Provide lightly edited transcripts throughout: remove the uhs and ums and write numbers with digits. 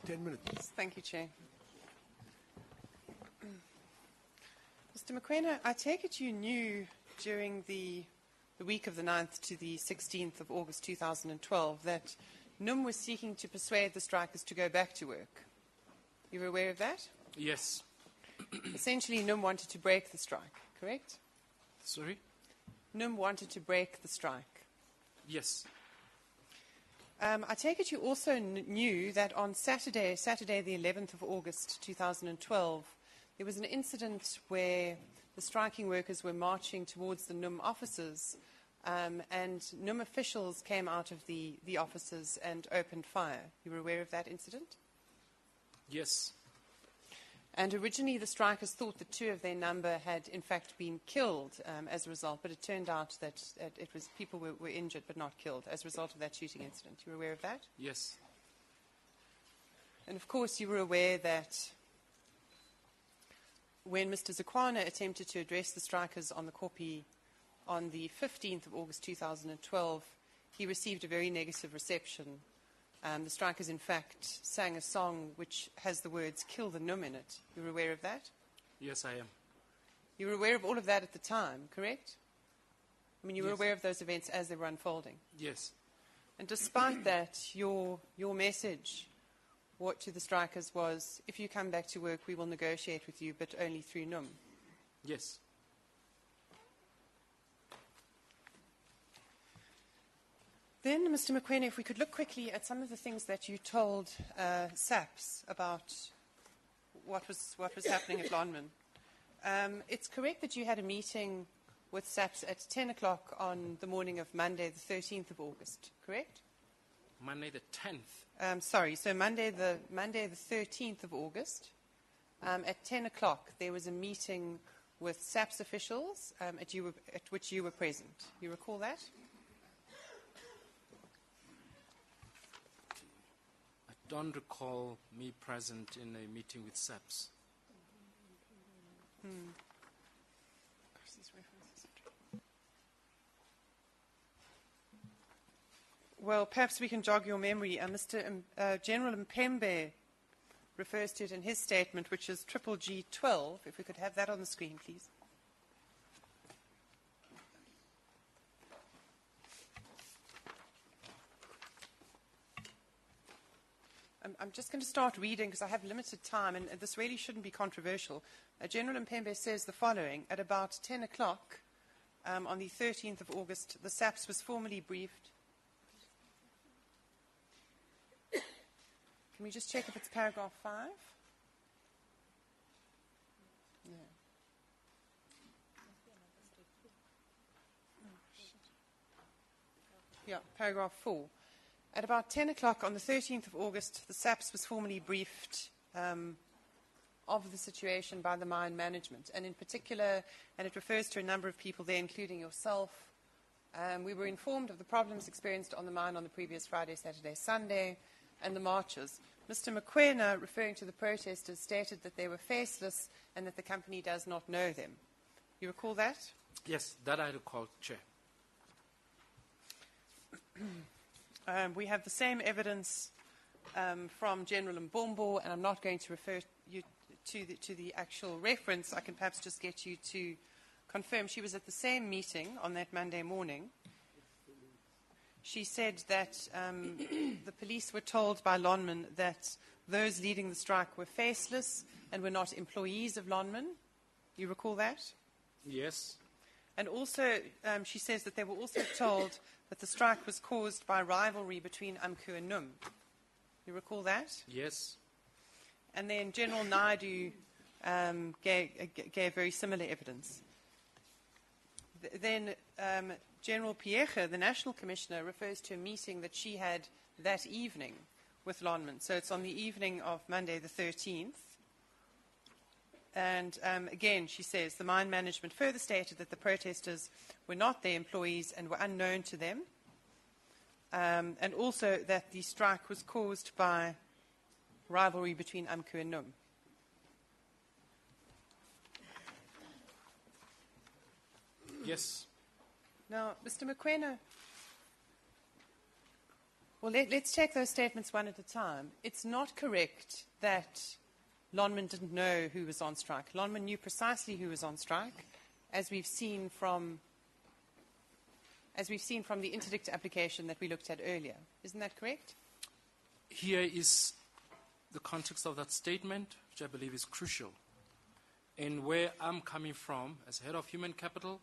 10 minutes. Thank you, Chair. Mr. Mokoena, I take it you knew during the week of the 9th to the 16th of August 2012 that NUM was seeking to persuade the strikers to go back to work. You were aware of that? Yes. Essentially, NUM wanted to break the strike, correct? Sorry? NUM wanted to break the strike. Yes. I take it you also knew that on Saturday the 11th of August 2012, there was an incident where the striking workers were marching towards the NUM offices and NUM officials came out of the offices and opened fire. You were aware of that incident? Yes. And originally the strikers thought that 2 of their number had in fact been killed as a result, but it turned out that it was people were injured but not killed as a result of that shooting incident. You were aware of that? Yes. And of course you were aware that when Mr. Zakwana attempted to address the strikers on the Kopi on the 15th of August 2012, he received a very negative reception. The strikers, in fact, sang a song which has the words, "Kill the NUM" in it. You were aware of that? Yes, I am. You were aware of all of that at the time, correct? I mean, you were Yes. aware of those events as they were unfolding. Yes. And despite that, your message to the strikers was, if you come back to work, we will negotiate with you, but only through NUM. Yes. Then, Mr. Mokoena, if we could look quickly at some of the things that you told SAPS about what was happening at Lonmin. It's correct that you had a meeting with SAPS at 10 o'clock on the morning of Monday, the 13th of August, correct? Monday the 10th. So Monday the 13th of August, at 10 o'clock, there was a meeting with SAPS officials at which you were present. You recall that? I don't recall me present in a meeting with SAPS. Well, perhaps we can jog your memory. General Mpembe refers to it in his statement, which is triple G12. If we could have that on the screen, please. I'm just going to start reading because I have limited time, and this really shouldn't be controversial. General Mpembe says the following. At about 10 o'clock on the 13th of August, the SAPS was formally briefed. Can we just check if it's paragraph 5? No. Yeah, paragraph 4. At about 10 o'clock on the 13th of August, the SAPS was formally briefed of the situation by the mine management. And in particular, and it refers to a number of people there, including yourself, we were informed of the problems experienced on the mine on the previous Friday, Saturday, Sunday, and the marches. Mr. Mokoena, referring to the protesters, stated that they were faceless and that the company does not know them. You recall that? Yes, that I recall, Chair. We have the same evidence from General Mbombo, and I'm not going to refer you to the actual reference. I can perhaps just get you to confirm. She was at the same meeting on that Monday morning. She said that the police were told by Lonmin that those leading the strike were faceless and were not employees of Lonmin. You recall that? Yes. And also, she says that they were also told that the strike was caused by rivalry between AMCU and NUM. You recall that? Yes. And then General Naidu gave very similar evidence. Then General Piecha, the National Commissioner, refers to a meeting that she had that evening with Lonmin. So it's on the evening of Monday the 13th. And again, she says, the mine management further stated that the protesters were not their employees and were unknown to them. And also that the strike was caused by rivalry between AMCU and NUM. Yes. Now, Mr. Mokoena, Well, let's take those statements one at a time. It's not correct that Lonmin didn't know who was on strike. Lonmin knew precisely who was on strike, as we've seen from the interdict application that we looked at earlier. Isn't that correct? Here is the context of that statement, which I believe is crucial. And where I'm coming from as head of human capital,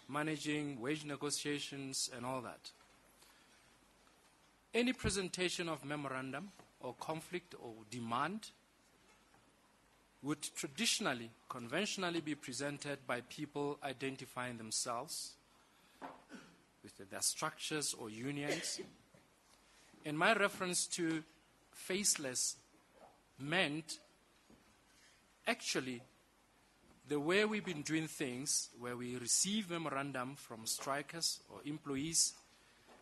managing wage negotiations and all that. Any presentation of memorandum or conflict or demand would traditionally, conventionally be presented by people identifying themselves with their structures or unions. And my reference to faceless meant actually the way we've been doing things, where we receive memorandum from strikers or employees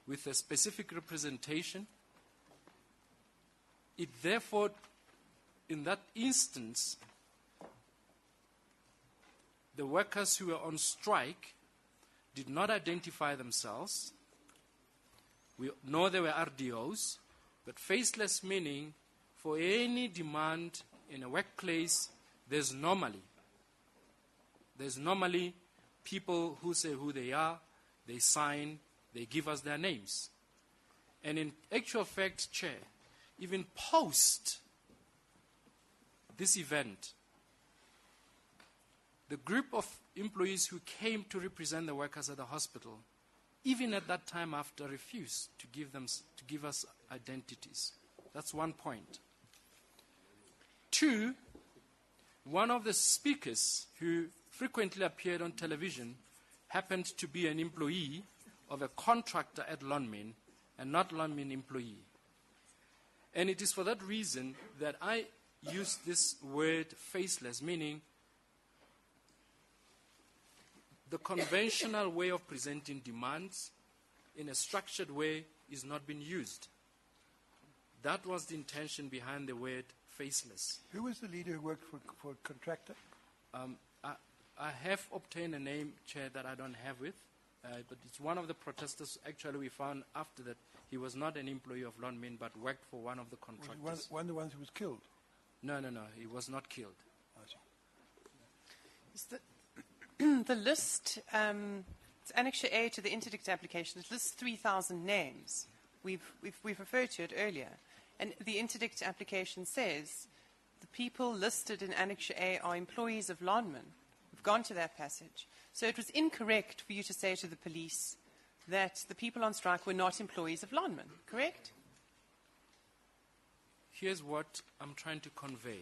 with a specific representation. It therefore, in that instance, the workers who were on strike did not identify themselves. We know they were RDOs, but faceless meaning for any demand in a workplace, there's normally people who say who they are, they sign, they give us their names. And in actual fact, Chair, even post this event, the group of employees who came to represent the workers at the hospital, even at that time after, refused to give us identities. That's one point. Two, one of the speakers who frequently appeared on television happened to be an employee of a contractor at Lonmin and not Lonmin employee. And it is for that reason that I use this word faceless, meaning the conventional way of presenting demands in a structured way is not being used. That was the intention behind the word faceless. Who was the leader who worked for a contractor? I have obtained a name, Chair, that I don't have with, but it's one of the protesters. Actually, we found after that he was not an employee of Lonmin, but worked for one of the contractors. Was one of the ones who was killed? No, he was not killed. Is the list, it's Annexure A to the interdict application, it lists 3,000 names. We've referred to it earlier. And the interdict application says the people listed in Annexure A are employees of Lonmin. We've gone to that passage. So it was incorrect for you to say to the police that the people on strike were not employees of Lonmin, correct? Here's what I'm trying to convey.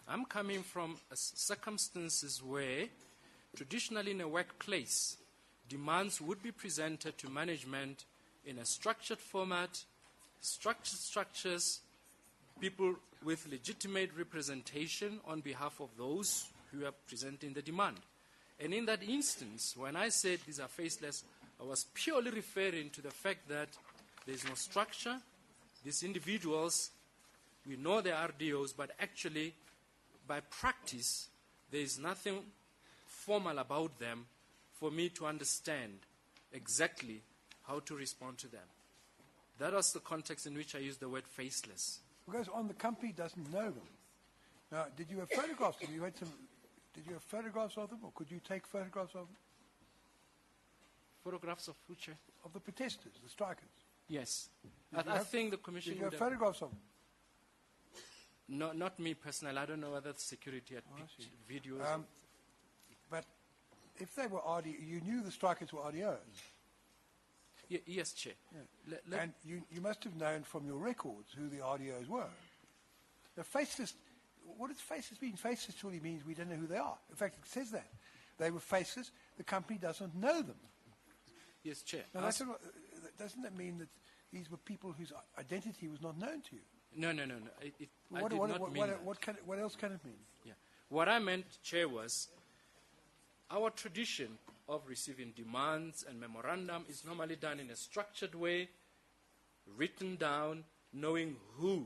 I'm coming from circumstances where traditionally in a workplace, demands would be presented to management in a structured format, structured structures, people with legitimate representation on behalf of those who are presenting the demand. And in that instance, when I said these are faceless, I was purely referring to the fact that there's no structure. These individuals, we know they are RDOs, but actually, by practice, there is nothing formal about them for me to understand exactly how to respond to them. That was the context in which I used the word faceless. Because the company doesn't know them. Now, did you have photographs of them? Did you have photographs of them, or could you take photographs of them? Photographs of which? Of the protesters, the strikers. Yes. I think the commission Did you would have photographs of them? No, not me personally. I don't know whether the security had picked videos. But if they were RDO, you knew the strikers were RDOs. Yes, Chair. Yeah. And you must have known from your records who the RDOs were. The faceless, what does faceless mean? Faceless surely means we don't know who they are. In fact, it says that. They were faceless. The company doesn't know them. Yes, Chair. Now, doesn't that mean that these were people whose identity was not known to you? No. I did not mean that. What else can it mean? Yeah. What I meant, Chair, was our tradition of receiving demands and memorandum is normally done in a structured way, written down, knowing who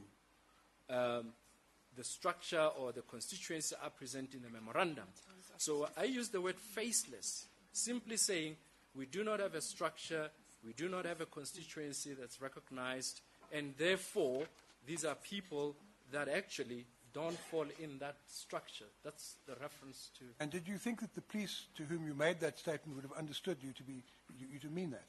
the structure or the constituency are presenting the memorandum. So I use the word faceless, simply saying we do not have a structure, we do not have a constituency that's recognized, and therefore these are people that actually don't fall in that structure. That's the reference to. And did you think that the police to whom you made that statement would have understood you to mean that?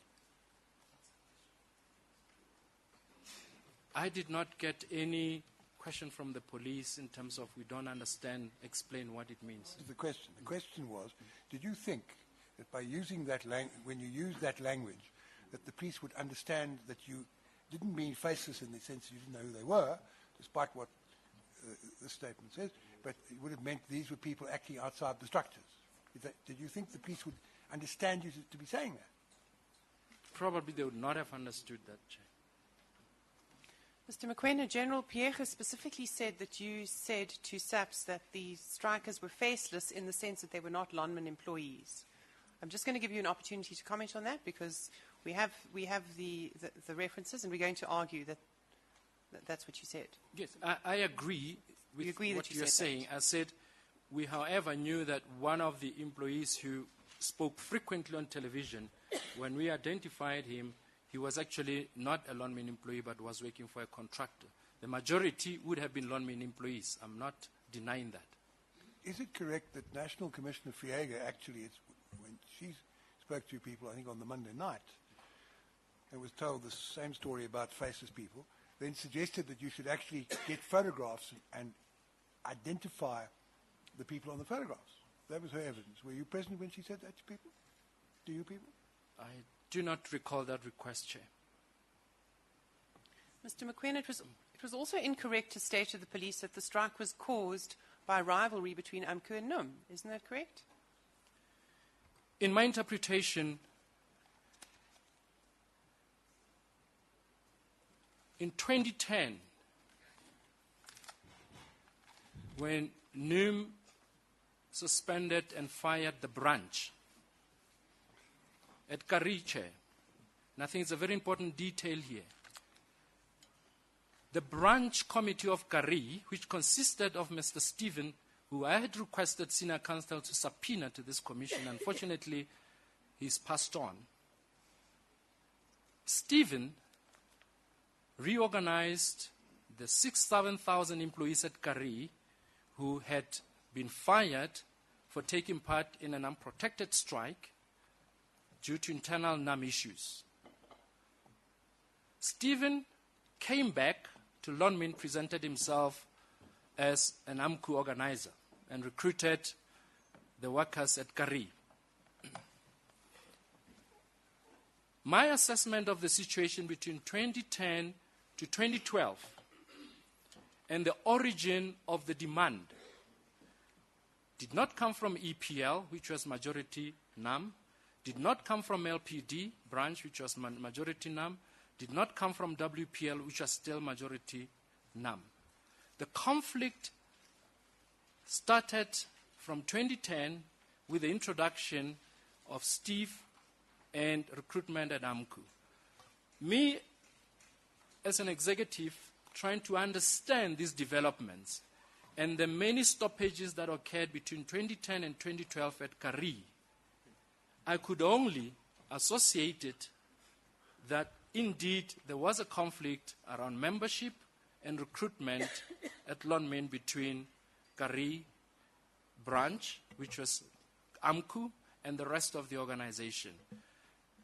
I did not get any question from the police in terms of we don't understand, explain what it means. The question was, did you think that by using that when you used that language, that the police would understand that you didn't mean faceless in the sense you didn't know who they were, despite what the statement says, but it would have meant these were people acting outside the structures? Did you think the police would understand you to be saying that? Probably they would not have understood that, Chair. Mr. Mokoena, General Pierre specifically said that you said to SAPS that the strikers were faceless in the sense that they were not Lonmin employees. I'm just going to give you an opportunity to comment on that because we have the references and we're going to argue that that's what you said. Yes, I agree with what you're saying. That. I said we, however, knew that one of the employees who spoke frequently on television, when we identified him, he was actually not a Lonmin employee but was working for a contractor. The majority would have been Lonmin employees. I'm not denying that. Is it correct that National Commissioner Friega actually, when she spoke to people, I think on the Monday night, and was told the same story about faceless people, then suggested that you should actually get photographs and identify the people on the photographs? That was her evidence. Were you present when she said that to people? To you people? I do not recall that request, Chair. Mr. Mokoena, it was also incorrect to state to the police that the strike was caused by rivalry between AMCU and NUM. Isn't that correct? In my interpretation, in 2010, when NUM suspended and fired the branch at Kariche, and I think it's a very important detail here, the branch committee of Kari, which consisted of Mr. Stephen, who I had requested senior counsel to subpoena to this commission, unfortunately he's passed on. Stephen reorganized the 7,000 employees at Kari who had been fired for taking part in an unprotected strike due to internal NUM issues. Stephen came back to Lonmin, presented himself as an AMCU organizer and recruited the workers at Kari. My assessment of the situation between 2010 to 2012 and the origin of the demand did not come from EPL, which was majority NUM, did not come from LPD branch, which was majority NUM, did not come from WPL, which was still majority NUM. The conflict started from 2010 with the introduction of Steve and recruitment at AMCU. Me, as an executive, trying to understand these developments and the many stoppages that occurred between 2010 and 2012 at Kari, I could only associate it that indeed there was a conflict around membership and recruitment at Lonmin between Kari branch, which was AMCU, and the rest of the organization.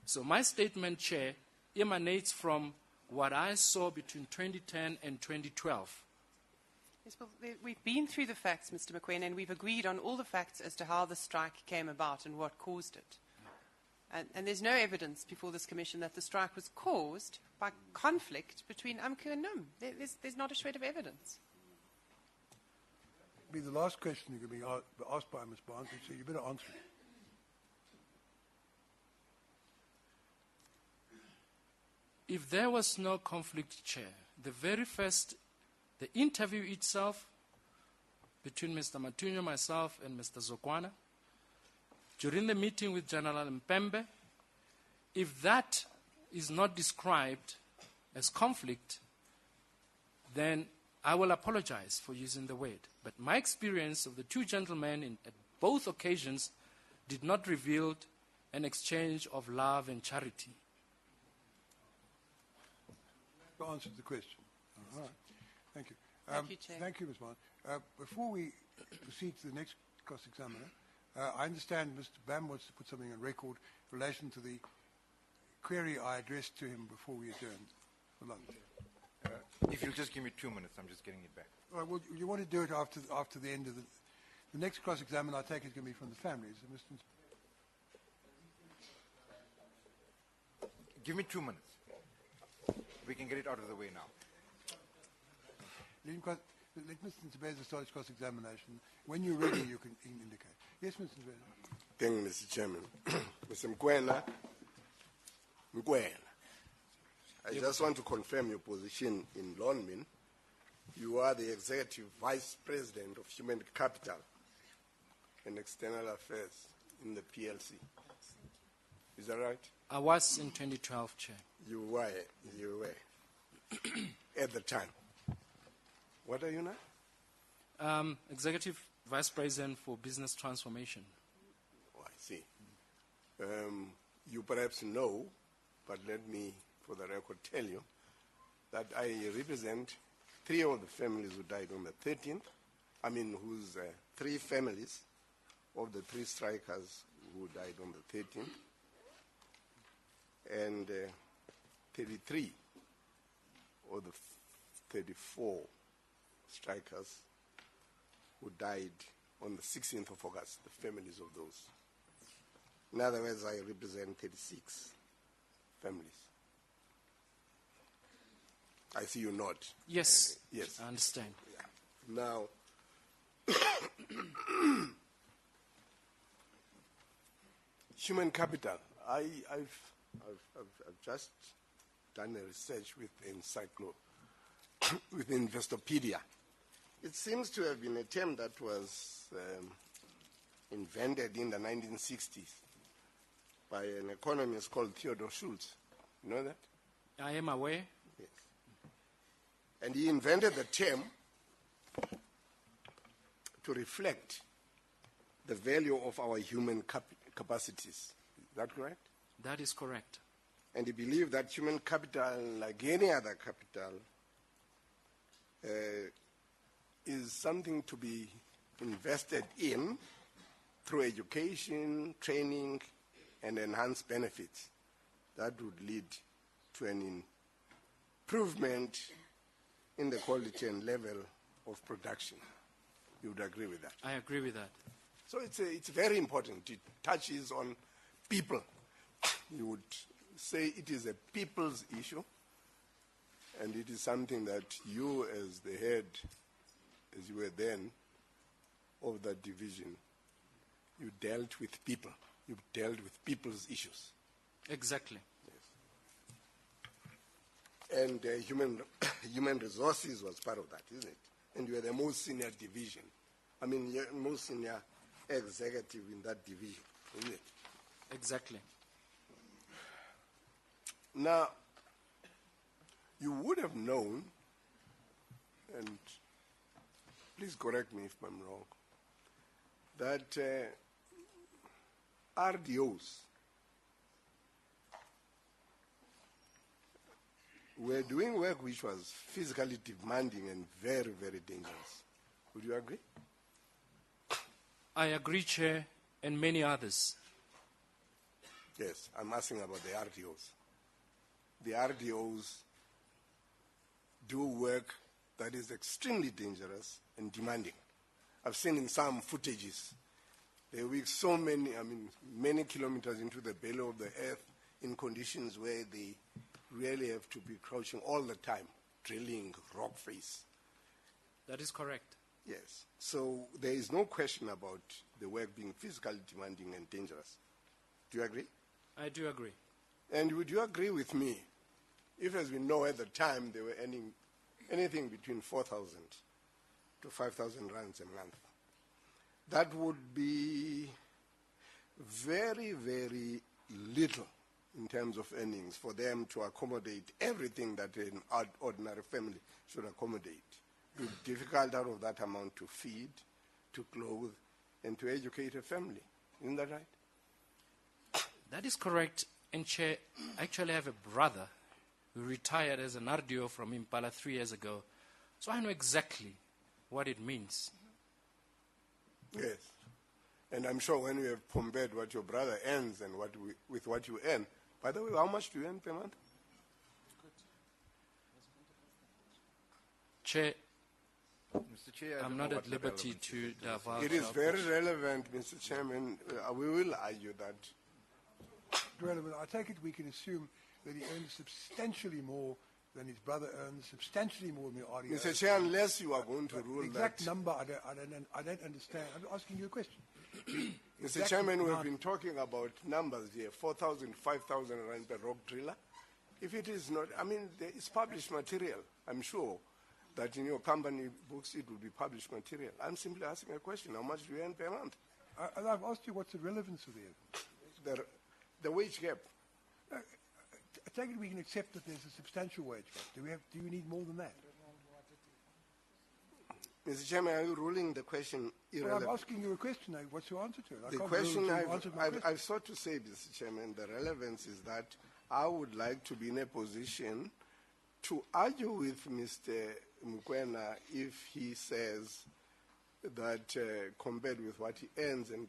So my statement, Chair, emanates from what I saw between 2010 and 2012. Yes, well, we've been through the facts, Mr. Mokoena, and we've agreed on all the facts as to how the strike came about and what caused it. And there's no evidence before this commission that the strike was caused by conflict between AMCU and NUM. There's not a shred of evidence. It'll be the last question you're going to be asked by Ms. Barnes, so you better answer it. If there was no conflict, Chair, the interview itself between Mr. Matunyo, myself, and Mr. Zokwana, during the meeting with General Mpembe, if that is not described as conflict, then I will apologize for using the word. But my experience of the two gentlemen at both occasions did not reveal an exchange of love and charity. answered the question. All right. Thank you. Thank you, Chair. Thank you, Ms. Martin. Before we proceed to the next cross-examiner, I understand Mr. Bam wants to put something on record in relation to the query I addressed to him before we adjourned for lunch. If you'll just give me 2 minutes, I'm just getting it back. All right, well, you want to do it after the end of the next cross-examiner, I take it, is going to be from the families. Mr. Give me 2 minutes. We can get it out of the way now. Let Mr. Nsibeza start his cross-examination. When you're ready, you can indicate. Yes, Mr. Nsibeza. Thank you, Mr. Chairman. Mr. Mkwena, I just want to confirm your position in Lonmin. You are the Executive Vice President of Human Capital and External Affairs in the PLC. Is that right? I was in 2012, Chair. You were at the time. What are you now? Executive Vice President for Business Transformation. Oh, I see. You perhaps know, but let me, for the record, tell you that I represent 3 of the families who died on the 13th. Whose 3 families of the 3 strikers who died on the 13th. And 33 of the 34 strikers who died on the 16th of August, the families of those. In other words, I represent 36 families. I see you nod. Yes. Yes. I understand. Yeah. Now, human capital. I've just done a research with with Investopedia. It seems to have been a term that was invented in the 1960s by an economist called Theodore Schultz. You know that? I am aware. Yes. And he invented the term to reflect the value of our human capacities. Is that correct? That is correct. And he believed that human capital, like any other capital, is something to be invested in through education, training, and enhanced benefits. That would lead to an improvement in the quality and level of production. You would agree with that? I agree with that. So it's very important. It touches on people. You would say it is a people's issue, and it is something that you, as the head, as you were then, of that division, you dealt with people. You dealt with people's issues. Exactly. Yes. And human resources was part of that, isn't it? And you were the most senior division. You're most senior executive in that division, isn't it? Exactly. Now, you would have known, and please correct me if I'm wrong, that RDOs were doing work which was physically demanding and very, very dangerous. Would you agree? I agree, Chair, and many others. Yes, I'm asking about the RDOs. The RDOs do work that is extremely dangerous and demanding. I've seen in some footages, they work so many, many kilometers into the belly of the earth in conditions where they really have to be crouching all the time, drilling rock face. That is correct. Yes. So there is no question about the work being physically demanding and dangerous. Do you agree? I do agree. And would you agree with me, if as we know at the time they were earning anything between 4,000 to 5,000 rands a month, that would be very, very little in terms of earnings for them to accommodate everything that an ordinary family should accommodate. It would be difficult out of that amount to feed, to clothe, and to educate a family. Isn't that right? That is correct. And Chair, I actually have a brother who retired as an RDO from Impala 3 years ago. So I know exactly what it means. Yes. And I'm sure when you have compared what your brother earns and with what you earn, by the way, how much do you earn per month? Chair, Mr. Chair, I I'm don't not know at what liberty relevance to is divulge. It is our very position. relevant, Mr. Chairman. We will argue that. Relevant. I take it we can assume that he earns substantially more than his brother earns, substantially more than the RDO. Mr. Chair, unless you are going to The rule exact that. number, I don't understand. I'm asking you a question. Mr. exact Chairman, we've amount- been talking about numbers here, 4,000, 5,000 rand per rock driller. If it is not, I mean, it's published material. I'm sure that in your company books it will be published material. I'm simply asking a question. How much do you earn per month? I've asked you what's the relevance of the evidence. The wage gap. I take it we can accept that there's a substantial wage gap. Do we need more than that? Mr. Chairman, are you ruling the question Well, irrelevant? I'm asking you a question now. What's your answer to it? I The can't question rule until you answer my question. I've sought to say, Mr. Chairman, the relevance is that I would like to be in a position to argue with Mr. Mukwena if he says that compared with what he earns and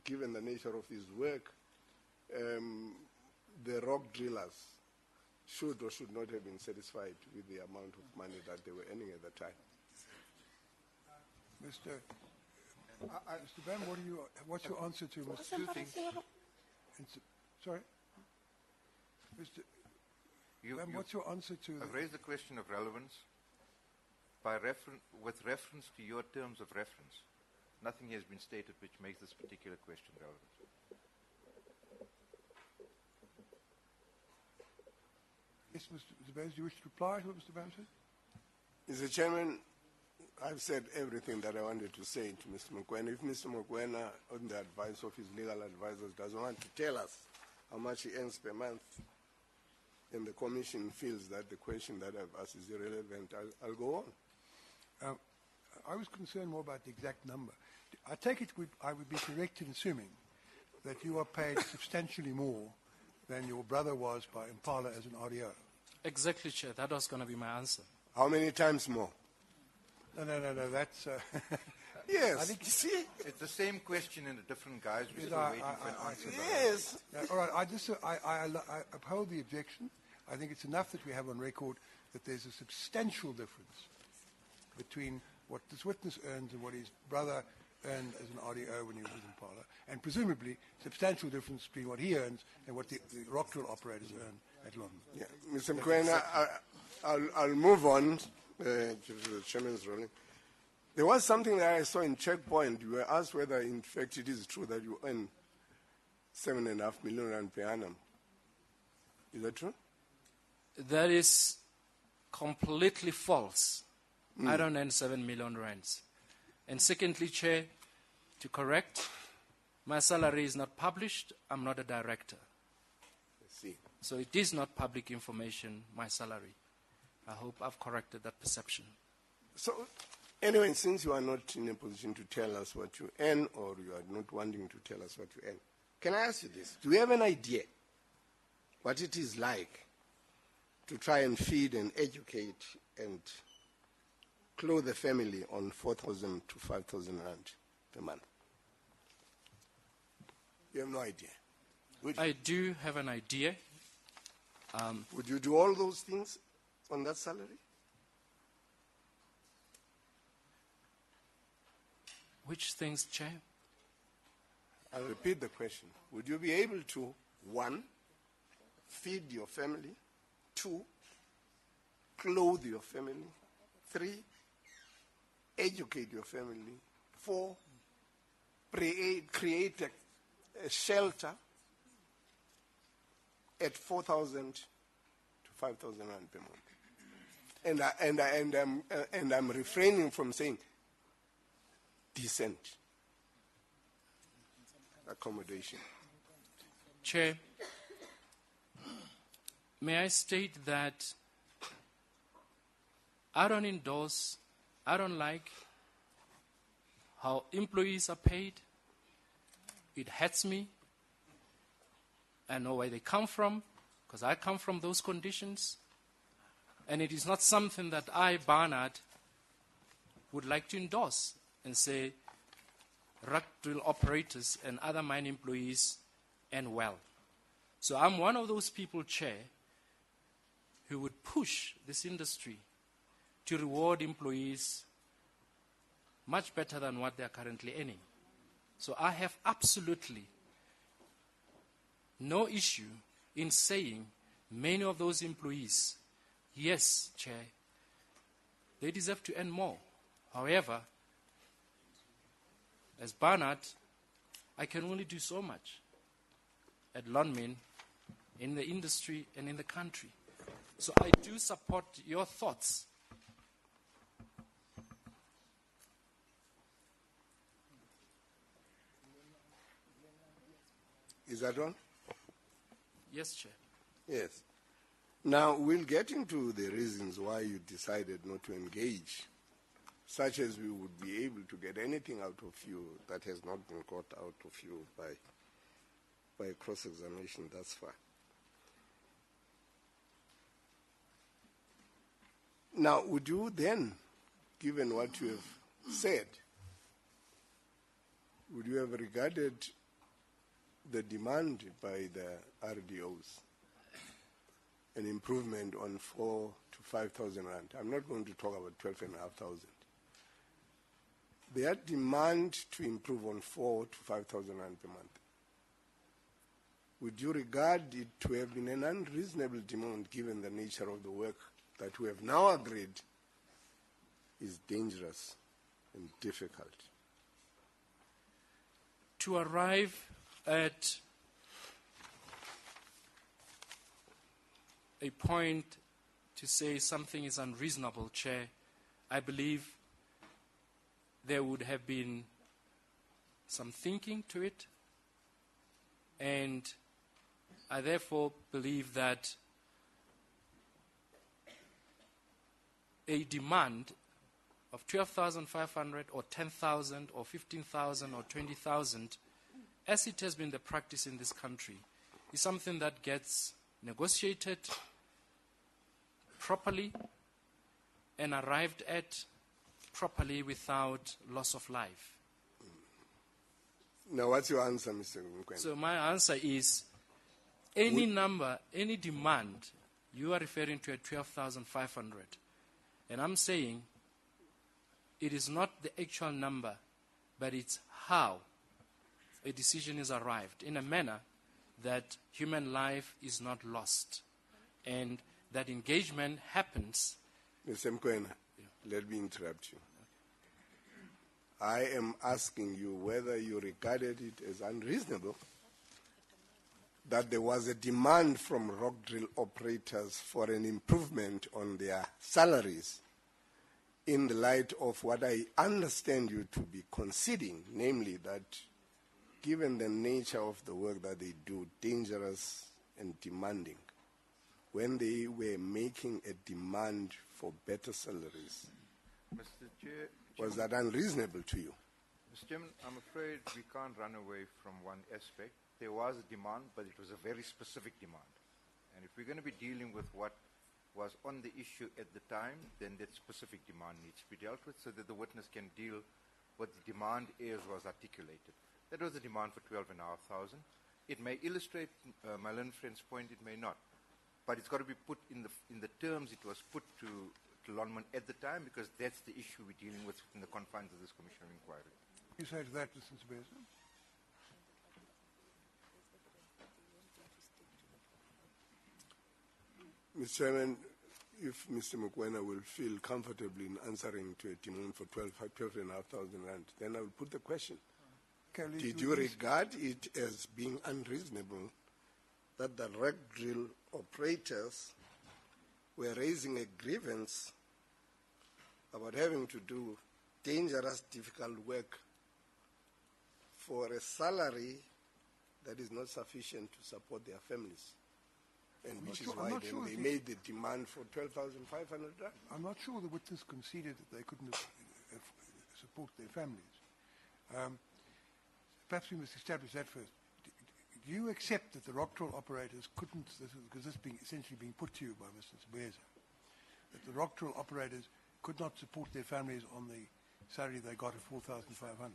given the nature of his work, the rock drillers should or should not have been satisfied with the amount of money that they were earning at the time. Mr. Bam, what's your answer to Mr. Two things. Sorry? Mr. Bam, what's your answer to I've raised the question of relevance with reference to your terms of reference. Nothing has been stated which makes this particular question relevant. Yes, Mr. Bam, do you wish to reply to what Mr. Bam said? Mr. Chairman, I've said everything that I wanted to say to Mr. Mukwena. If Mr. Mukwena, on the advice of his legal advisors, doesn't want to tell us how much he earns per month, and the Commission feels that the question that I've asked is irrelevant, I'll go on. I was concerned more about the exact number. I take it I would be correct in assuming that you are paid substantially more than your brother was by Impala as an RDO. Exactly, Chair. That was going to be my answer. How many times more? No, that's... Yes. I think- You see? It's the same question in a different guise. We're Yes, still I- waiting for an I- answer. Yes. All right, I uphold the objection. I think it's enough that we have on record that there's a substantial difference between what this witness earns and what his brother earned as an RDO when he was with Impala, and presumably substantial difference between what he earns and what the rock drill operators earn at London. Yeah. Mr. Mukwena, I'll move on to the Chairman's ruling. There was something that I saw in Checkpoint. You were asked whether, in fact, it is true that you earn 7.5 million rand per annum. Is that true? That is completely false. I don't earn 7 million rands. And secondly, Chair, to correct, my salary is not published. I'm not a director. Let's see. So it is not public information, my salary. I hope I've corrected that perception. So, anyway, since you are not in a position to tell us what you earn, or you are not wanting to tell us what you earn, can I ask you this? Do you have an idea what it is like to try and feed and educate and clothe a family on 4,000 to 5,000 rand per month? You have no idea. Would you? I do have an idea. Would you do all those things on that salary? Which things, Chair? I'll repeat the question. Would you be able to, 1, feed your family, 2, clothe your family, 3, educate your family, 4, create a shelter at 4,000 to 5,000 rand per month? And I'm refraining from saying decent accommodation. Chair, may I state that I don't endorse, I don't like how employees are paid. It hurts me. I know where they come from, because I come from those conditions. And it is not something that I, Barnard, would like to endorse and say rock drill operators and other mine employees and well. So I'm one of those people, Chair, who would push this industry to reward employees much better than what they are currently earning. So I have absolutely no issue in saying many of those employees, yes, Chair, they deserve to earn more. However, as Barnard, I can only do so much at Lonmin, in the industry and in the country. So I do support your thoughts. Is that on? Yes, Chair. Yes. Now, we'll get into the reasons why you decided not to engage, such as we would be able to get anything out of you that has not been got out of you by cross-examination thus far. Now, would you then, given what you have said, would you have regarded the demand by the RDOs an improvement on 4,000 to 5,000 rand? I'm not going to talk about 12,500. Their demand to improve on 4,000 to 5,000 rand per month. Would you regard it to have been an unreasonable demand given the nature of the work that we have now agreed is dangerous and difficult? To arrive at a point to say something is unreasonable, Chair, I believe there would have been some thinking to it, and I therefore believe that a demand of 12,500 or 10,000 or 15,000 or 20,000, as it has been the practice in this country, is something that gets negotiated properly and arrived at properly without loss of life. Now, what's your answer, Mr. Mkwena? So my answer is any number, any demand, you are referring to at 12,500. And I'm saying it is not the actual number, but it's how a decision is arrived in a manner that human life is not lost and that engagement happens. Mr. Mkwena, let me interrupt you. I am asking you whether you regarded it as unreasonable that there was a demand from rock drill operators for an improvement on their salaries in the light of what I understand you to be conceding, namely that given the nature of the work that they do, dangerous and demanding, when they were making a demand for better salaries, Mr. Chair, was that unreasonable to you? Mr. Chairman, I'm afraid we can't run away from one aspect. There was a demand, but it was a very specific demand. And if we're going to be dealing with what was on the issue at the time, then that specific demand needs to be dealt with so that the witness can deal what the demand is was articulated. That was a demand for 12,500. It may illustrate my learned friend's point, it may not. But it's got to be put in the terms it was put to Lonmin at the time, because that's the issue we're dealing with in the confines of this Commission of Inquiry. You say to that, Mr. Sabeza? Mr. Chairman, if Mr. Mkwena will feel comfortable in answering to a demand for 12,500 rand, then I will put the question. Okay, Did you regard it as being unreasonable that the rock drill operators were raising a grievance about having to do dangerous, difficult work for a salary that is not sufficient to support their families? And which is why then they made the demand for 12,500 rand. I'm not sure the witness conceded that they couldn't support their families. Perhaps we must establish that first. Do you accept that the rock drill operators couldn't, because this is essentially being put to you by Mr. Sabeza, that the rock drill operators could not support their families on the salary they got of 4,500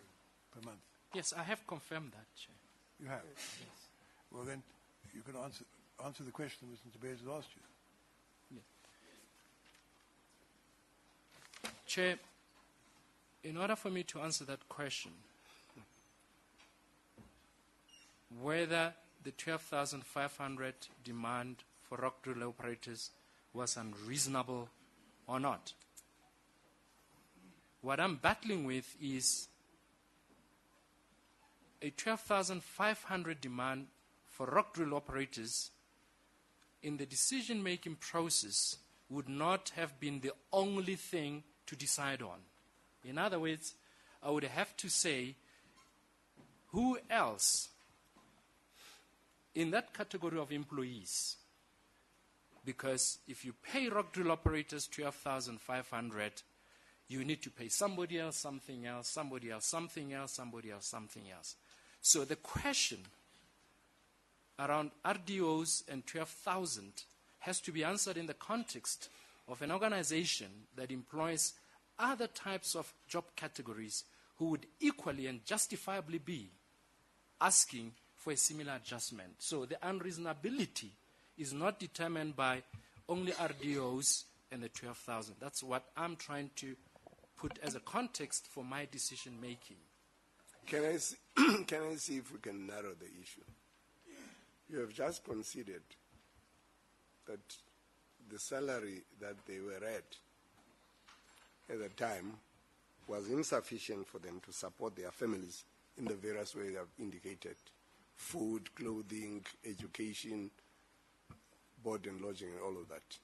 per month? Yes, I have confirmed that, Chair. You have? Yes. Well, then you can answer the question that Mr. Bears has asked you. Yes. Chair, in order for me to answer that question, whether the 12,500 demand for rock drill operators was unreasonable or not, what I'm battling with is a 12,500 demand for rock drill operators in the decision-making process would not have been the only thing to decide on. In other words, I would have to say, who else in that category of employees? Because if you pay rock drill operators 12,500, you need to pay somebody else, something else, somebody else, something else, somebody else, something else. So the question around RDOs and 12,000 has to be answered in the context of an organization that employs other types of job categories who would equally and justifiably be asking for a similar adjustment. So the unreasonability is not determined by only RDOs and the 12,000. That's what I'm trying to put as a context for my decision making. Can I see if we can narrow the issue? You have just considered that the salary that they were at the time was insufficient for them to support their families in the various ways I've indicated: food, clothing, education, board and lodging, and all of that.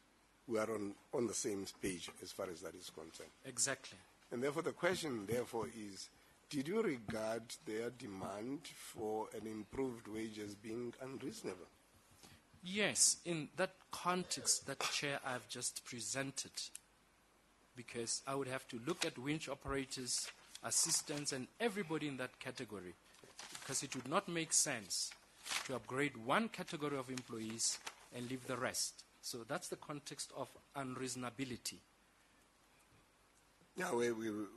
We are on the same page as far as that is concerned. Exactly. And therefore the question, therefore, is, did you regard their demand for an improved wage as being unreasonable? Yes, in that context, that Chair I've just presented, because I would have to look at winch operators, assistants, and everybody in that category, because it would not make sense to upgrade one category of employees and leave the rest. So that's the context of unreasonability. Yeah, we will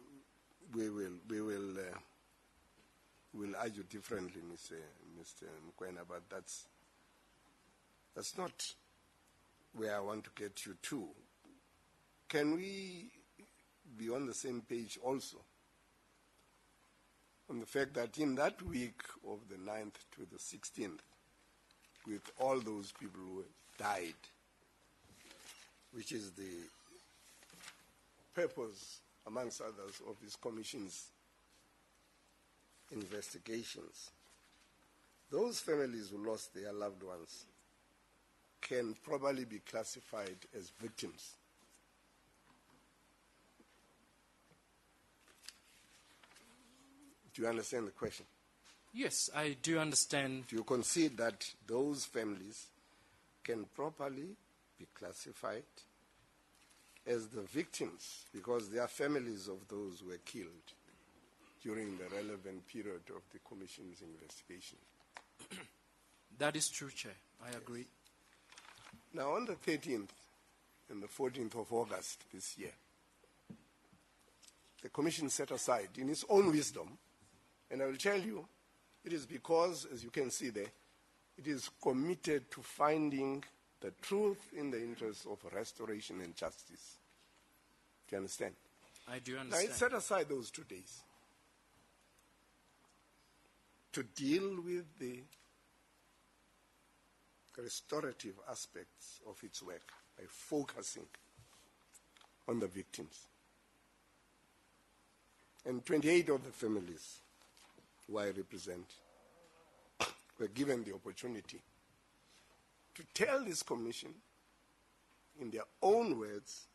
argue differently, Mr. Mkwena, but that's not where I want to get you to. Can we be on the same page also on the fact that in that week of the 9th to the 16th, with all those people who died, which is the purpose, amongst others, of this commission's investigations, those families who lost their loved ones can probably be classified as victims. Do you understand the question? Yes, I do understand. Do you concede that those families can properly be classified as the victims because they are families of those who were killed during the relevant period of the Commission's investigation? That is true, Chair. I agree. Now, on the 13th and the 14th of August this year, the Commission set aside, in its own wisdom, and I will tell you, it is because, as you can see there, it is committed to finding the truth in the interest of restoration and justice. Do you understand? I do Now, understand. it set aside those 2 days to deal with the restorative aspects of its work by focusing on the victims. And 28 of the families who I represent were given the opportunity to tell this commission, in their own words,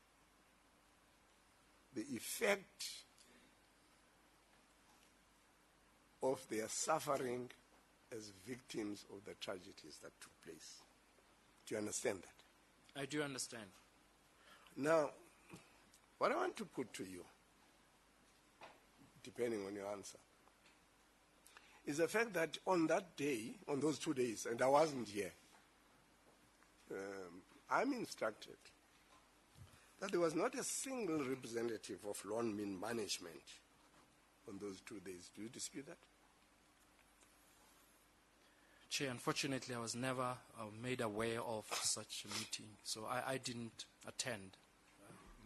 the effect of their suffering as victims of the tragedies that took place. Do you understand that? I do understand. Now, what I want to put to you, depending on your answer, is the fact that on that day, on those 2 days, and I wasn't here, I'm instructed that there was not a single representative of Lonmin management on those 2 days. Do you dispute that? Chair, unfortunately, I was never made aware of such a meeting, so I didn't attend.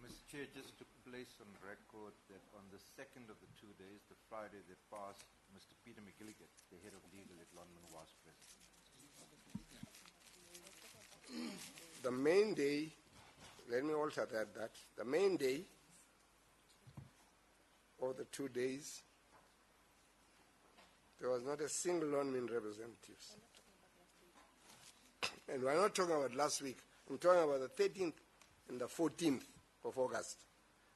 Mr. Chair, just to place on record that on the second of the 2 days, the Friday that passed, Mr. Peter McGilligan, the head of legal at Lonmin, was present. The main day, let me alter that, the main day of the 2 days, there was not a single Lonmin representative. And we're not talking about last week. I'm talking about the 13th and the 14th of August.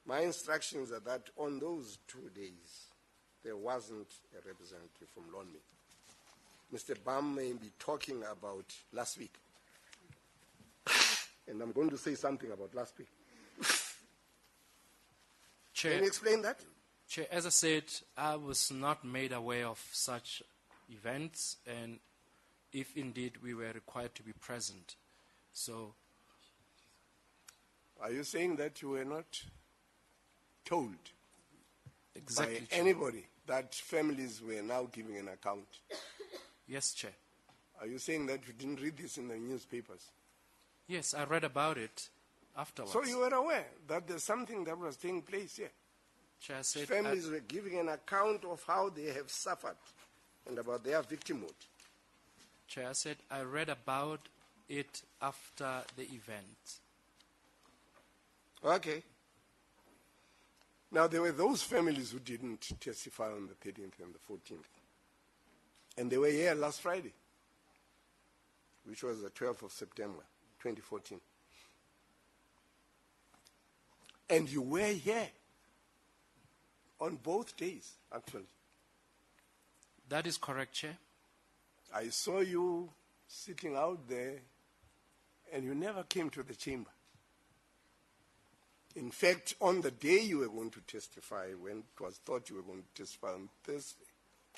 My instructions are that on those 2 days, there wasn't a representative from Lonmin. Mr. Bam may be talking about last week. And I'm going to say something about last week. Chair, Can you explain that? Chair, as I said, I was not made aware of such events, and if indeed we were required to be present. So, Are you saying that you were not told exactly, by Chair. anybody that families were now giving an account? Yes, Chair. Are you saying that you didn't read this in the newspapers? Yes, I read about it afterwards. So you were aware that there's something that was taking place here. Chair, I said, Families were giving an account of how they have suffered and about their victimhood. Chair, I said I read about it after the event. Okay. Now, there were those families who didn't testify on the 13th and the 14th. And they were here last Friday, which was the 12th of September, 2014. And you were here on both days, actually. That is correct, Chair. I saw you sitting out there, and you never came to the chamber. In fact, on the day you were going to testify, when it was thought you were going to testify on Thursday,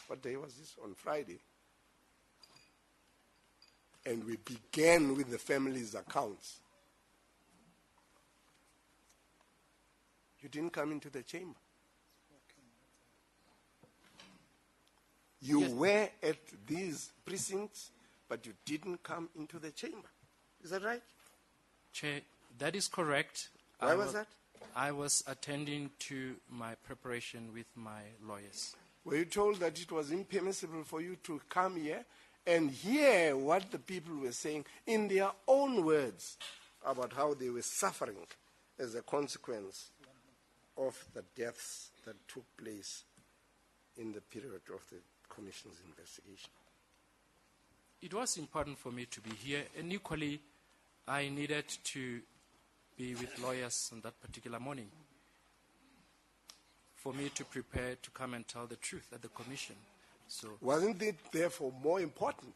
what day was this? On Friday. And we began with the family's accounts. You didn't come into the chamber. You Yes. were at these precincts, but you didn't come into the chamber. Is that right? Chair, that is correct. Why was that? I was attending to my preparation with my lawyers. Were you told that it was impermissible for you to come here and hear what the people were saying in their own words about how they were suffering as a consequence of the deaths that took place in the period of the Commission's investigation? It was important for me to be here, and equally, I needed to be with lawyers on that particular morning for me to prepare to come and tell the truth at the Commission. So, Wasn't it therefore more important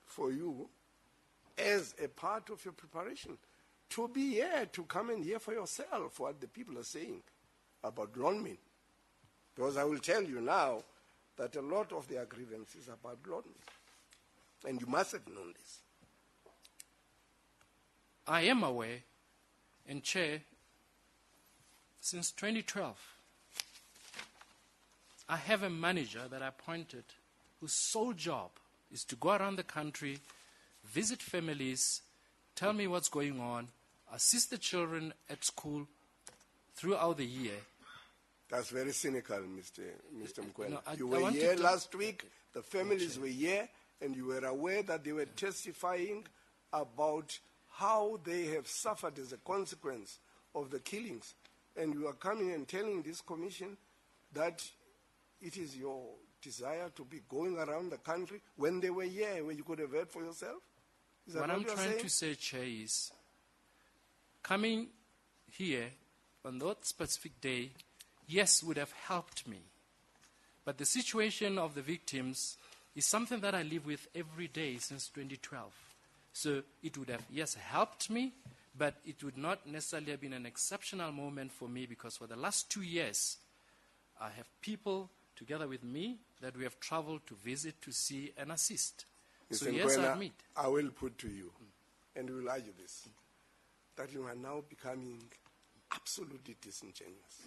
for you as a part of your preparation to be here, to come and hear for yourself what the people are saying about Lonmin? Because I will tell you now that a lot of their grievance is about Lonmin. And you must have known this. I am aware, and Chair, since 2012, I have a manager that I appointed whose sole job is to go around the country, visit families, tell me what's going on, assist the children at school throughout the year. That's very cynical, Mr. Mkwena. No, You I were want to here do- last week, the families were here, and you were aware that they were testifying about how they have suffered as a consequence of the killings. And you are coming and telling this commission that it is your desire to be going around the country when they were here, when you could have heard for yourself? Is that What what I'm you're trying saying? to say, Chair, is coming here on that specific day, yes, would have helped me. But the situation of the victims is something that I live with every day since 2012. So it would have, yes, helped me, but it would not necessarily have been an exceptional moment for me because for the last 2 years, I have people together with me that we have traveled to visit, to see, and assist. So Mr. yes, I Mkwena, admit. I will put to you, and we will argue this. that you are now becoming absolutely disingenuous.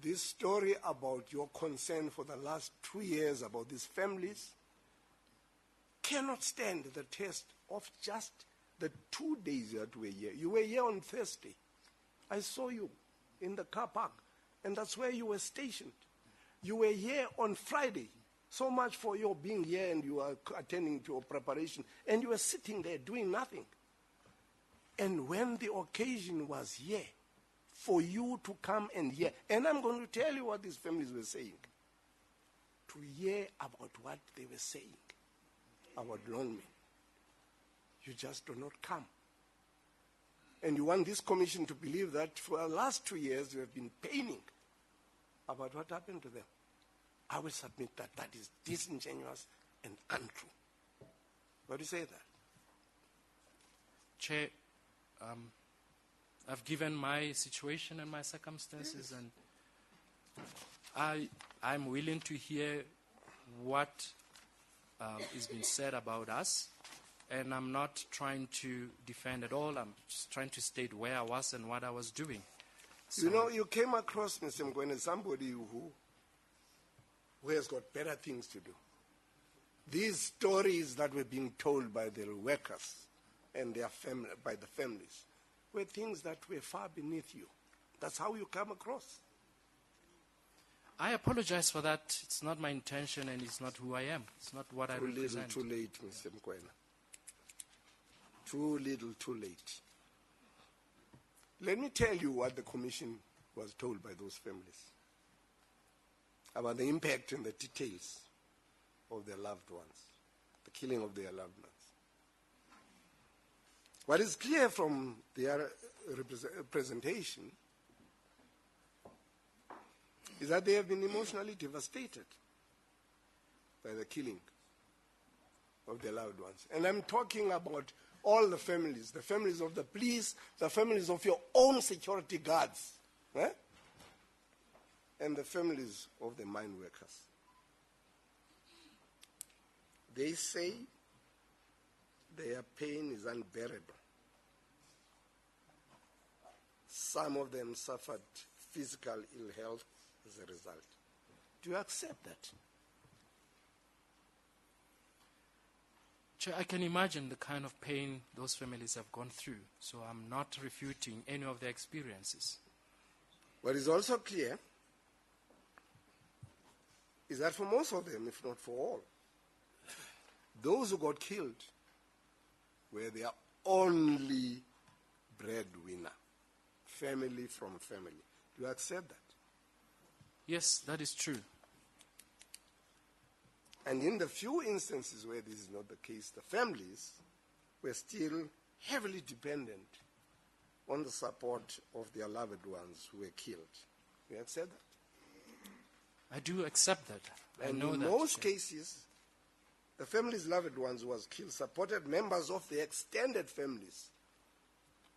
This story about your concern for the last 2 years about these families cannot stand the test of just the 2 days that were here. You were here on Thursday. I saw you in the car park, and that's where you were stationed. You were here on Friday. So much for your being here, and you are attending to your preparation, and you were sitting there doing nothing. And when the occasion was here for you to come and hear, and I'm going to tell you what these families were saying, to hear about what they were saying about lawmen, you just do not come. And you want this commission to believe that for the last 2 years you have been paining about what happened to them. I will submit that that is disingenuous and untrue. What do you say that? Chair, I've given my situation and my circumstances, Yes. and I'm willing to hear what is being said about us, and I'm not trying to defend at all. I'm just trying to state where I was and what I was doing. You know, you came across, Mr. Mkwene, somebody who has got better things to do. These stories that were being told by the workers and their family, by the families, were things that were far beneath you. That's how you come across. I apologize for that. It's not my intention, and it's not who I am. It's not what I Too little, represent. too late, Mr. Mkwena. Too little, too late. Let me tell you what the commission was told by those families about the impact and the details of their loved ones, the killing of their loved ones. What is clear from their presentation is that they have been emotionally devastated by the killing of their loved ones. And I'm talking about all the families of the police, the families of your own security guards, and the families of the mine workers. They say their pain is unbearable. Some of them suffered physical ill health as a result. Do you accept that? Chair, I can imagine the kind of pain those families have gone through, so I'm not refuting any of their experiences. What is also clear is that for most of them, if not for all, those who got killed were their only breadwinner, family from family. Do you accept that? Yes, that is true. And in the few instances where this is not the case, the families were still heavily dependent on the support of their loved ones who were killed. Do you accept that? I do accept that. And I know in that. most Chair. cases, the family's loved ones who was killed supported members of the extended families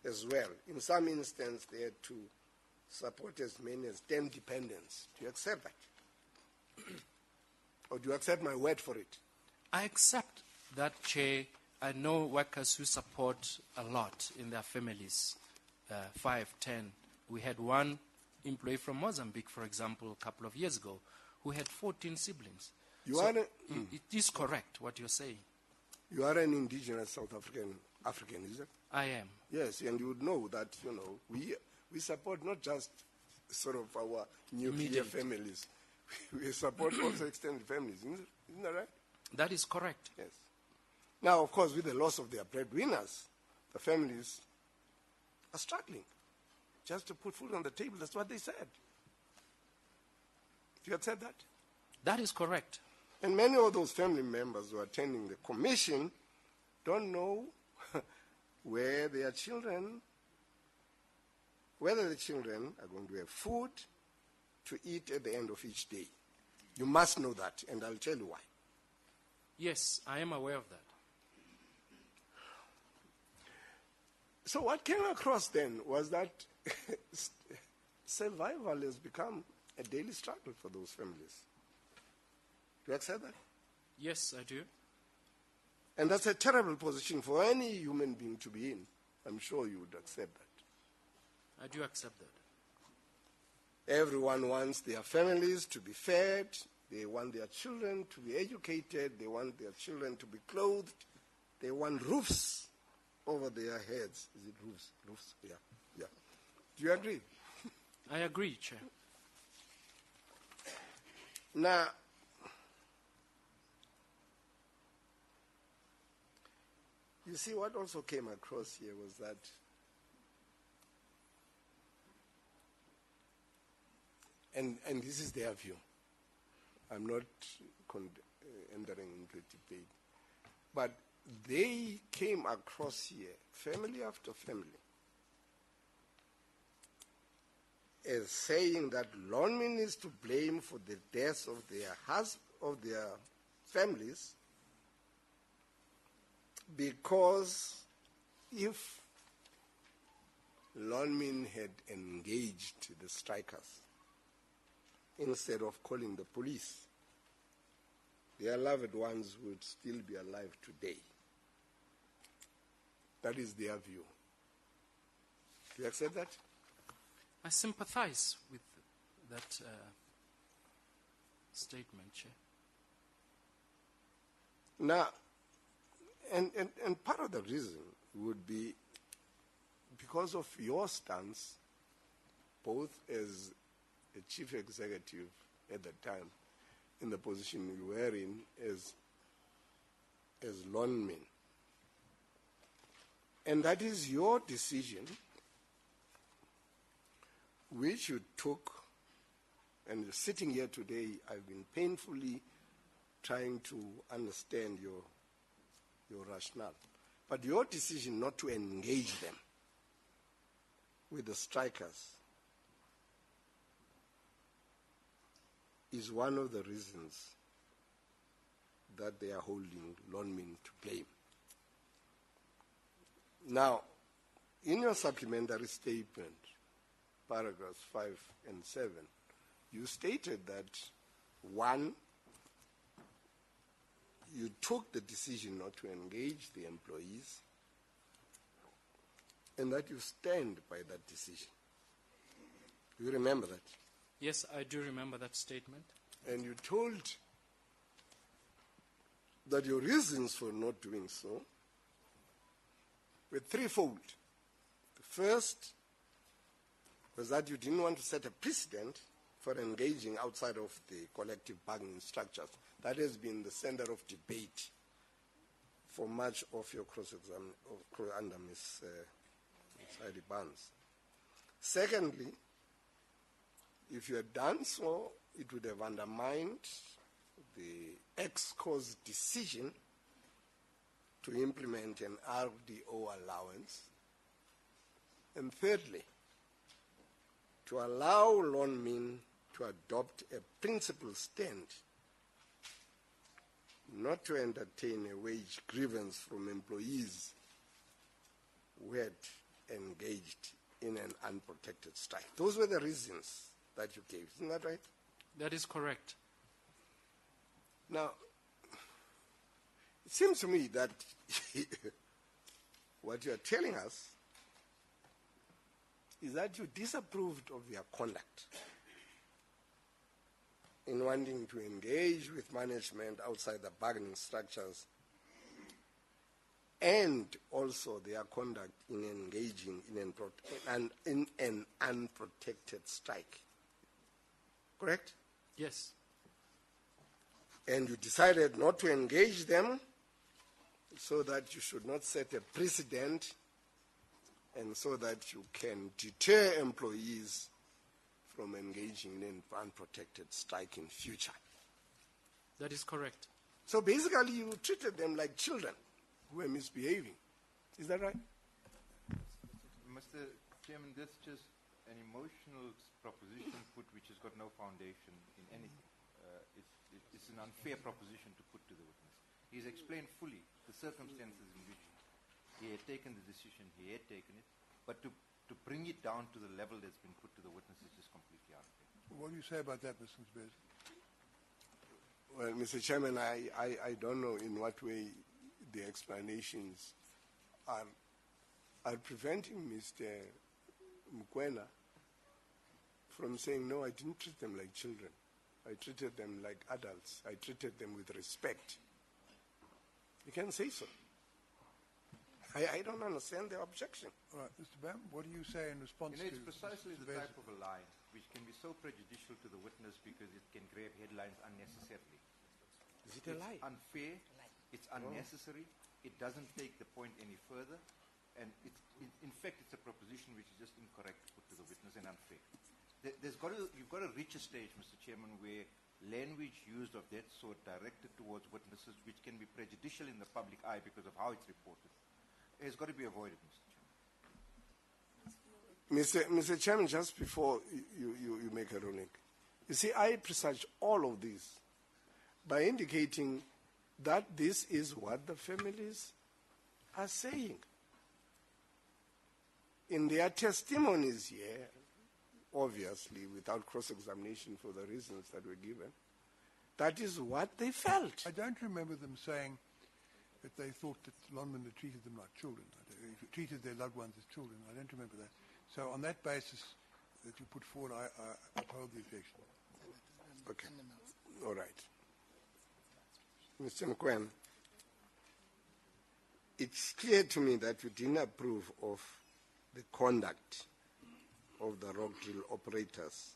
as well. In some instances, they had to support as many as 10 dependents. Do you accept that? Or do you accept my word for it? I accept that, Chair. I know workers who support a lot in their families, 5, 10. We had one employee from Mozambique, for example, a couple of years ago, who had 14 siblings. It is correct what you're saying. You are an indigenous South African, is it? I am. Yes, and you would know that, we support not just sort of our nuclear Immediate. families. We support also extended families, isn't that right? That is correct. Yes. Now, of course, with the loss of their breadwinners, the families are struggling just to put food on the table. That's what they said. Do you accept that? That is correct. And many of those family members who are attending the commission don't know whether the children are going to have food to eat at the end of each day. You must know that, and I'll tell you why. Yes, I am aware of that. So what came across then was that survival has become a daily struggle for those families. Do you accept that? Yes, I do. And that's a terrible position for any human being to be in. I'm sure you would accept that. I do accept that. Everyone wants their families to be fed. They want their children to be educated. They want their children to be clothed. They want roofs over their heads. Is it roofs? Roofs, yeah. Yeah. Do you agree? I agree, Chair. Now, you see, what also came across here was that and this is their view. I'm not entering into a debate. But they came across here, family after family, as saying that Lonmin is to blame for the deaths of their families, because if Lonmin had engaged the strikers instead of calling the police, their loved ones would still be alive today. That is their view. Do you accept that? I sympathize with that statement, Chair. Now, and part of the reason would be because of your stance, both as a chief executive at the time, in the position you were in as Lonmin. And that is your decision, which you took, and sitting here today, I've been painfully trying to understand your rationale. But your decision not to engage them with the strikers is one of the reasons that they are holding Lonmin to blame. Now, in your supplementary statement, paragraphs 5 and 7, you stated that, one, you took the decision not to engage the employees, and that you stand by that decision. Do you remember that? Yes, I do remember that statement. And you told that your reasons for not doing so were threefold. The first was that you didn't want to set a precedent for engaging outside of the collective bargaining structures. That has been the center of debate for much of your cross-examination under Ms. Heidi Barnes. Secondly, if you had done so, it would have undermined the EXCO's decision to implement an RDO allowance. And thirdly, to allow Lonmin to adopt a principled stand not to entertain a wage grievance from employees who had engaged in an unprotected strike. Those were the reasons that you gave. Isn't that right? That is correct. Now, it seems to me that what you are telling us is that you disapproved of their conduct in wanting to engage with management outside the bargaining structures, and also their conduct in engaging in an unprotected strike. Correct? Yes. And you decided not to engage them so that you should not set a precedent and so that you can deter employees from engaging in an unprotected strike in future. That is correct. So basically you treated them like children who were misbehaving. Is that right? Mr. Chairman, that's just an emotional proposition which has got no foundation in anything. It's an unfair proposition to put to the witness. He's explained fully the circumstances in which he had taken the decision, he had taken it, but to bring it down to the level that's been put to the witness is just completely unfair. What do you say about that, Mr. Mbez? Well, Mr. Chairman, I don't know in what way the explanations are are preventing Mr. Mokoena from saying, no, I didn't treat them like children. I treated them like adults. I treated them with respect. You can say so. I don't understand the objection. All right, Mr. Bam, what do you say in response You know, to it's precisely Mr. the Beza? type of a lie which can be so prejudicial to the witness because it can grab headlines unnecessarily. Is it a lie? It's unfair, it's unnecessary, it doesn't take the point any further, and in fact, it's a proposition which is just incorrect to put to the witness and unfair. You've got to reach a stage, Mr. Chairman, where language used of that sort directed towards witnesses which can be prejudicial in the public eye because of how it's reported has got to be avoided, Mr. Chairman. Mr. Chairman, just before you make a ruling, you see, I presage all of this by indicating that this is what the families are saying. In their testimonies here, obviously without cross-examination for the reasons that were given, that is what they felt. I don't remember them saying that they thought that Lonman had treated them like children, treated their loved ones as children. I don't remember that. So on that basis that you put forward, I uphold the objection. Okay. All right. Mr. Mkwen, it's clear to me that you didn't approve of the conduct of the rock drill operators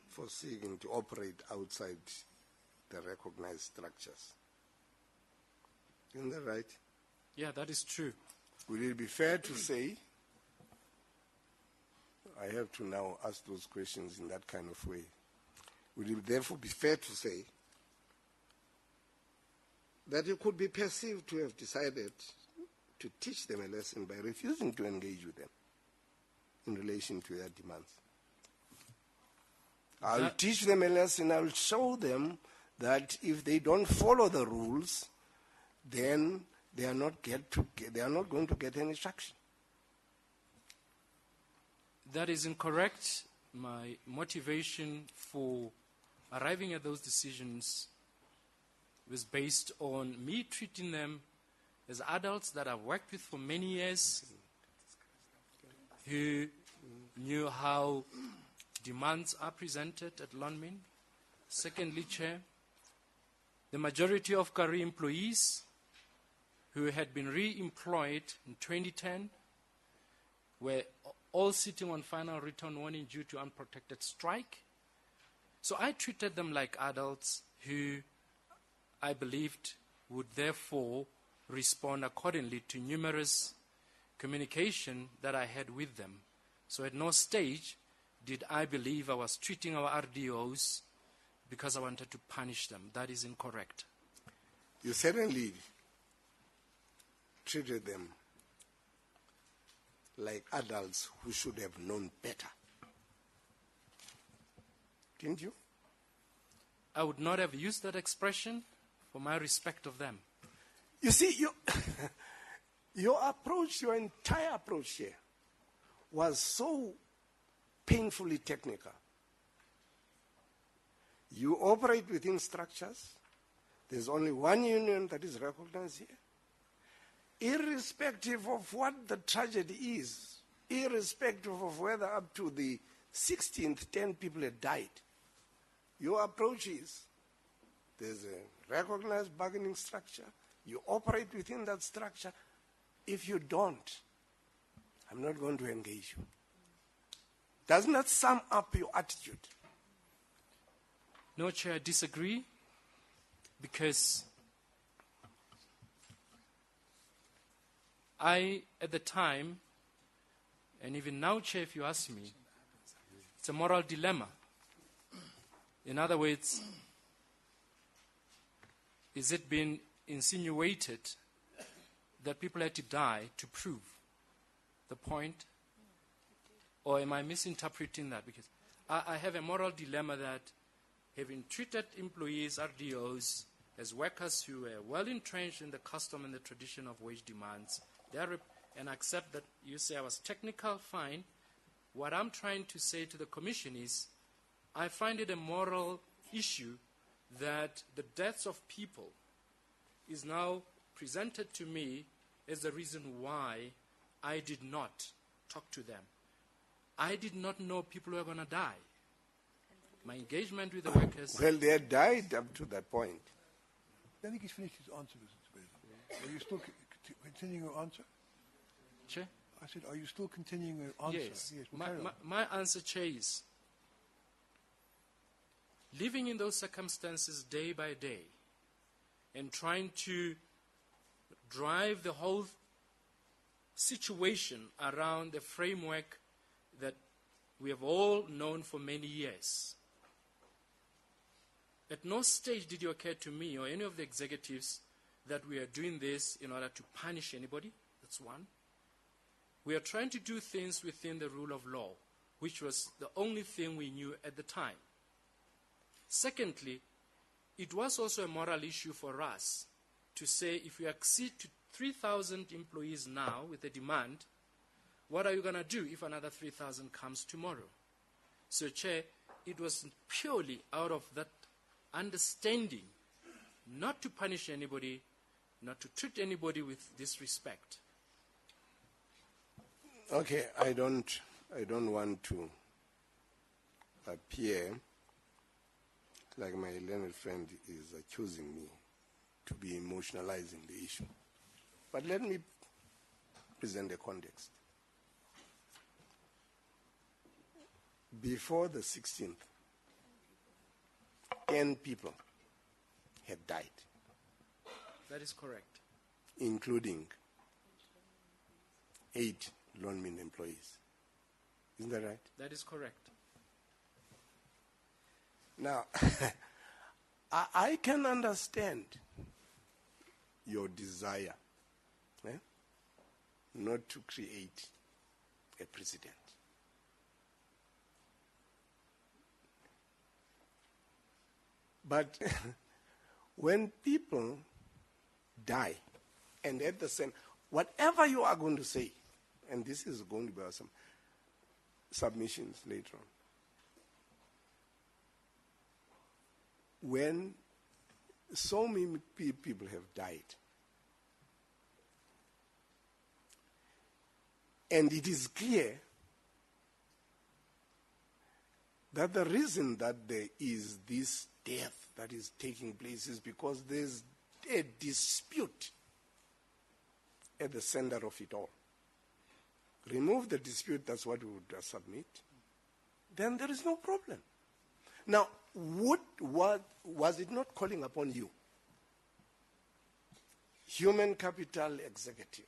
for seeking to operate outside the recognized structures. Isn't that right? Yeah, that is true. Would it be fair to say, I have to now ask those questions in that kind of way, would it therefore be fair to say that you could be perceived to have decided to teach them a lesson by refusing to engage with them in relation to their demands? I'll teach them a lesson. I'll show them that if they don't follow the rules, then they are not going to get any traction. That is incorrect. My motivation for arriving at those decisions was based on me treating them as adults that I've worked with for many years, who knew how demands are presented at Lonmin. Secondly, Chair, the majority of Kari employees who had been re-employed in 2010 were all sitting on final return warning due to unprotected strike. So I treated them like adults who I believed would therefore respond accordingly to numerous communication that I had with them. So at no stage did I believe I was treating our RDOs because I wanted to punish them. That is incorrect. You certainly treated them like adults who should have known better. Didn't you? I would not have used that expression for my respect of them. You see, your approach, your entire approach here was so painfully technical. You operate within structures. There's only one union that is recognized here. Irrespective of what the tragedy is, irrespective of whether up to the 16th 10 people had died, your approach is there's a recognized bargaining structure. You operate within that structure. If you don't, I'm not going to engage you. Doesn't that sum up your attitude? No, Chair, I disagree, because I, at the time, and even now, Chair, if you ask me, it's a moral dilemma. In other words, is it being insinuated that people had to die to prove the point? Or am I misinterpreting that? Because I have a moral dilemma that having treated employees, RDOs, as workers who were well entrenched in the custom and the tradition of wage demands, and accept that you say I was technical, fine. What I'm trying to say to the Commission is I find it a moral issue that the deaths of people is now presented to me as the reason why I did not talk to them. I did not know people were going to die. My engagement with the workers... Well, they had died up to that point. I think he's finished his answer, Mr. President. Are you still continuing your answer? Chair? I said, are you still continuing your answer? Yes. Well, carry on. My answer, Chair, is living in those circumstances day by day and trying to drive the whole situation around the framework that we have all known for many years. At no stage did it occur to me or any of the executives that we are doing this in order to punish anybody. That's one. We are trying to do things within the rule of law, which was the only thing we knew at the time. Secondly, it was also a moral issue for us to say if we accede to 3,000 employees now with a demand, what are you going to do if another 3,000 comes tomorrow? So, Chair, it was purely out of that understanding not to punish anybody, not to treat anybody with disrespect. Okay, I don't want to appear like my learned friend is accusing me to be emotionalizing the issue. But let me present the context. Before the 16th, 10 people had died. That is correct. Including 8 Lonmin employees. Isn't that right? That is correct. Now, I can understand your desire not to create a precedent. But when people die, and at the same, whatever you are going to say, and this is going to be some submissions later on, when so many people have died, and it is clear that the reason that there is this death that is taking place is because there's a dispute at the center of it all. Remove the dispute, that's what we would submit, then there is no problem. Now, was it not calling upon you, human capital executive,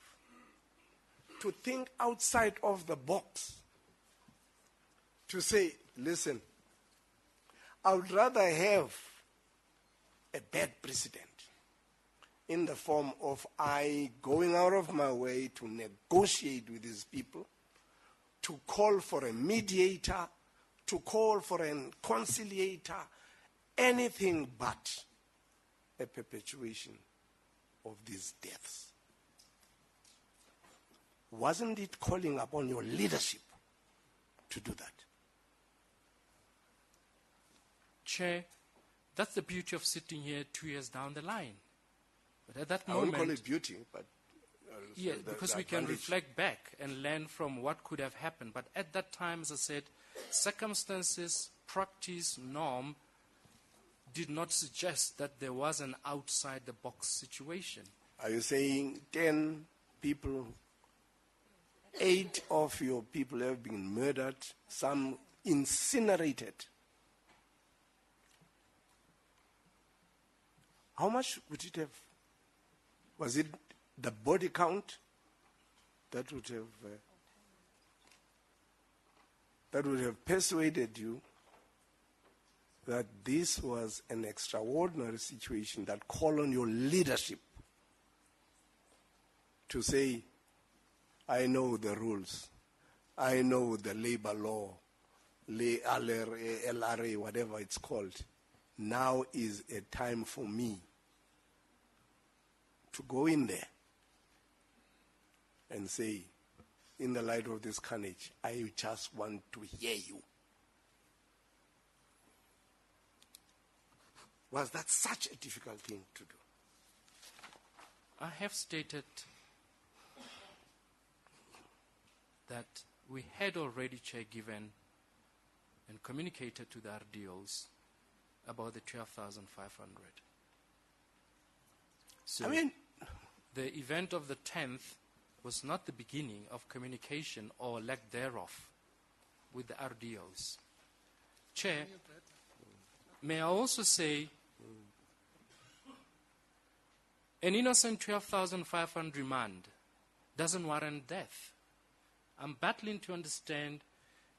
to think outside of the box, to say, listen, I would rather have a bad precedent in the form of I going out of my way to negotiate with these people, to call for a mediator, to call for a conciliator, anything but a perpetuation of these deaths. Wasn't it calling upon your leadership to do that? Chair, that's the beauty of sitting here 2 years down the line. But at that I moment... won't call it beauty, but... yeah, because we can reflect back and learn from what could have happened. But at that time, as I said, circumstances, practice, norm did not suggest that there was an outside-the-box situation. Are you saying 10 people, 8 of your people have been murdered, some incinerated? How much would it have? Was it the body count that would have persuaded you that this was an extraordinary situation that called on your leadership to say, I know the rules, I know the labor law, LRA, whatever it's called. Now is a time for me to go in there and say, in the light of this carnage, I just want to hear you. Was that such a difficult thing to do? I have stated that we had already, Chair, given and communicated to the RDOs about the 12,500. So the event of the 10th was not the beginning of communication or lack thereof with the RDOs. Chair, may I also say an innocent 12,500 remand doesn't warrant death. I'm battling to understand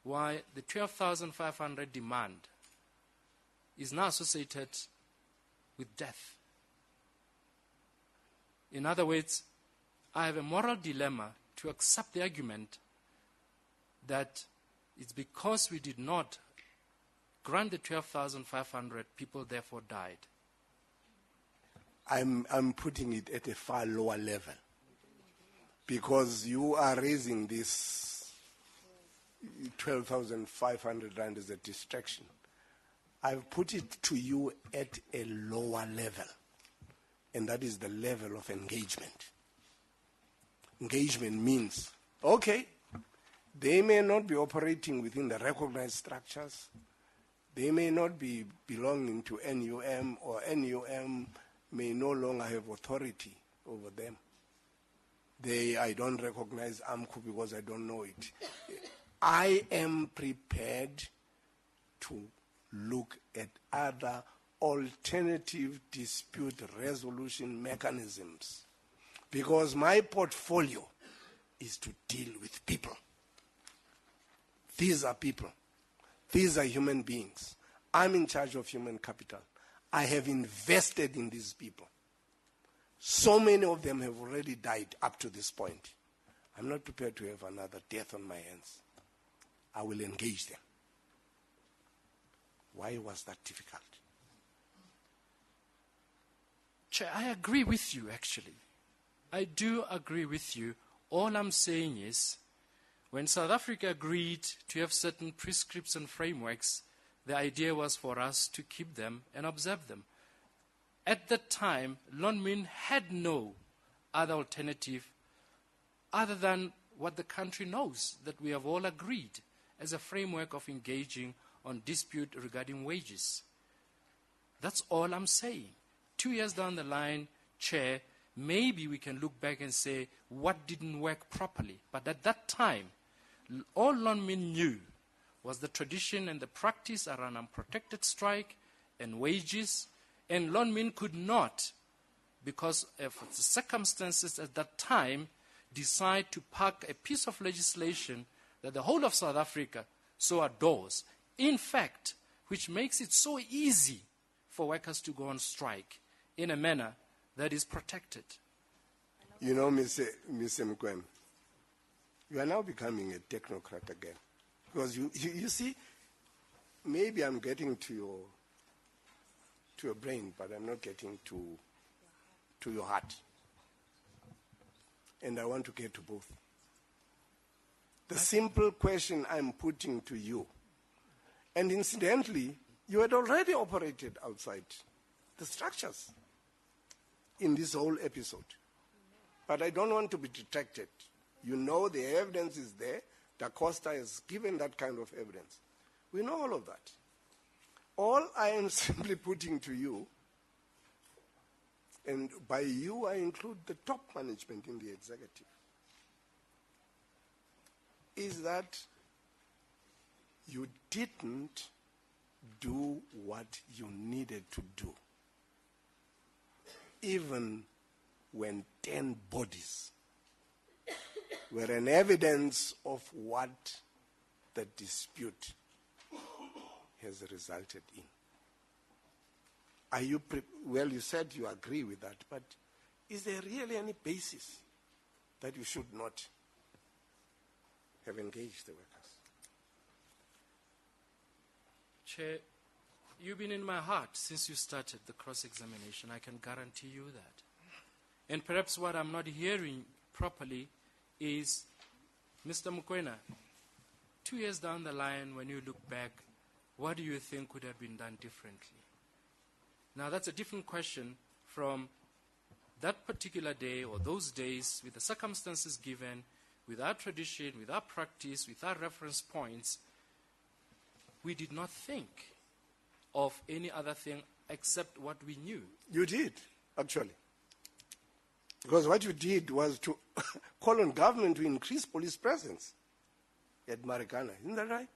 why the 12,500 demand is now associated with death. In other words, I have a moral dilemma to accept the argument that it's because we did not grant the 12,500, people therefore died. I'm putting it at a far lower level, because you are raising this 12,500 rand as a distraction. I've put it to you at a lower level, and that is the level of engagement. Engagement means, okay, they may not be operating within the recognized structures. They may not be belonging to NUM, or NUM may no longer have authority over them. I don't recognize AMCU because I don't know it. I am prepared to look at other alternative dispute resolution mechanisms, because my portfolio is to deal with people. These are people. These are human beings. I'm in charge of human capital. I have invested in these people. So many of them have already died up to this point. I'm not prepared to have another death on my hands. I will engage them. Why was that difficult? Chair, I agree with you, actually. I do agree with you. All I'm saying is, when South Africa agreed to have certain prescripts and frameworks, the idea was for us to keep them and observe them. At that time, Lonmin had no other alternative other than what the country knows, that we have all agreed as a framework of engaging on dispute regarding wages. That's all I'm saying. 2 years down the line, Chair, maybe we can look back and say what didn't work properly. But at that time, all Lonmin knew was the tradition and the practice around unprotected strike and wages, and Lonmin could not, because of the circumstances at that time, decide to park a piece of legislation that the whole of South Africa so adores, in fact, which makes it so easy for workers to go on strike in a manner that is protected. You know, Mr. Mkwem, you are now becoming a technocrat again. Because you see, maybe I'm getting to your brain, but I'm not getting to your heart. And I want to get to both. The simple question I'm putting to you, and incidentally, you had already operated outside the structures in this whole episode. But I don't want to be detracted. You know the evidence is there. Da Costa has given that kind of evidence. We know all of that. All I am simply putting to you, and by you I include the top management in the executive, is that you didn't do what you needed to do, even when 10 bodies were an evidence of what the dispute has resulted in. Are you well, you said you agree with that, but is there really any basis that you should not have engaged the workers? Chair, you've been in my heart since you started the cross-examination. I can guarantee you that. And perhaps what I'm not hearing properly is, Mr. Mokoena, 2 years down the line, when you look back, what do you think could have been done differently? Now, that's a different question from that particular day or those days with the circumstances given, with our tradition, with our practice, with our reference points, we did not think of any other thing except what we knew. You did, actually. Because what you did was to call on government to increase police presence at Marikana. Isn't that right?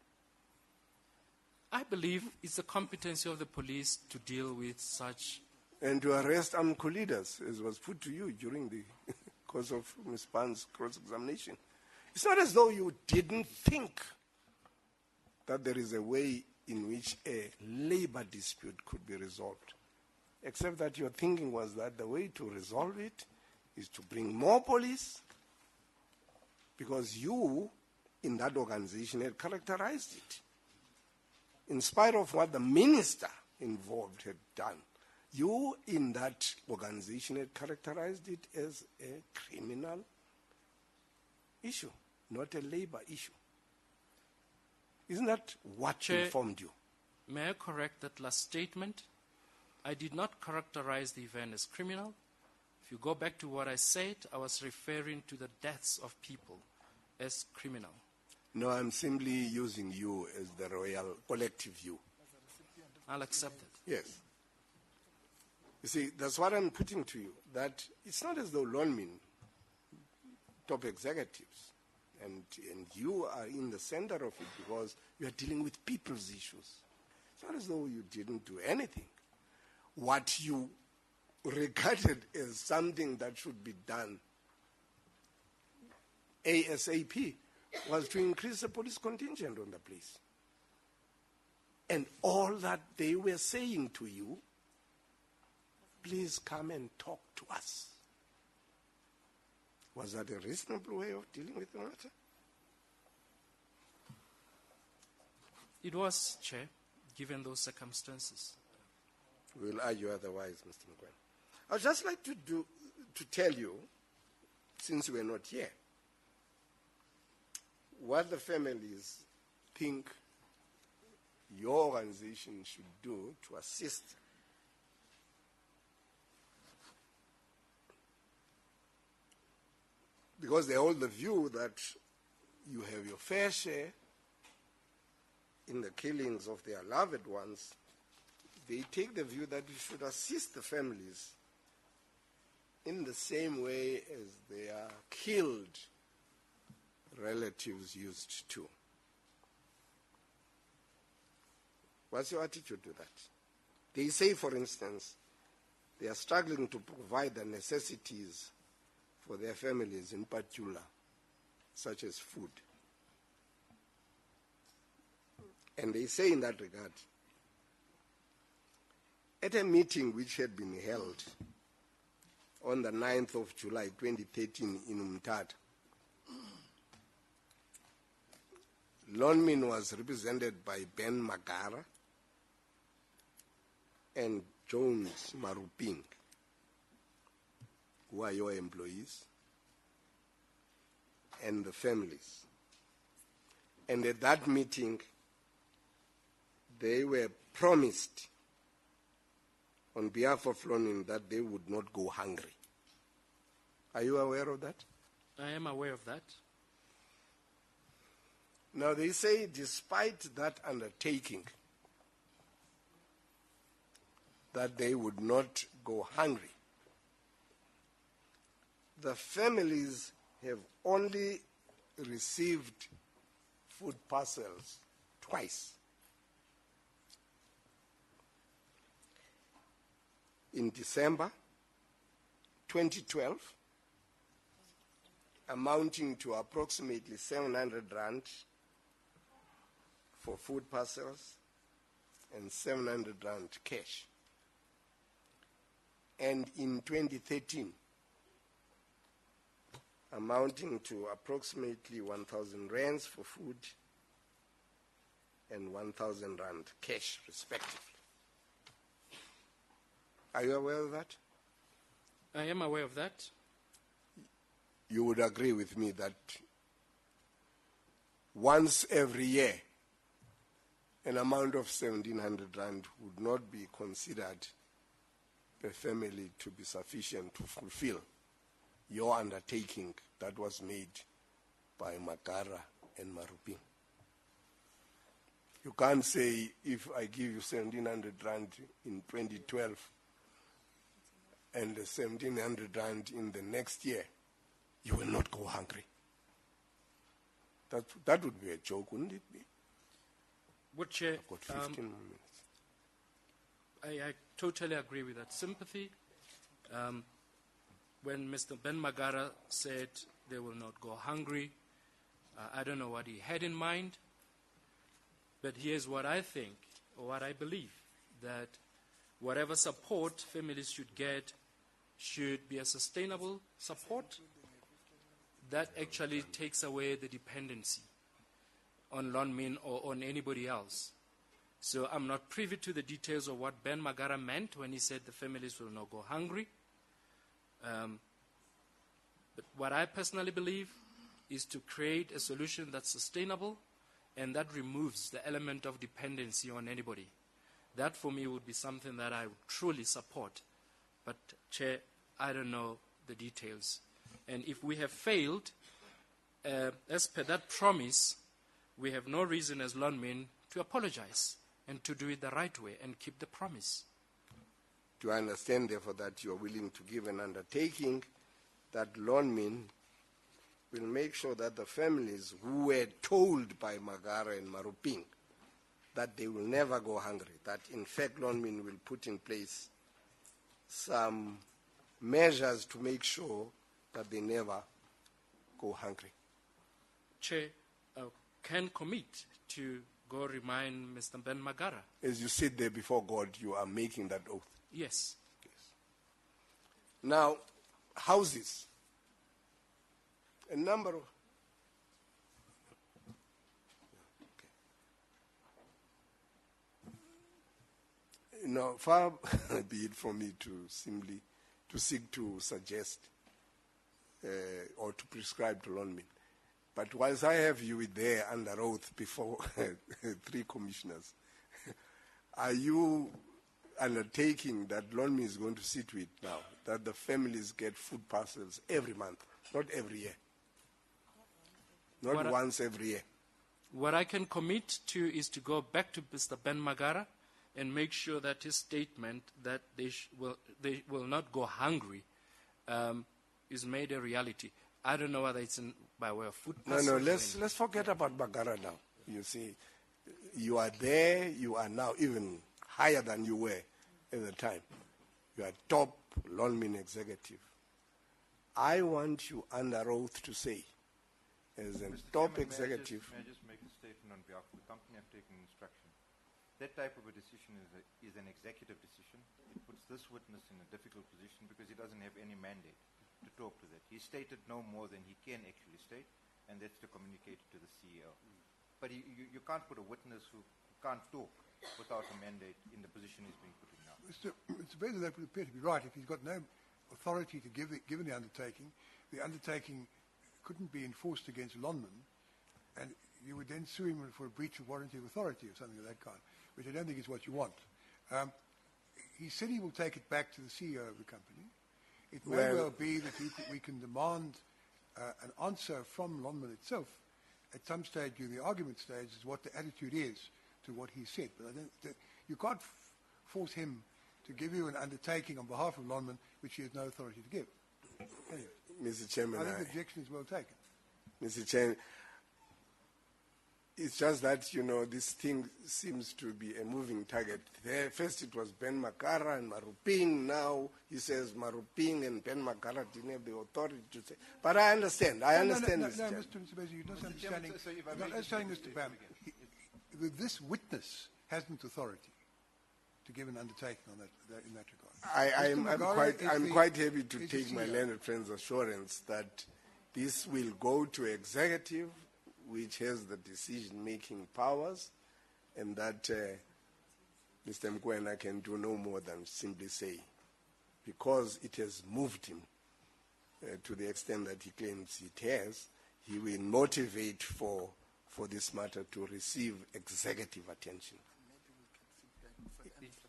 I believe it's the competency of the police to deal with such. And to arrest armed co-leaders, as was put to you during the course of Ms. Pan's cross-examination. It's not as though you didn't think that there is a way in which a labor dispute could be resolved, except that your thinking was that the way to resolve it is to bring more police, because you, in that organization, had characterized it. In spite of what the minister involved had done, you, in that organization, had characterized it as a criminal issue, not a labor issue. Isn't that what Chair, informed you? May I correct that last statement? I did not characterize the event as criminal. If you go back to what I said, I was referring to the deaths of people as criminal. No, I'm simply using you as the royal collective view. I'll accept it. Yes. You see, that's what I'm putting to you, that it's not as though Lonmin, top executives, and you are in the center of it because you are dealing with people's issues. It's not as though you didn't do anything. What you regarded as something that should be done ASAP was to increase the police contingent on the place. And all that they were saying to you, please come and talk to us. Was that a reasonable way of dealing with the matter? It was, Chair, given those circumstances. We'll argue otherwise, Mr. Mkwan. I'd just like to tell you, since we're not here, what the families think your organization should do to assist because they hold the view that you have your fair share in the killings of their loved ones. They take the view that you should assist the families in the same way as their killed relatives used to. What's your attitude to that? They say, for instance, they are struggling to provide the necessities for their families in particular, such as food. And they say in that regard, at a meeting which had been held on the 9th of July 2013 in Umtata, Lonmin was represented by Ben Magara and Jones Maruping, who are your employees, and the families. And at that meeting, they were promised on behalf of Lonmin that they would not go hungry. Are you aware of that? I am aware of that. Now they say despite that undertaking, that they would not go hungry, the families have only received food parcels twice. In December 2012, amounting to approximately 700 rand for food parcels and 700 rand cash. And in 2013, amounting to approximately 1,000 rands for food and 1,000 rand cash, respectively. Are you aware of that? I am aware of that. You would agree with me that once every year, an amount of 1,700 rand would not be considered per family to be sufficient to fulfill your undertaking that was made by Makara and Maruping. You can't say, if I give you 1,700 rand in 2012 and 1,700 rand in the next year, you will not go hungry. That would be a joke, wouldn't it be? Would Chair, I've got 15 more minutes. I totally agree with that sympathy. When Mr. Ben Magara said they will not go hungry, I don't know what he had in mind, but here's what I think, or what I believe, that whatever support families should get should be a sustainable support that actually takes away the dependency on Lonmin or on anybody else. So I'm not privy to the details of what Ben Magara meant when he said the families will not go hungry. But what I personally believe is to create a solution that's sustainable and that removes the element of dependency on anybody. That for me would be something that I would truly support. But Chair, I don't know the details. And if we have failed, as per that promise, we have no reason as Lonmin to apologize and to do it the right way and keep the promise. Do I understand, therefore, that you are willing to give an undertaking that Lonmin will make sure that the families who were told by Magara and Maruping that they will never go hungry, that in fact Lonmin will put in place some measures to make sure that they never go hungry? Chair, can commit to go remind Mr. Ben Magara. As you sit there before God, you are making that oath. Yes. Now, houses. A number of... You know, far be it from me to simply to seek to suggest or to prescribe to Lonmin. But whilst I have you there under oath before 3 commissioners, are you undertaking that Lonmin is going to see to it now, that the families get food parcels every month, not every year? Not once every year. What I can commit to is to go back to Mr. Ben Magara and make sure that his statement that they will not go hungry is made a reality. I don't know whether it's by way of food parcels. No, let's forget about Magara now. You see, you are there, you are now even higher than you were at the time. You are top Lonmin executive. I want you under oath to say, as a top executive... May I just make a statement on behalf of the company? I've taken instruction. That type of a decision is an executive decision. It puts this witness in a difficult position because he doesn't have any mandate to talk to that. He stated no more than he can actually state, and that's to communicate to the CEO. But you can't put a witness who can't talk without a mandate in the position he's being put in now. Mr. Benson, that would appear to be right. If he's got no authority to give the undertaking couldn't be enforced against Lonmin, and you would then sue him for a breach of warranty of authority or something of that kind, which I don't think is what you want. He said he will take it back to the CEO of the company. It may well be that we can demand an answer from Lonmin itself at some stage during the argument stage as what the attitude is to what he said. But you can't force him to give you an undertaking on behalf of Lonmin which he has no authority to give. Anyway, Mr. Chairman, I think the objection is well taken. Mr. Chairman, it's just that, you know, this thing seems to be a moving target. There, first it was Ben Magara and Maruping. Now he says Maruping and Ben Magara didn't have the authority to say. But I understand. I understand, no, Mr. Mr. Chairman. Bezi, you're not understanding. You're not understanding, Mr. Bam. This witness hasn't authority to give an undertaking on that in that regard. I'm quite happy to take my learned friend's assurance that this will go to executive, which has the decision-making powers, and that Mr. Mkwena can do no more than simply say, because it has moved him to the extent that he claims it has, he will motivate for this matter to receive executive attention.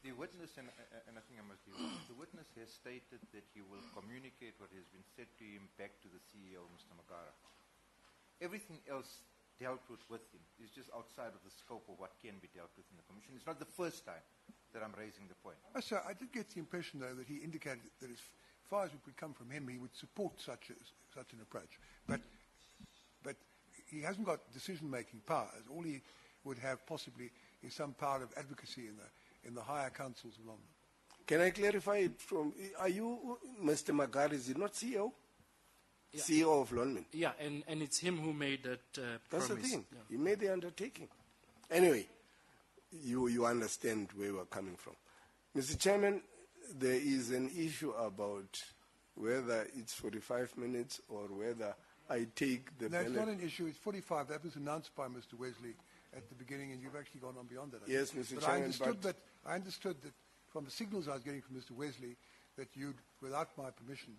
The witness, and I think I must be right, the witness has stated that he will communicate what has been said to him back to the CEO, Mr. Magara. Everything else dealt with him is just outside of the scope of what can be dealt with in the Commission. It's not the first time that I'm raising the point. So I did get the impression, though, that he indicated that as far as it would come from him, he would support such an approach. But he hasn't got decision-making powers. All he would have possibly is some power of advocacy in the higher councils of London. Can I clarify it from, are you, Mr. Magari, is he not CEO? Yeah. CEO of Lonmin. Yeah, and it's him who made that That's promise. the thing. Yeah. He made the undertaking. Anyway, you understand where we're coming from. Mr. Chairman, there is an issue about whether it's 45 minutes or whether I take the No, it's benefit. not an issue. It's 45. That was announced by Mr. Wesley at the beginning, and you've actually gone on beyond that. I Yes, think. Mr. But Chairman, I understood that from the signals I was getting from Mr. Wesley that you'd, without my permission,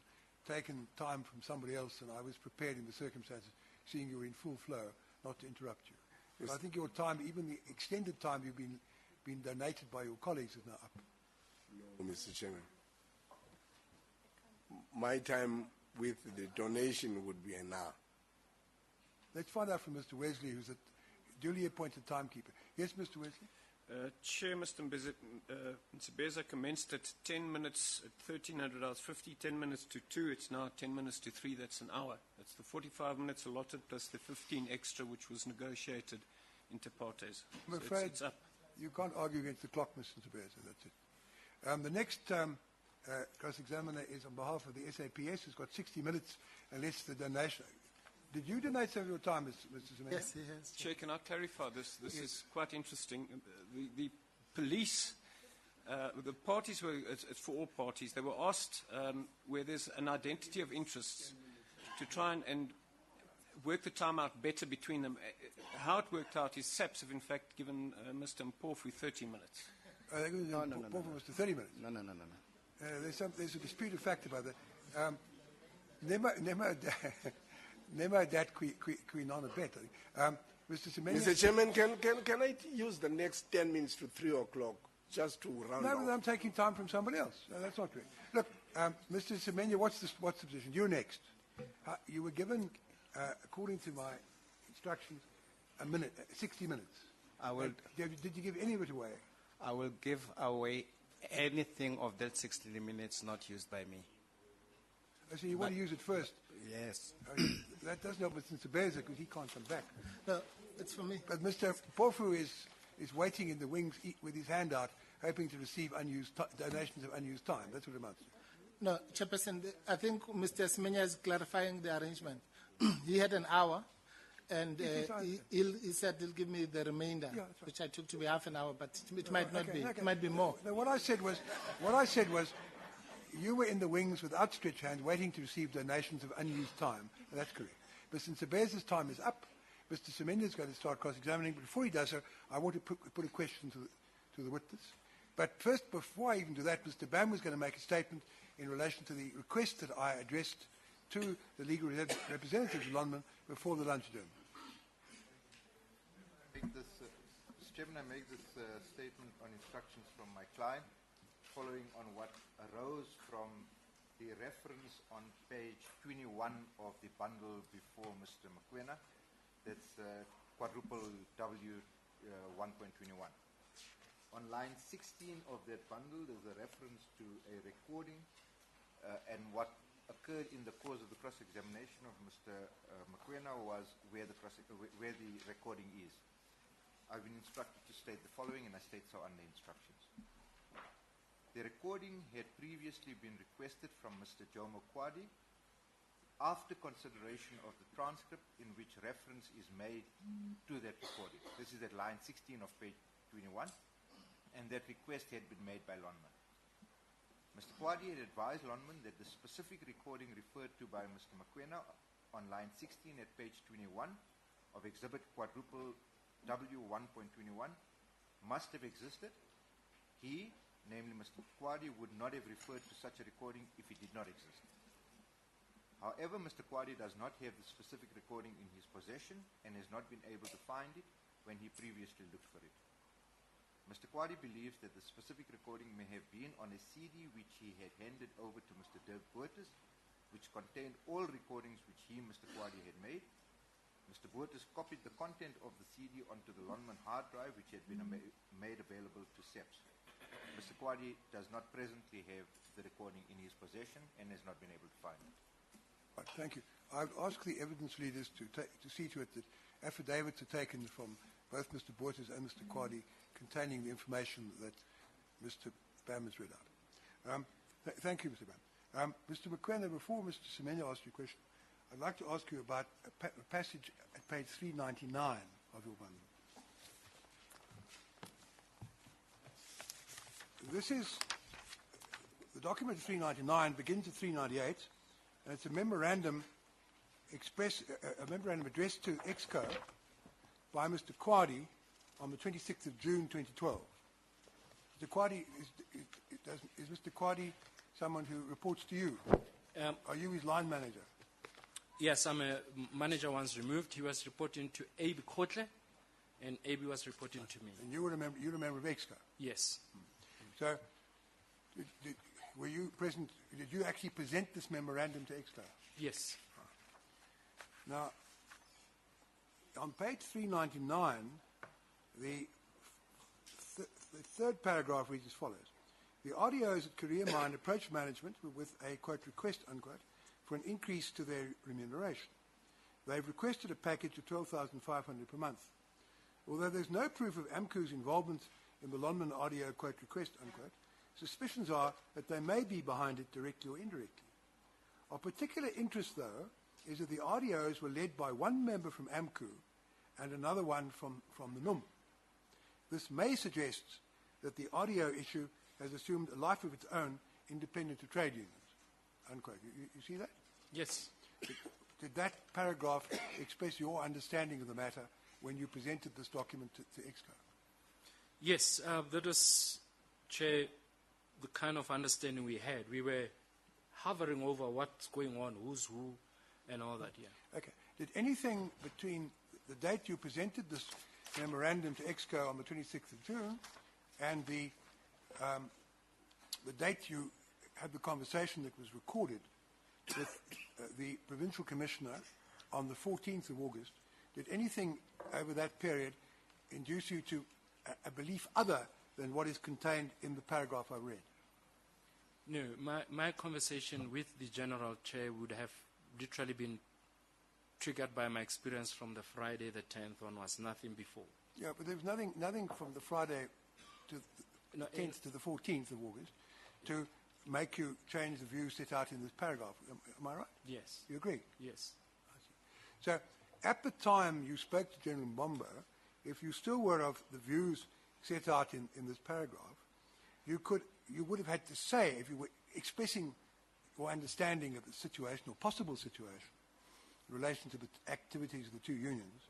taken time from somebody else, and I was prepared in the circumstances, seeing you were in full flow, not to interrupt you. But I think your time, even the extended time you've been donated by your colleagues, is now up. No, Mr. Chairman. My time with the donation would be an hour. Let's find out from Mr. Wesley, who's a duly appointed timekeeper. Yes, Mr. Wesley? Chair, Mr. Mbeza commenced at 10 minutes at 1300 hours 50, 10 minutes to 2. It's now 10 minutes to 3. That's an hour. That's the 45 minutes allotted plus the 15 extra, which was negotiated inter partes. I'm So afraid it's up. you can't argue against the clock, Mr. Tabeza. That's it. The next cross-examiner is on behalf of the SAPS, who's got 60 minutes, unless the donation. Did you donate some of your time, Mr. Semenya? Yes, he has. Chair, can I clarify this? This is quite interesting. The police, the parties were, it's for all parties, they were asked where there's an identity of interests to try and work the time out better between them. How it worked out is SAPS have in fact given Mr. Mpofu 30 minutes. No. Was to 30 minutes. No. There's a disputed fact about that. Nemo dat qui non a bet. Mr. Semenya. Mr. Chairman, can I use the next 10 minutes to 3 o'clock just to round No, off? but I'm taking time from somebody else. No, that's not correct. Look, Mr. Semenya, what's the position? You're next. You were given, according to my instructions, 60 minutes. I will. Did you give any of it away? I will give away anything of that 60 minutes not used by me. So you want to use it first? Yes. That doesn't help Mr. Beza because he can't come back. No, it's for me. But Mr. Mpofu is waiting in the wings with his hand out, hoping to receive donations of unused time. That's what it amounts to. No, Chairperson, I think Mr. Semenya is clarifying the arrangement. He had an hour, and he said he'll give me the remainder, Yeah, that's right. which I took to be half an hour, but it might not be. It might be more. No, what I said was, you were in the wings with outstretched hands, waiting to receive donations of unused time. And that's correct. But since Beza's time is up, Mr. Semenya is going to start cross-examining. But before he does so, I want to put a question to the witness. But first, before I even do that, Mr. Bam was going to make a statement in relation to the request that I addressed to the legal representatives of London before the lunch dinner. Mr. Chairman, I make this statement on instructions from my client, following on what arose from the reference on page 21 of the bundle before Mr. Mokoena. That's quadruple W 1.21. On line 16 of that bundle, there's a reference to a recording and what occurred in the course of the cross-examination of Mr. Mokoena was where the recording is. I've been instructed to state the following, and I state so under instructions. The recording had previously been requested from Mr. Jomo Kwadi after consideration of the transcript in which reference is made to that recording. This is at line 16 of page 21, and that request had been made by Lonman. Mr. Kwadi had advised Lonman that the specific recording referred to by Mr. Mokoena on line 16 at page 21 of exhibit quadruple W 1.21 must have existed. He, namely Mr. Kwadi, would not have referred to such a recording if it did not exist. However, Mr. Kwadi does not have the specific recording in his possession and has not been able to find it when he previously looked for it. Mr. Kwadi believes that the specific recording may have been on a CD which he had handed over to Mr. Dirk Boertes, which contained all recordings which he, Mr. Kwadi, had made, Mr. Boot has copied the content of the CD onto the Lonman hard drive, which had been made available to SABC. Mr. Kwadi does not presently have the recording in his possession and has not been able to find it. Right, thank you. I've asked the evidence leaders to see to it that affidavits are taken from both Mr. Bottas and Mr. Kwadi containing the information that Mr. Bam has read out. Thank you, Mr. Bam. Mr. Marikana, before Mr. Semenya asks you a question, I'd like to ask you about a passage at page 399 of your bundle. This is, the document 399 begins at 398, and it's a memorandum addressed to EXCO by Mr. Kwadi on the 26th of June 2012. Mr. Kwadi, is Mr. Kwadi someone who reports to you? Are you his line manager? Yes, I'm a manager once removed. He was reporting to Abe Kotle, and Abe was reporting to me. And you're a member of EXCO? Yes. So, were you present? Did you actually present this memorandum to EXCO? Yes. Now, on page 399, the third paragraph reads as follows. The RDOs at Korea Mine approached management with a, quote, request, unquote, for an increase to their remuneration. They've requested a package of $12,500 per month. Although there's no proof of AMCU's involvement in the Lonman RDO, quote, request, unquote, suspicions are that they may be behind it directly or indirectly. Of particular interest, though, is that the RDOs were led by one member from AMCU and another one from the NUM. This may suggest that the RDO issue has assumed a life of its own independent of trade unions, unquote. You see that? Yes. Did that paragraph express your understanding of the matter when you presented this document to EXCO? Yes, that was, Chair, the kind of understanding we had. We were hovering over what's going on, who's who, and all that, yeah. Okay. Did anything between the date you presented this memorandum to EXCO on the 26th of June and the date you had the conversation that was recorded with the Provincial Commissioner on the 14th of August, did anything over that period induce you to a belief other than what is contained in the paragraph I read? No, my conversation with the General Chair would have literally been triggered by my experience from the Friday the 10th on, was nothing before. Yeah, but there was nothing from the Friday to the 10th to the 14th of August to make you change the view set out in this paragraph. Am I right? Yes. You agree? Yes. I see. So at the time you spoke to General Mbombo, if you still were of the views set out in this paragraph, you would have had to say, if you were expressing your understanding of the situation or possible situation in relation to the activities of the two unions,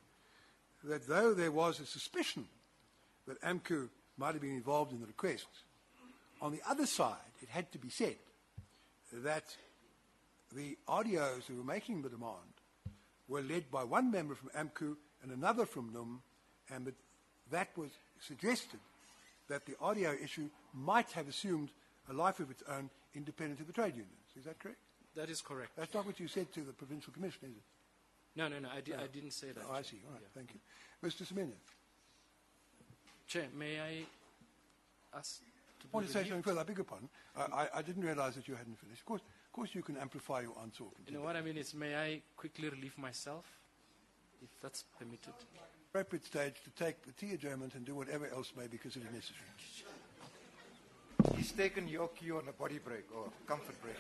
that though there was a suspicion that AMCU might have been involved in the requests, on the other side, it had to be said that the RDOs who were making the demand were led by one member from AMCU and another from NUM, and that was suggested that the RDO issue might have assumed a life of its own independent of the trade unions. Is that correct? That is correct. That's not what you said to the Provincial Commission, is it? No, I didn't say that. Oh, I see. All right, thank you. Mr. Semenya. Chair, may I ask to I want to say relieved? something further. I beg your pardon. I didn't realize that you hadn't finished. Of course you can amplify your answer. You know what I mean is, may I quickly relieve myself, if that's permitted? Appropriate stage to take the tea adjournment and do whatever else may be considered necessary. He's taken your cue on a body break or comfort break.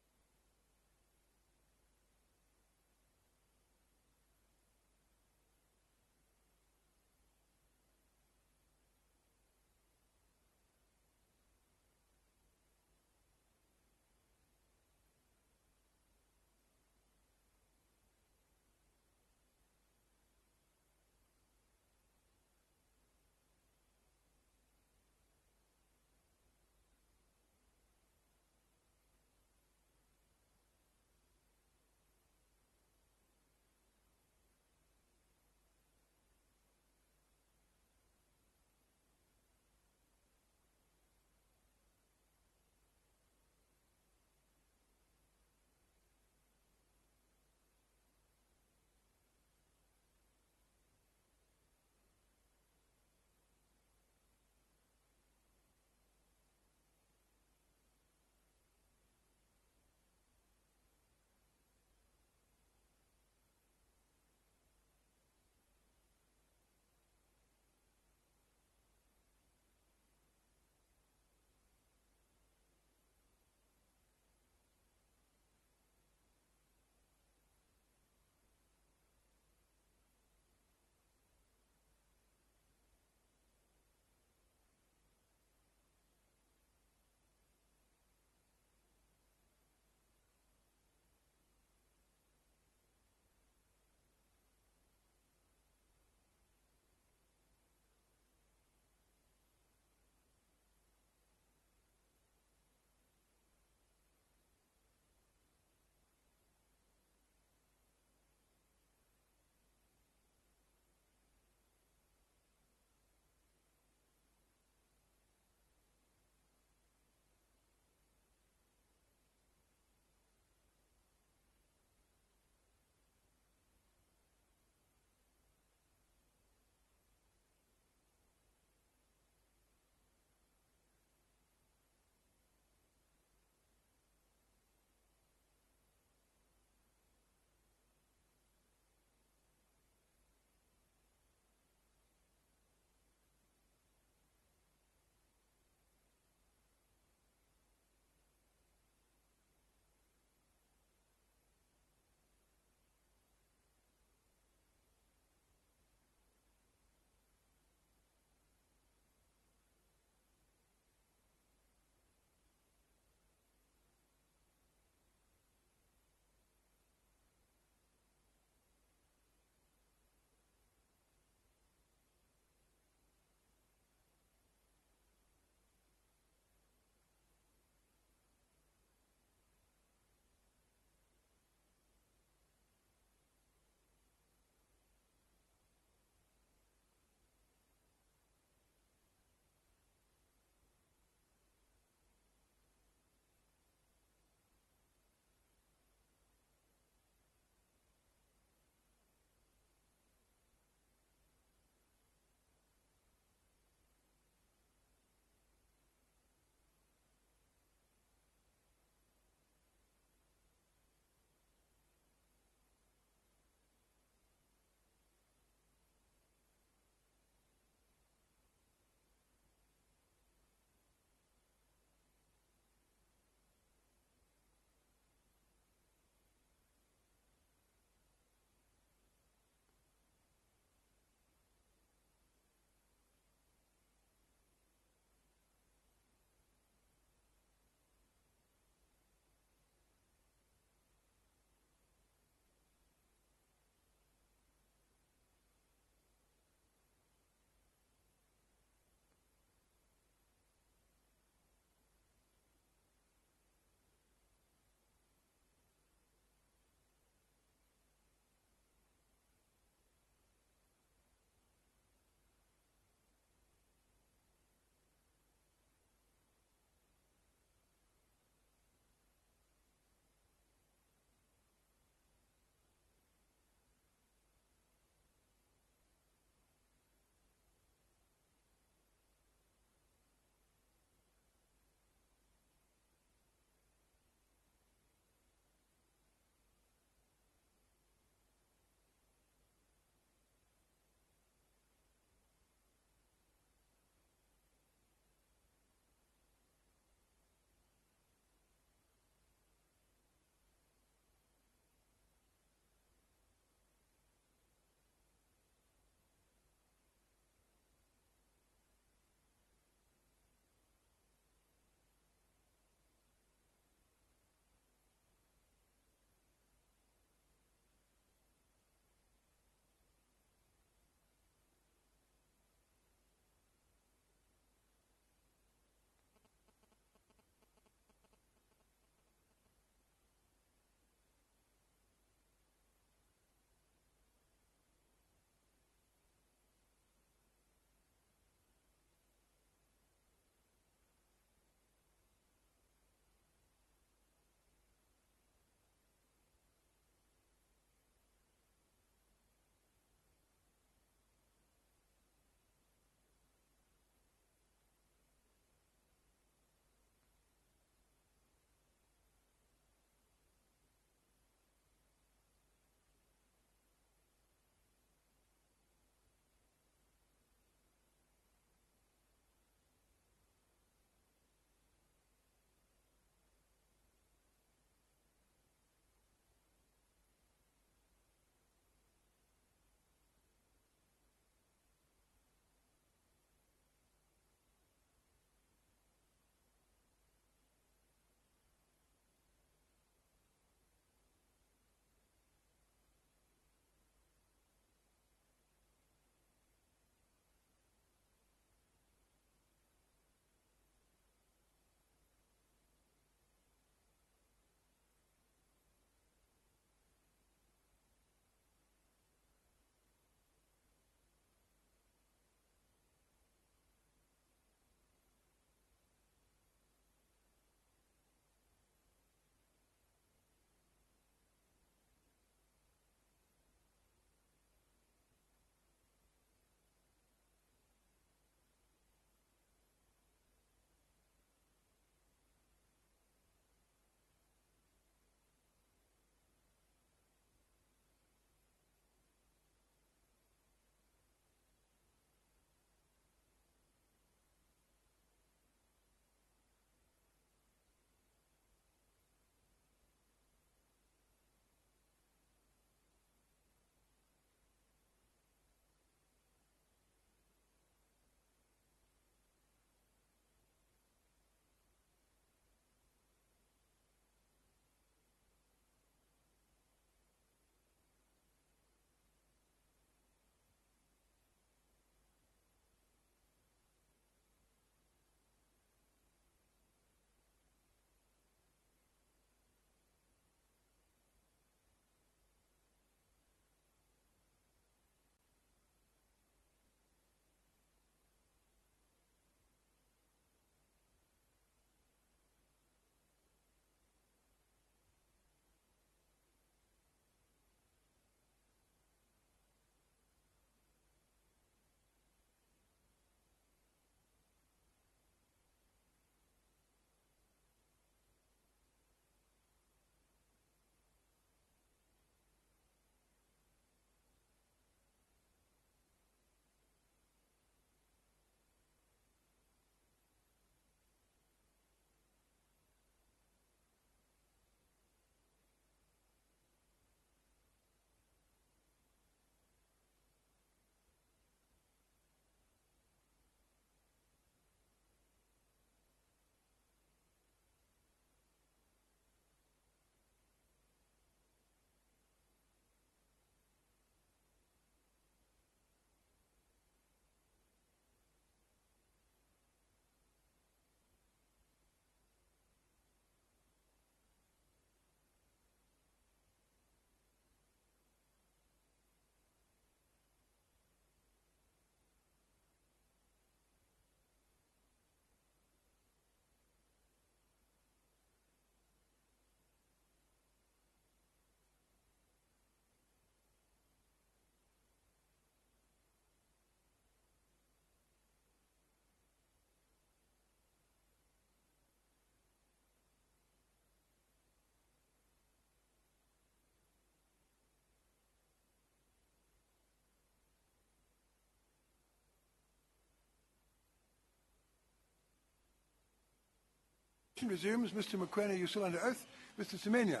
session resumes. Mr. Mokoena, you're still under oath. Mr. Semenya.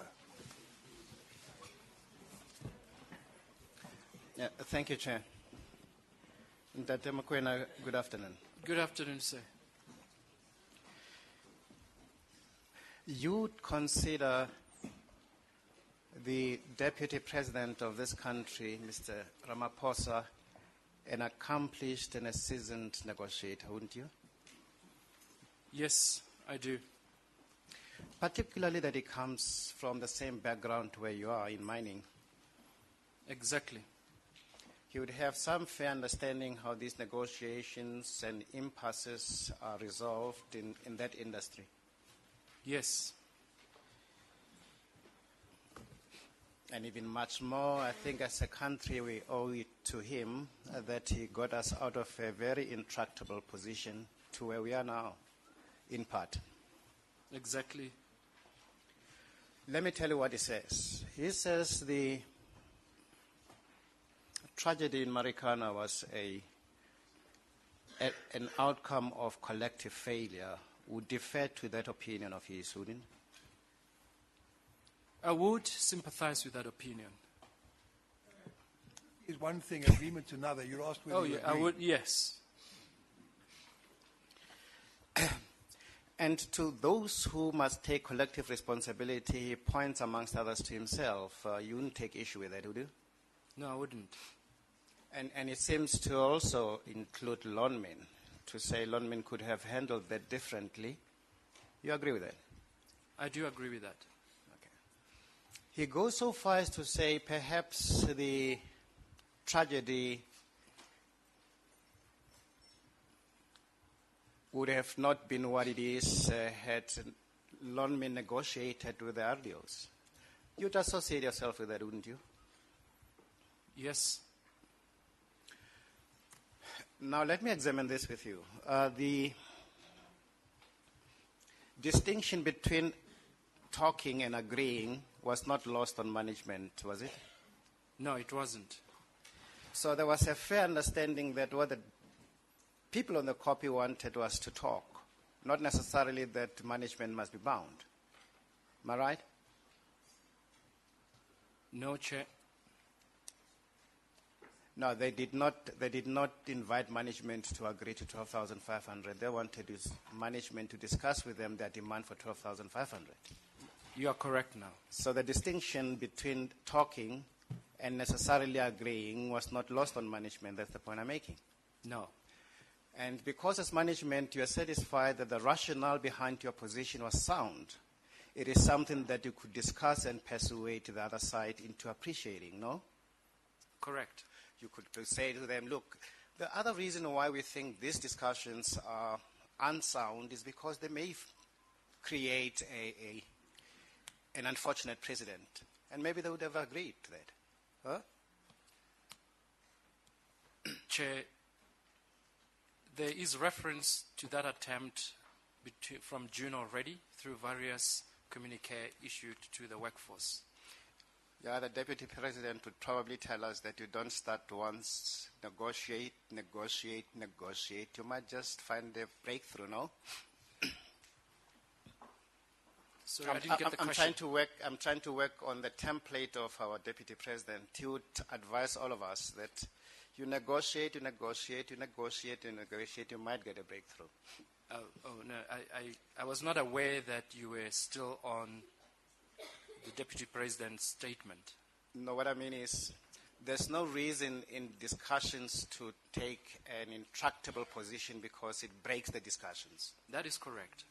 Yeah, thank you, Chair. Dr. Mokoena, good afternoon. Good afternoon, sir. You would consider the Deputy President of this country, Mr. Ramaphosa, an accomplished and a seasoned negotiator, wouldn't you? Yes, I do. Particularly that he comes from the same background where you are in mining. Exactly. He would have some fair understanding how these negotiations and impasses are resolved in that industry. Yes. And even much more, I think as a country we owe it to him that he got us out of a very intractable position to where we are now, in part. Exactly. Let me tell you what he says. He says the tragedy in Marikana was an outcome of collective failure. Would defer to that opinion of his, wouldn't? I would sympathize with that opinion. Is one thing, agreement's another. You're asked whether you I agree. would, yes. And to those who must take collective responsibility, he points amongst others to himself. You wouldn't take issue with that, would you? No, I wouldn't. And it seems to also include Lonmin, to say Lonmin could have handled that differently. You agree with that? I do agree with that. Okay. He goes so far as to say perhaps the tragedy would have not been what it is had Lonmin negotiated with the RDOs. You'd associate yourself with that, wouldn't you? Yes. Now, let me examine this with you. The distinction between talking and agreeing was not lost on management, was it? No, it wasn't. So there was a fair understanding that what the people on the copy wanted was to talk, not necessarily that management must be bound. Am I right? No, Chair. No, they did not invite management to agree to 12,500. They wanted management to discuss with them their demand for 12,500. You are correct now. So the distinction between talking and necessarily agreeing was not lost on management. That's the point I'm making. No. And because as management you are satisfied that the rationale behind your position was sound, it is something that you could discuss and persuade the other side into appreciating, no? Correct. You could say to them, look, the other reason why we think these discussions are unsound is because they may create an unfortunate precedent. And maybe they would have agreed to that. Huh? Chair, there is reference to that attempt from June already through various communique issued to the workforce. Yeah, the Deputy President would probably tell us that you don't start once, negotiate. You might just find a breakthrough, no? Sorry, I didn't get the question. I'm trying to work on the template of our Deputy President. He would advise all of us that you negotiate, you might get a breakthrough. No, I was not aware that you were still on the Deputy President's statement. No, what I mean is there's no reason in discussions to take an intractable position because it breaks the discussions. That is correct.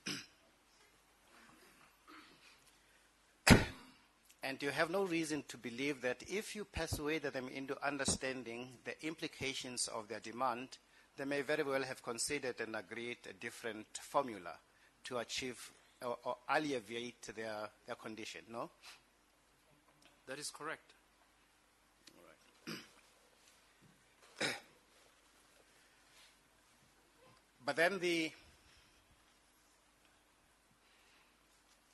And you have no reason to believe that if you persuade them into understanding the implications of their demand, they may very well have considered and agreed a different formula to achieve or alleviate their condition, no? That is correct. All right. But then the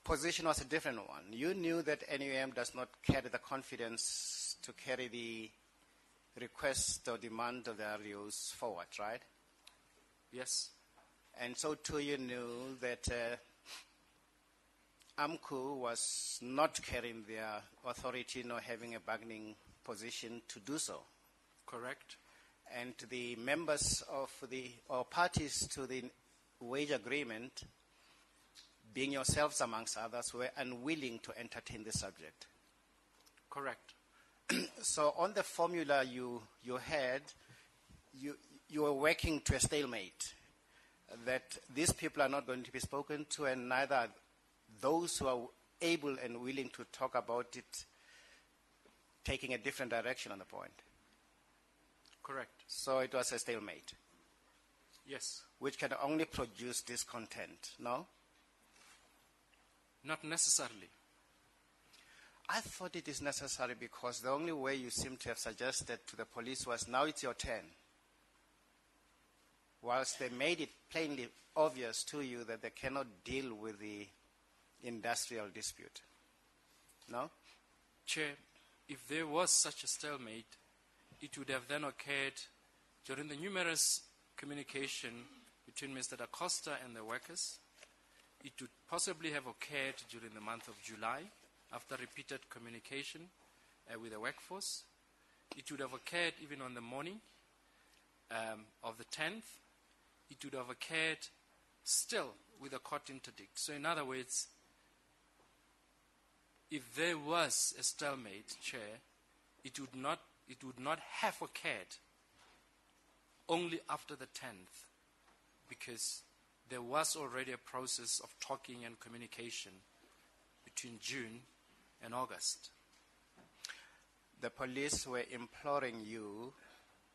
position was a different one. You knew that NUM does not carry the confidence to carry the request or demand of the RDOs forward, right? Yes. And so too you knew that AMCU was not carrying their authority nor having a bargaining position to do so. Correct? And the members of or parties to the wage agreement, being yourselves amongst others, were unwilling to entertain the subject. Correct. So on the formula you had, you were working to a stalemate, that these people are not going to be spoken to, and neither are those who are able and willing to talk about it taking a different direction on the point. Correct. So it was a stalemate, Yes. which can only produce discontent, no? Not necessarily. I thought it is necessary because the only way you seem to have suggested to the police was, now it's your turn. Whilst they made it plainly obvious to you that they cannot deal with the industrial dispute. No? Chair, if there was such a stalemate, it would have then occurred during the numerous communication between Mr. Da Costa and the workers. It would possibly have occurred during the month of July after repeated communication with the workforce. It would have occurred even on the morning of the 10th. It would have occurred still with a court interdict. So in other words, if there was a stalemate, Chair, it would not have occurred only after the 10th, because there was already a process of talking and communication between June and August. The police were imploring you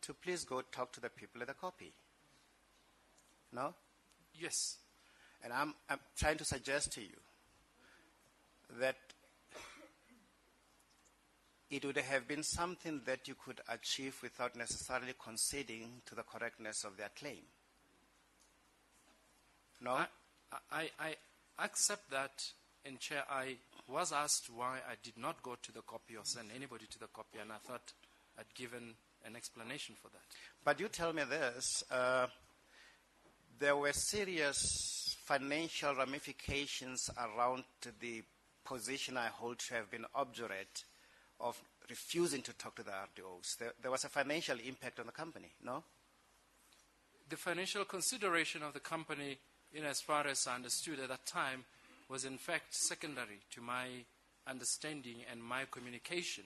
to please go talk to the people at the copy. No? Yes. And I'm trying to suggest to you that it would have been something that you could achieve without necessarily conceding to the correctness of their claim. No? I accept that, and Chair, I was asked why I did not go to the copy or send anybody to the copy, and I thought I'd given an explanation for that. But you tell me this, there were serious financial ramifications around the position I hold to have been obdurate of refusing to talk to the RDOs. There was a financial impact on the company, no? The financial consideration of the company, in as far as I understood at that time, was in fact secondary to my understanding and my communication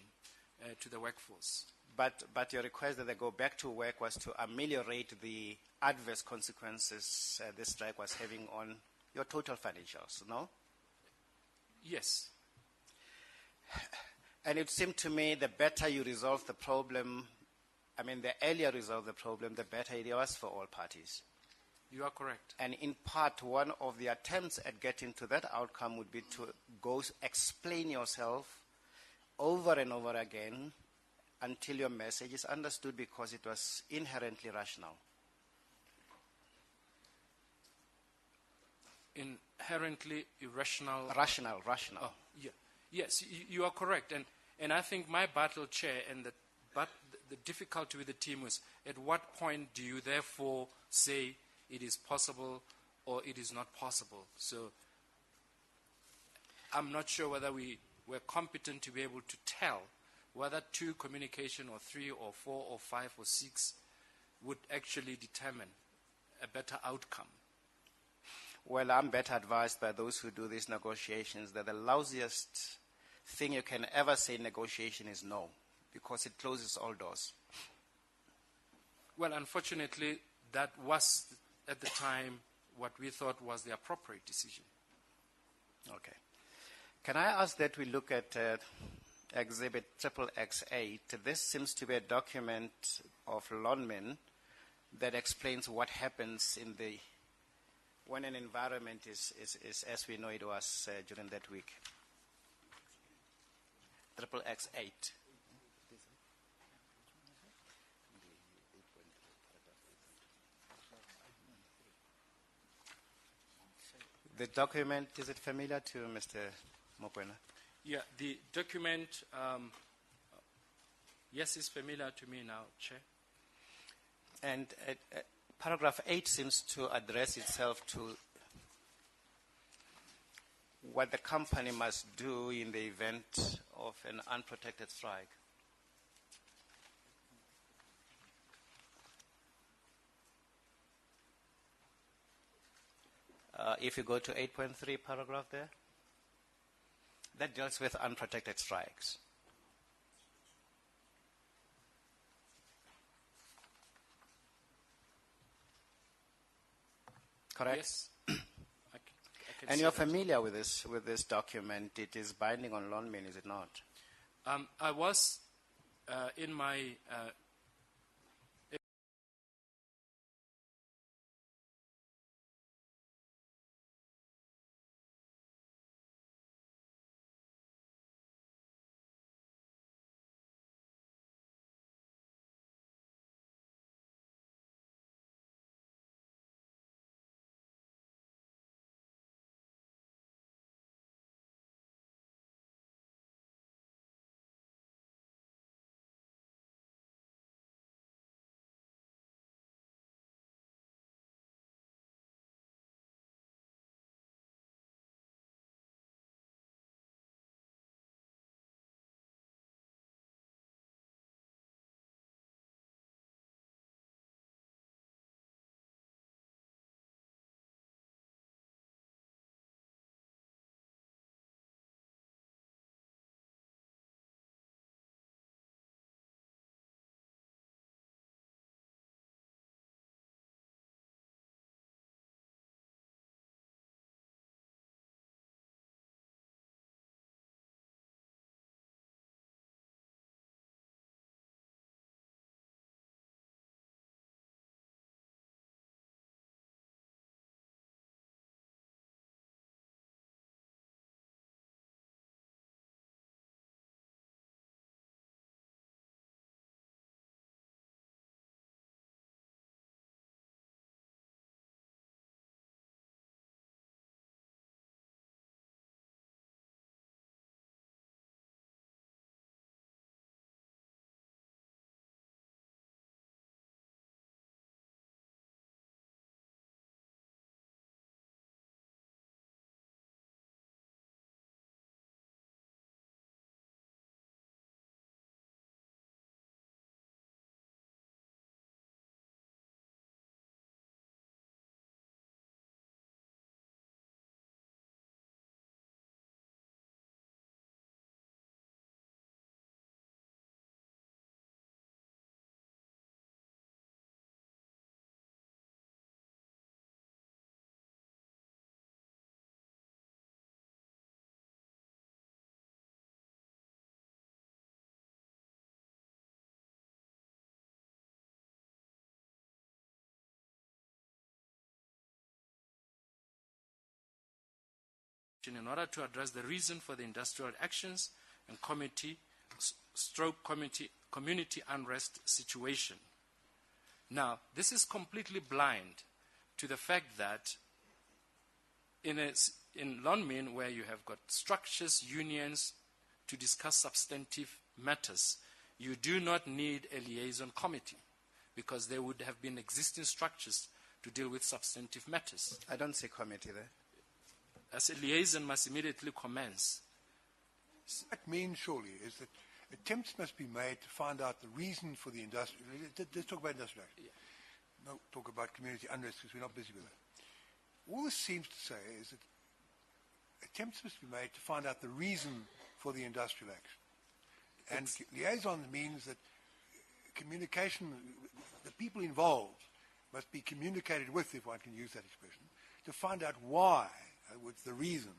to the workforce. But your request that they go back to work was to ameliorate the adverse consequences this strike was having on your total financials, no? Yes. And it seemed to me the better you resolve the problem, the earlier resolve the problem, the better it was for all parties. You are correct. And in part, one of the attempts at getting to that outcome would be to go explain yourself over and over again until your message is understood, because it was inherently rational. Inherently irrational. Rational. Oh, yeah. Yes, you are correct. And I think my battle, Chair, and the difficulty with the team was, at what point do you therefore say it is possible or it is not possible? So I'm not sure whether we were competent to be able to tell whether 2 communication or 3 or 4 or 5 or 6 would actually determine a better outcome. Well, I'm better advised by those who do these negotiations that the lousiest thing you can ever say in negotiation is no, because it closes all doors. Well, unfortunately, that was at the time what we thought was the appropriate decision. Okay. Can I ask that we look at Exhibit XXX8? This seems to be a document of Lonmin that explains what happens when an environment is as we know it was during that week. XXX8. The document, is it familiar to Mr. Mokwena? Yeah, the document, yes, is familiar to me now, Chair. And paragraph 8 seems to address itself to what the company must do in the event of an unprotected strike. If you go to 8.3 paragraph there, that deals with unprotected strikes. Correct? Yes. I can And see you're that. familiar with this document. It is binding on lawmen, is it not? I was in my in order to address the reason for the industrial actions and community unrest situation. Now, this is completely blind to the fact that in Lonmin, where you have got structures, unions, to discuss substantive matters, you do not need a liaison committee because there would have been existing structures to deal with substantive matters. I don't see committee there. As a liaison must immediately commence. What that means, surely, is that attempts must be made to find out the reason for the industrial. Let's talk about industrial action. Yeah. No talk about community unrest because we're not busy with that. All this seems to say is that attempts must be made to find out the reason for the industrial action. And liaison means that communication, the people involved must be communicated with, if one can use that expression, to find out why, what's the reason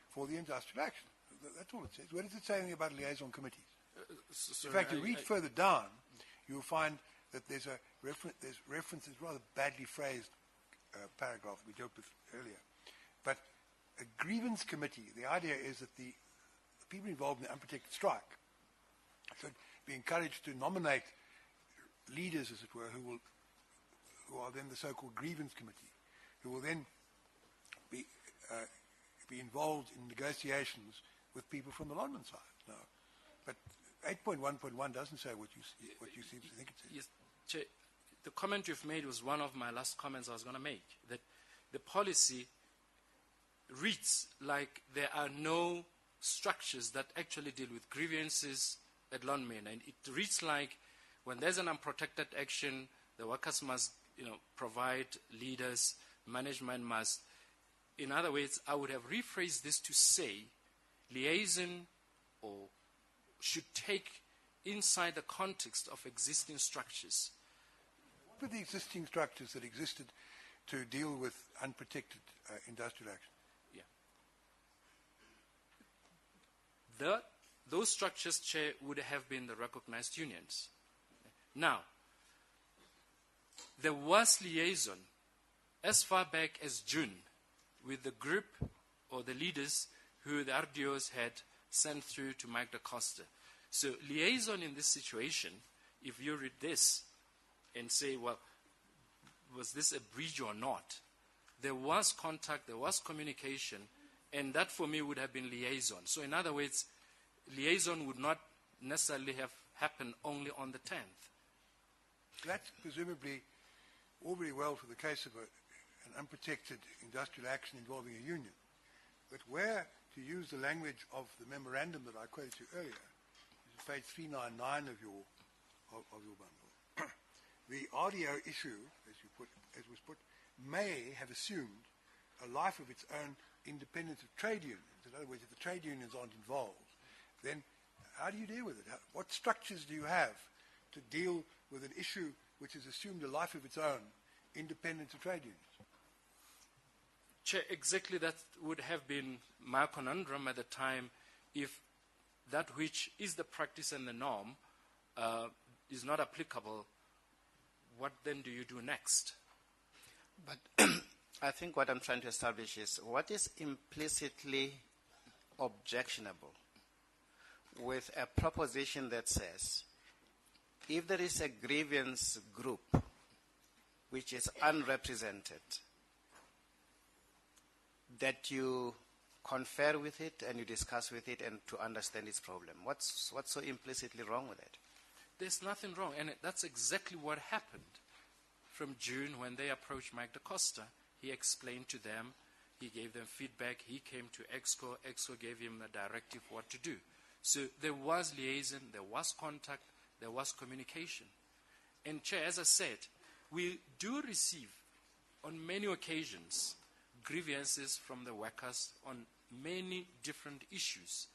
for the industrial action. That's all it says. Where does it say anything about liaison committees? In fact, you read further down, you'll find that there's reference, it's rather badly phrased paragraph we dealt with earlier. But a grievance committee, the idea is that the people involved in the unprotected strike should be encouraged to nominate leaders, as it were, who are then the so-called grievance committee, who will then be involved in negotiations with people from the Lonmin side. No. But 8.1.1 doesn't say what you seem to think it says. Yes, Chair, the comment you've made was one of my last comments I was going to make, that the policy reads like there are no structures that actually deal with grievances at Lonmin. And it reads like when there's an unprotected action, the workers must, provide leaders, management must. In other words, I would have rephrased this to say liaison or should take inside the context of existing structures. What were the existing structures that existed to deal with unprotected industrial action? Yeah. Those structures, Chair, would have been the recognized unions. Now, there was liaison as far back as June with the group or the leaders who the RDOs had sent through to Mike da Costa. So liaison in this situation, if you read this and say, well, was this a breach or not? There was contact, there was communication, and that for me would have been liaison. So in other words, liaison would not necessarily have happened only on the 10th. That's presumably all very well for the case of an unprotected industrial action involving a union. But where, to use the language of the memorandum that I quoted you earlier, this is page 399 of your bundle, the RDO issue, as was put, may have assumed a life of its own independent of trade unions. In other words, if the trade unions aren't involved, then how do you deal with it? What structures do you have to deal with an issue which has assumed a life of its own, independent of trade unions? Chair, exactly that would have been my conundrum at the time. If that which is the practice and the norm is not applicable, what then do you do next? But I think what I'm trying to establish is what is implicitly objectionable with a proposition that says if there is a grievance group which is unrepresented, that you confer with it and you discuss with it and to understand its problem. What's so implicitly wrong with it? There's nothing wrong, and that's exactly what happened from June when they approached Mike da Costa. He explained to them, he gave them feedback, he came to EXCO gave him the directive what to do. So there was liaison, there was contact, there was communication. And Chair, as I said, we do receive on many occasions grievances from the workers on many different issues.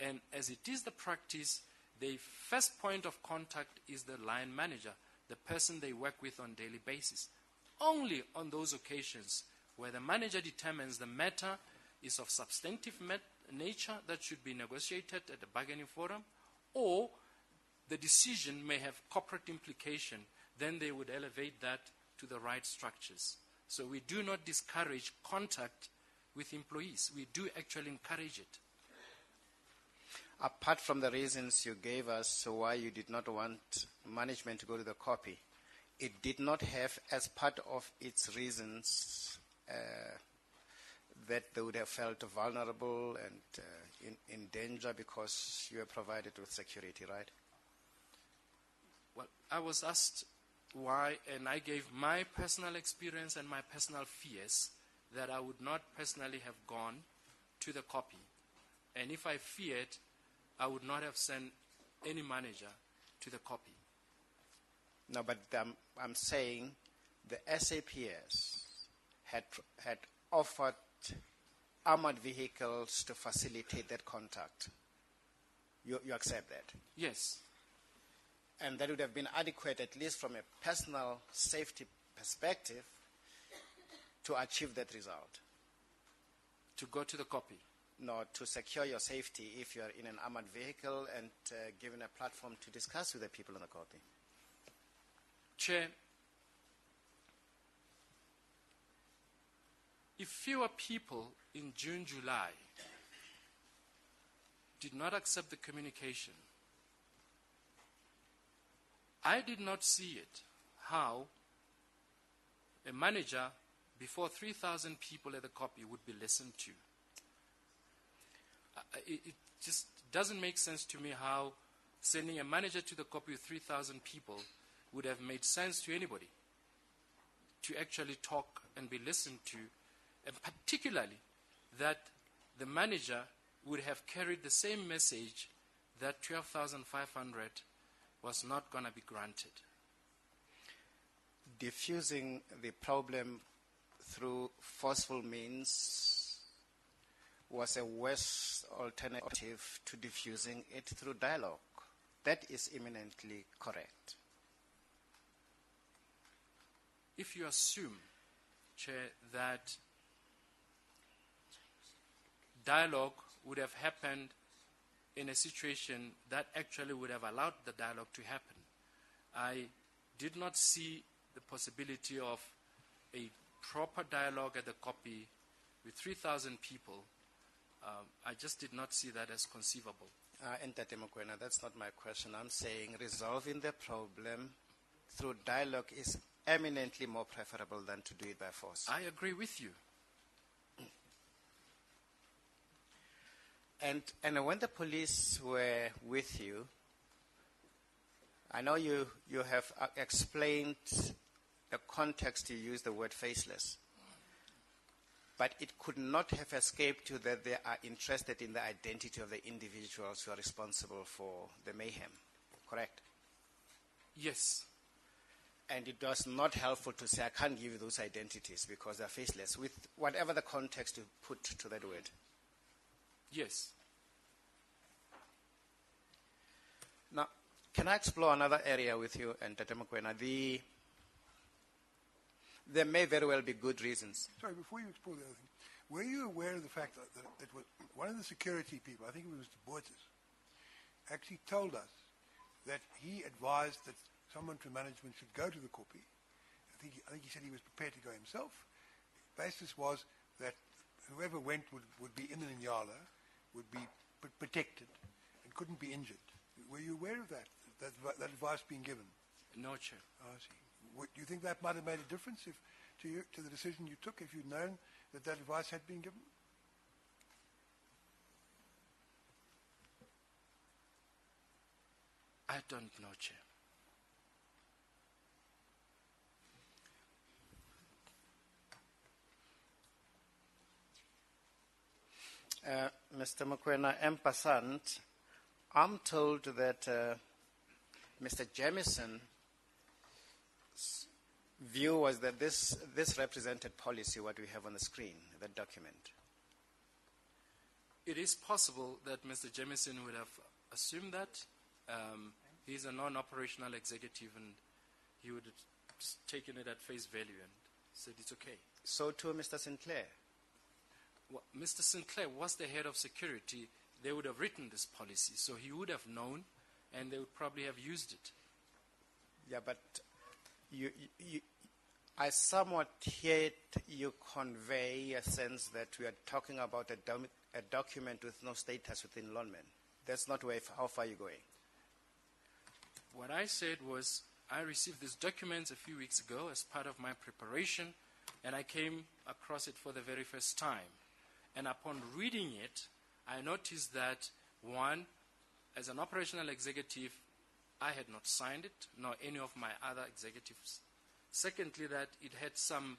And as it is the practice, the first point of contact is the line manager, the person they work with on a daily basis. Only on those occasions where the manager determines the matter is of substantive nature that should be negotiated at the bargaining forum, or the decision may have corporate implication, then they would elevate that to the right structures. So we do not discourage contact with employees. We do actually encourage it. Apart from the reasons you gave us why you did not want management to go to the copy, it did not have as part of its reasons that they would have felt vulnerable and in danger because you were provided with security, right? Well, I was asked why, and I gave my personal experience and my personal fears that I would not personally have gone to the copy. And if I feared, I would not have sent any manager to the copy. No, but I'm saying the SAPS had offered armored vehicles to facilitate that contact. You accept that? Yes. And that would have been adequate, at least from a personal safety perspective, to achieve that result. To go to the copy? No, to secure your safety if you are in an armored vehicle and given a platform to discuss with the people on the copy. Chair, if fewer people in June, July did not accept the communication, I did not see it, how a manager before 3,000 people at the copy would be listened to. It just doesn't make sense to me how sending a manager to the copy with 3,000 people would have made sense to anybody to actually talk and be listened to, and particularly that the manager would have carried the same message that 12,500 was not going to be granted. Diffusing the problem through forceful means was a worse alternative to diffusing it through dialogue. That is eminently correct. If you assume, Chair, that dialogue would have happened in a situation that actually would have allowed the dialogue to happen, I did not see the possibility of a proper dialogue at the copy with 3,000 people. I just did not see that as conceivable. Ntate Mokoena, that's not my question. I'm saying resolving the problem through dialogue is eminently more preferable than to do it by force. I agree with you. And when the police were with you, I know you have explained the context you used the word faceless, but it could not have escaped you that they are interested in the identity of the individuals who are responsible for the mayhem, correct? Yes. And it was not helpful to say, I can't give you those identities because they're faceless, with whatever the context you put to that word. Yes. Now, can I explore another area with you, Ntate Mokoena? There may very well be good reasons. Sorry, before you explore the other thing, were you aware of the fact that it was one of the security people, I think it was Mr. Boertes, actually told us that he advised that someone from management should go to the Kopi. I think he said he was prepared to go himself. The basis was that whoever went would be in the Nyala, would be protected, and couldn't be injured. Were you aware of that advice being given? No, Chair. Oh, I see. Do you think that might have made a difference to the decision you took if you'd known that advice had been given? I don't know, Chair. Mr. Mokoena, en passant, I'm told that Mr. Jamison's view was that this represented policy, what we have on the screen, that document. It is possible that Mr. Jamieson would have assumed that. He's a non-operational executive, and he would have taken it at face value and said it's okay. So too, Mr. Sinclair. Well, Mr. Sinclair was the head of security. They would have written this policy, so he would have known, and they would probably have used it. Yeah, but I somewhat hear you convey a sense that we are talking about a document with no status within Lonman. That's not how far you're going. What I said was I received these documents a few weeks ago as part of my preparation, and I came across it for the very first time. And upon reading it, I noticed that, one, as an operational executive, I had not signed it, nor any of my other executives. Secondly, that it had some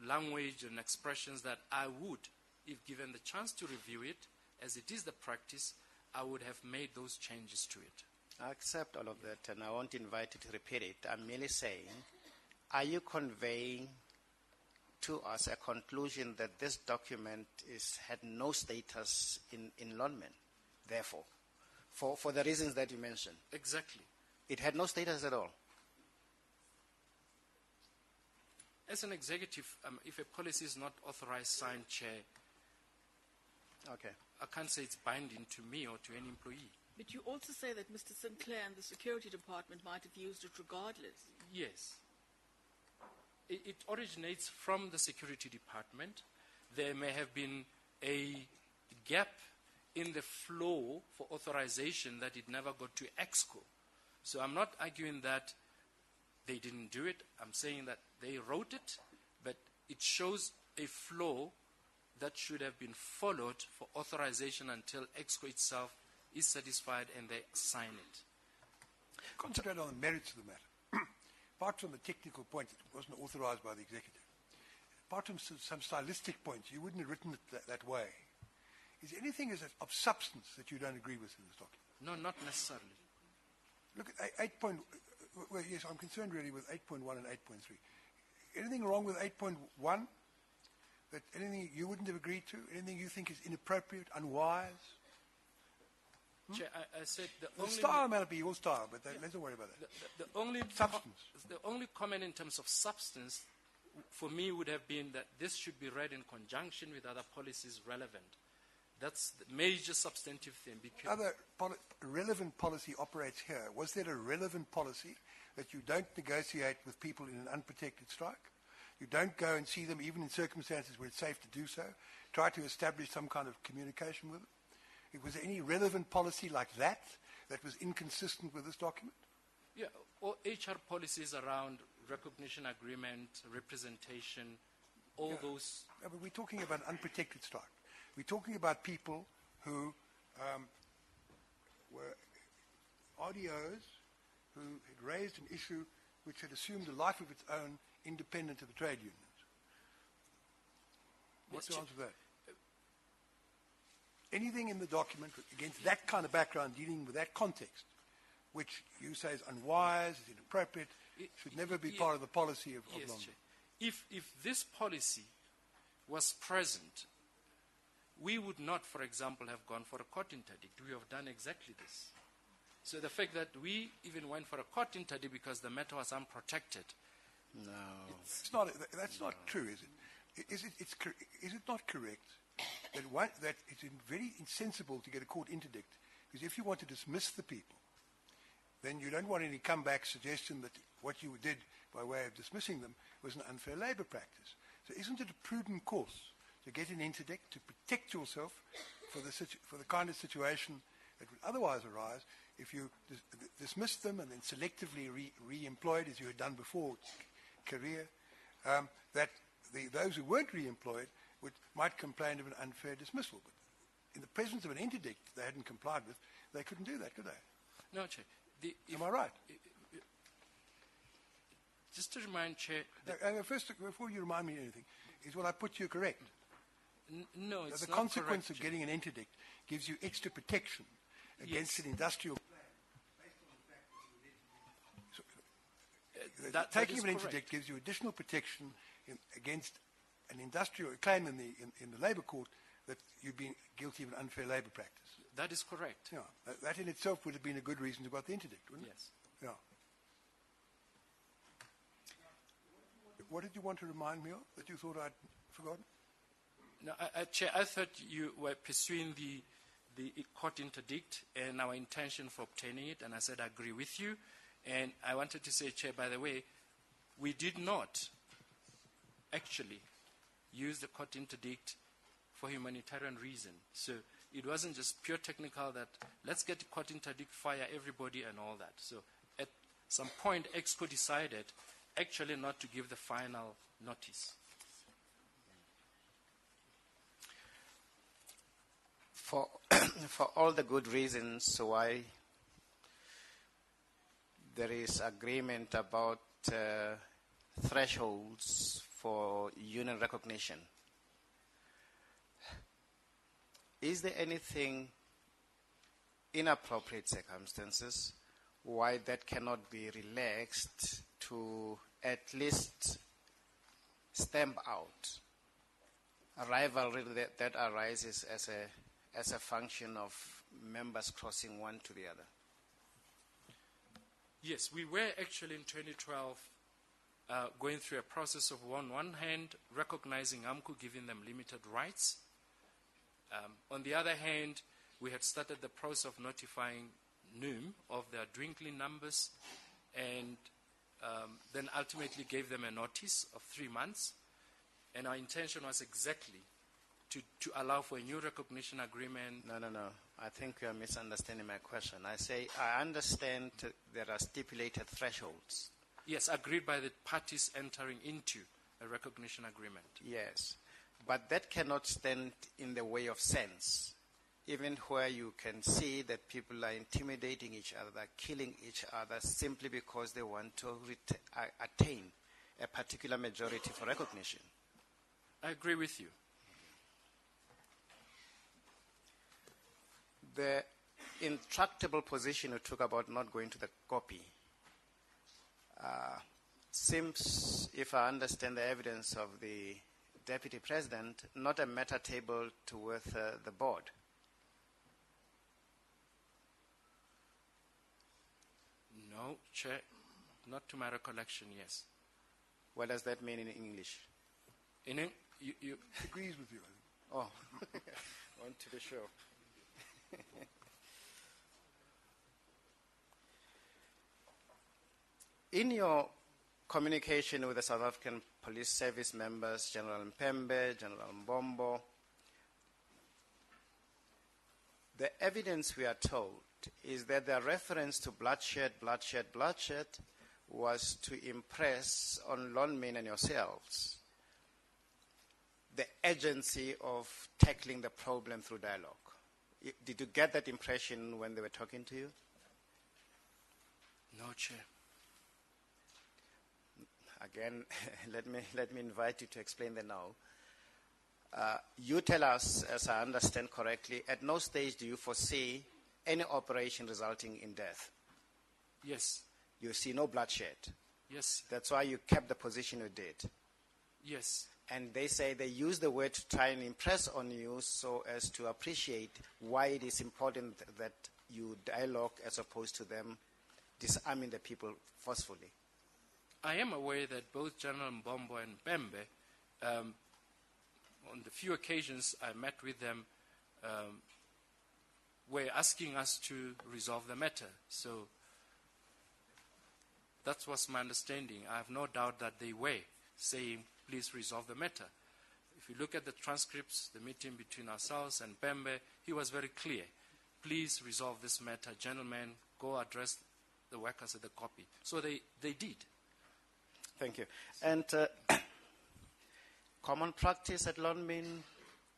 language and expressions that I would, if given the chance to review it, as it is the practice, I would have made those changes to it. I accept all of that, and I won't invite you to repeat it. I'm merely saying, are you conveying to us a conclusion that this document had no status in Lonman, therefore, for the reasons that you mentioned? Exactly. It had no status at all? As an executive, if a policy is not authorized, signed, Chair, okay, I can't say it's binding to me or to any employee. But you also say that Mr. Sinclair and the security department might have used it regardless. Yes. It originates from the security department. There may have been a gap in the flow for authorization that it never got to EXCO. So I'm not arguing that they didn't do it. I'm saying that they wrote it, but it shows a flow that should have been followed for authorization until EXCO itself is satisfied and they sign it. Concentrate on the merits of the matter. Apart from the technical point, it wasn't authorized by the executive. apart from some stylistic points, you wouldn't have written it that way. Is there anything of substance that you don't agree with in this document? No, not necessarily. Look at 8 point. Well, yes, I'm concerned really with 8.1 and 8.3. Anything wrong with 8.1? That anything you wouldn't have agreed to? Anything you think is inappropriate, unwise? Chair, I said the The only style might be your style, but let's not worry about that. the only Substance. the only comment in terms of substance for me would have been that this should be read in conjunction with other policies relevant. That's the major substantive thing. Because Other relevant policy operates here. Was there a relevant policy that you don't negotiate with people in an unprotected strike? You don't go and see them even in circumstances where it's safe to do so? Try to establish some kind of communication with them? Was there any relevant policy like that that was inconsistent with this document? yeah, or HR policies around recognition agreement, representation, all those. No, but we're talking about an unprotected strike. We're talking about people who were RDOs who had raised an issue which had assumed a life of its own independent of the trade unions. What's the answer to that? Anything in the document against that kind of background dealing with that context, which you say is unwise, is inappropriate, should never be part of the policy of Yes, London. Chair. If this policy was present, we would not, for example, have gone for a court interdict. We have done exactly this. So the fact that we even went for a court interdict because the matter was unprotected. No. That's not true, is it? Is it not correct that it's very insensible to get a court interdict? Because if you want to dismiss the people, then you don't want any comeback suggestion that what you did by way of dismissing them was an unfair labour practice. So isn't it a prudent course to get an interdict to protect yourself for the kind of situation that would otherwise arise if you dismissed them and then selectively re-employed, as you had done before, career, that those who weren't re-employed might complain of an unfair dismissal. But in the presence of an interdict they hadn't complied with, they couldn't do that, could they? No, Chair. Am I right? Just to remind, Chair. First, before you remind me of anything, is what I put you correct. No, it's The not consequence correct, of Chair. getting an interdict gives you extra protection against an industrial plan. That Taking is an correct. interdict gives you additional protection against an industrial claim in the labour court that you've been guilty of an unfair labour practice. That is correct. Yeah, that in itself would have been a good reason to got the interdict, wouldn't Yes. it? Yeah. What did you want to remind me of that you thought I'd forgotten? No, Chair, I thought you were pursuing the court interdict and our intention for obtaining it, and I said I agree with you. And I wanted to say, Chair, by the way, we did not actually use the court interdict for humanitarian reason. So it wasn't just pure technical that let's get the court interdict, fire everybody and all that. So at some point, EXCO decided actually not to give the final notice. For all the good reasons why there is agreement about thresholds for union recognition, is there anything inappropriate circumstances why that cannot be relaxed to at least stamp out a rivalry that arises as a function of members crossing one to the other? Yes, we were actually in 2012 going through a process of, on one hand, recognizing AMCU, giving them limited rights. On the other hand, we had started the process of notifying NUM of their dwindling numbers and then ultimately gave them a notice of 3 months. And our intention was exactly to allow for a new recognition agreement. No. I think you are misunderstanding my question. I say I understand there are stipulated thresholds. Yes, agreed by the parties entering into a recognition agreement. Yes, but that cannot stand in the way of sense, even where you can see that people are intimidating each other, killing each other simply because they want to attain a particular majority for recognition. I agree with you. The intractable position you took about not going to the copy seems, if I understand the evidence of the Deputy President, not a matter tabled with the board. No, Chair, not to my recollection, yes. What does that mean in English? You Agrees with you, I think. Oh, want to be sure. In your communication with the South African Police Service members, General Mpembe, General Mbombo, the evidence, we are told, is that the reference to bloodshed was to impress on Lonmin and yourselves the urgency of tackling the problem through dialogue. Did you get that impression when they were talking to you? No, Chair. Again, let me invite you to explain that now. You tell us, as I understand correctly, at no stage do you foresee any operation resulting in death. Yes. You see no bloodshed. Yes. That's why you kept the position you did. Yes. And they say they use the word to try and impress on you so as to appreciate why it is important that you dialogue as opposed to them disarming the people forcefully. I am aware that both General Mbombo and Pembe, on the few occasions I met with them, were asking us to resolve the matter. So that was my understanding. I have no doubt that they were saying, please resolve the matter. If you look at the transcripts, the meeting between ourselves and Pembe, he was very clear. Please resolve this matter. Gentlemen, go address the workers at the copy. So they did. Thank you. And common practice at Lonmin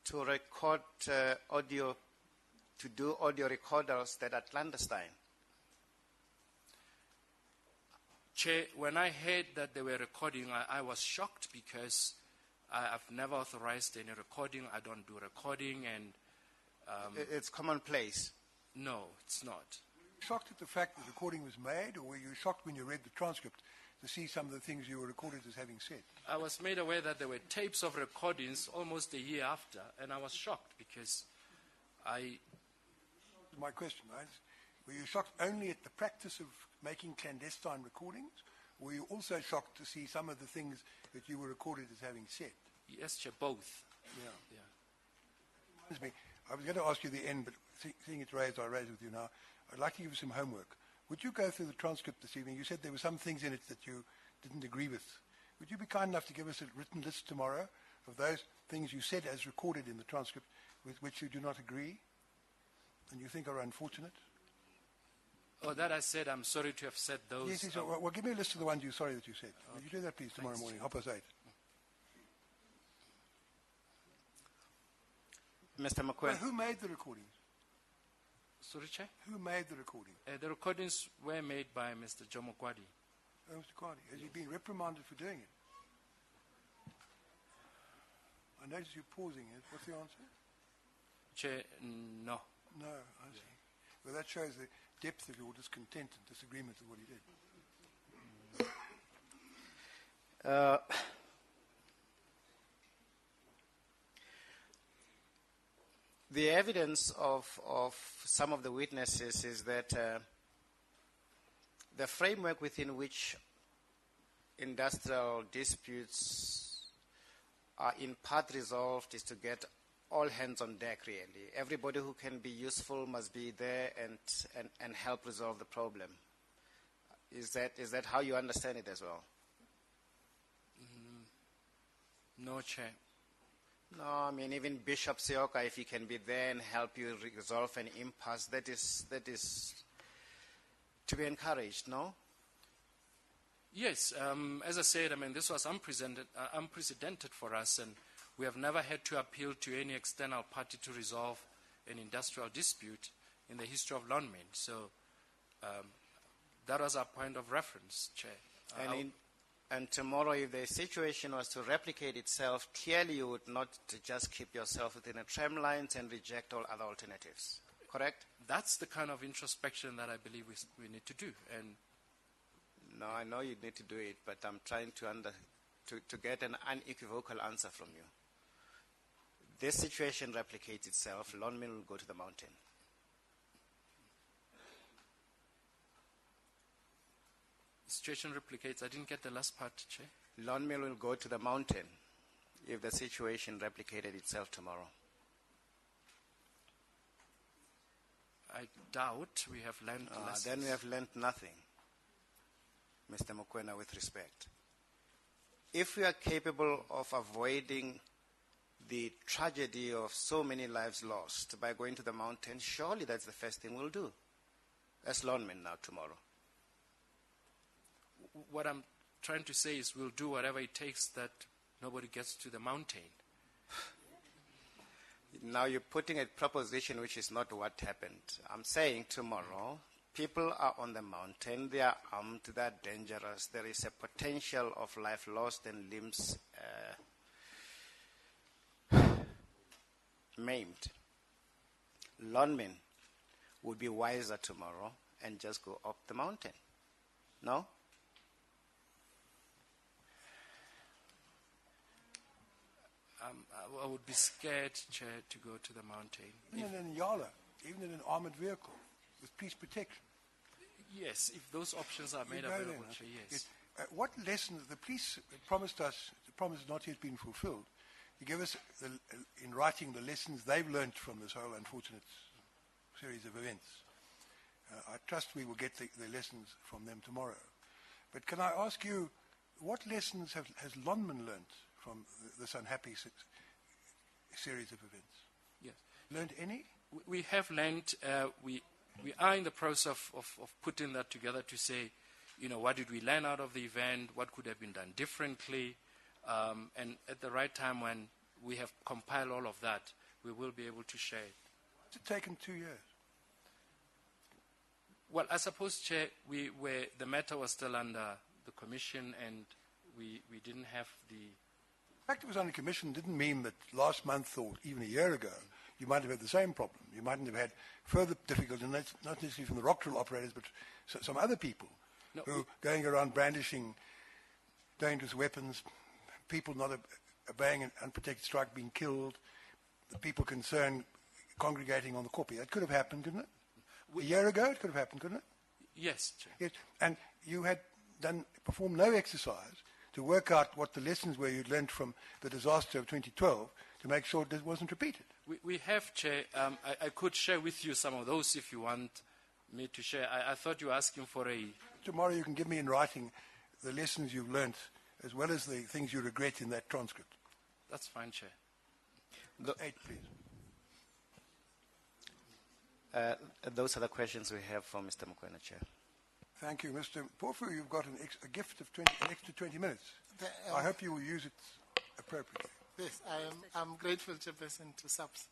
to record audio, to do audio recorders that are clandestine. Chair, when I heard that they were recording, I was shocked because I've never authorized any recording. I don't do recording, and it's commonplace. No, it's not. Were you shocked at the fact that the recording was made, or were you shocked when you read the transcript to see some of the things you were recorded as having said? I was made aware that there were tapes of recordings almost a year after, and I was shocked because My question, right? Were you shocked only at the practice of making clandestine recordings, or were you also shocked to see some of the things that you were recorded as having said? Yes, Chair, both. Yeah. Yeah. Reminds me, I was going to ask you the end, but seeing it's raised, I'll raise it with you now. I'd like to give you some homework. Would you go through the transcript this evening? You said there were some things in it that you didn't agree with. Would you be kind enough to give us a written list tomorrow of those things you said as recorded in the transcript with which you do not agree and you think are unfortunate? Oh, that I said, I'm sorry to have said those. Yes, well, give me a list of the ones you're sorry that you said. Would you do that, please, tomorrow morning, 8:30? Mr. McQueen. Well, who made the recordings? Sorry, Chair? Who made the recording? The recordings were made by Mr. Jomo Kwadi. Oh, Mr. Cardi. Has he been reprimanded for doing it? I notice you're pausing it. What's the answer? Chair, no. No, I see. Well, that shows the depth of your discontent and disagreement with what he did. The evidence of some of the witnesses is that the framework within which industrial disputes are in part resolved is to get all hands on deck, really. Everybody who can be useful must be there and help resolve the problem. Is that how you understand it as well? No, Chair. No, I mean, even Bishop Sioka, if he can be there and help you resolve an impasse, that is to be encouraged, no? Yes, as I said, I mean, this was unprecedented for us, and we have never had to appeal to any external party to resolve an industrial dispute in the history of Lonmin. So that was our point of reference, Chair. And tomorrow, if the situation was to replicate itself, clearly you would not just keep yourself within the tramlines and reject all other alternatives. Correct? That's the kind of introspection that I believe we need to do. And no, I know you need to do it, but I'm trying to get an unequivocal answer from you. This situation replicates itself, Lonmin will go to the mountain. the situation replicates. I didn't get the last part, Chair. Lonmin will go to the mountain if the situation replicated itself tomorrow. I doubt we have learned lessons. Then we have learned nothing, Mr. Mokoena, with respect. If we are capable of avoiding the tragedy of so many lives lost by going to the mountain, surely that's the first thing we'll do. That's Lonmin now tomorrow. What I'm trying to say is we'll do whatever it takes that nobody gets to the mountain. Now you're putting a proposition which is not what happened. I'm saying tomorrow, people are on the mountain, they are armed, they are dangerous, there is a potential of life lost and limbs maimed. Lonmin would be wiser tomorrow and just go up the mountain. No? I would be scared, Chair, to go to the mountain. Even in Yala, even in an armored vehicle with police protection. Yes, if those options are made available, Chair, yes. What lessons the police promised us, the promise has not yet been fulfilled. You give us, in writing, the lessons they've learned from this whole unfortunate series of events. I trust we will get the lessons from them tomorrow. But can I ask you, what lessons has Lonmin learned from this unhappy series of events? Yes. Learned any? We have learned, we are in the process of putting that together to say, what did we learn out of the event, what could have been done differently, and at the right time when we have compiled all of that, we will be able to share it. It's taken 2 years. Well, I suppose, Chair, the matter was still under the commission and we didn't have the... The fact it was under commission didn't mean that last month or even a year ago you might have had the same problem. You mightn't have had further difficulty, not necessarily from the rock drill operators, but some other people who going around brandishing dangerous weapons, people not obeying an unprotected strike being killed, the people concerned congregating on the Kopi. That could have happened, couldn't it? A year ago it could have happened, couldn't it? Yes, Chair. Yes. And you had performed no exercise to work out what the lessons were you'd learned from the disaster of 2012 to make sure that wasn't repeated. We have, Chair. I could share with you some of those if you want me to share. I thought you were asking for a... Tomorrow you can give me in writing the lessons you've learned as well as the things you regret in that transcript. That's fine, Chair. 8, please. Those are the questions we have for Mr. Mokoena, Chair. Thank you, Mr. Porfu. You've got a gift of an extra 20 minutes. I hope you will use it appropriately. Yes, I'm grateful, Chairperson, to SABC.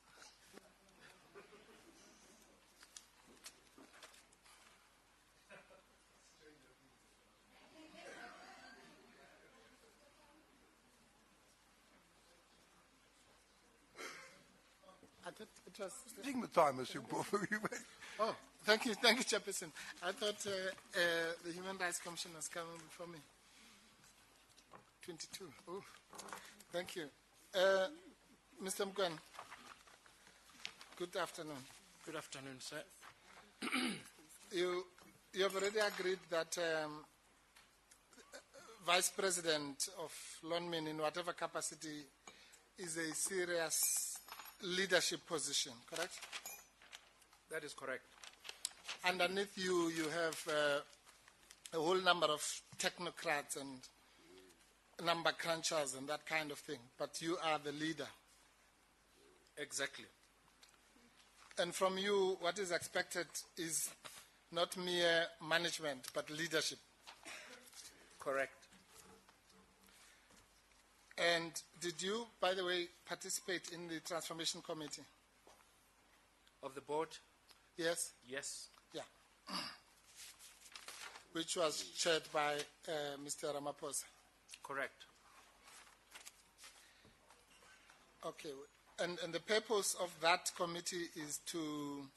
I thought it was... Taking the time, Mr. Porfu. Oh, thank you, Chairperson. I thought the Human Rights Commission was coming before me. 22. Oh, thank you. Mr. Mkwan, good afternoon. Good afternoon, sir. You have already agreed that Vice President of Lonmin, in whatever capacity, is a serious leadership position, correct? That is correct. Underneath you have a whole number of technocrats and number crunchers and that kind of thing, but you are the leader. Exactly. And from you, what is expected is not mere management, but leadership. Correct. And did you, by the way, participate in the Transformation Committee? Of the board? Yes? Yes. Yeah. Which was chaired by Mr. Ramaphosa. Correct. Okay. And the purpose of that committee is to,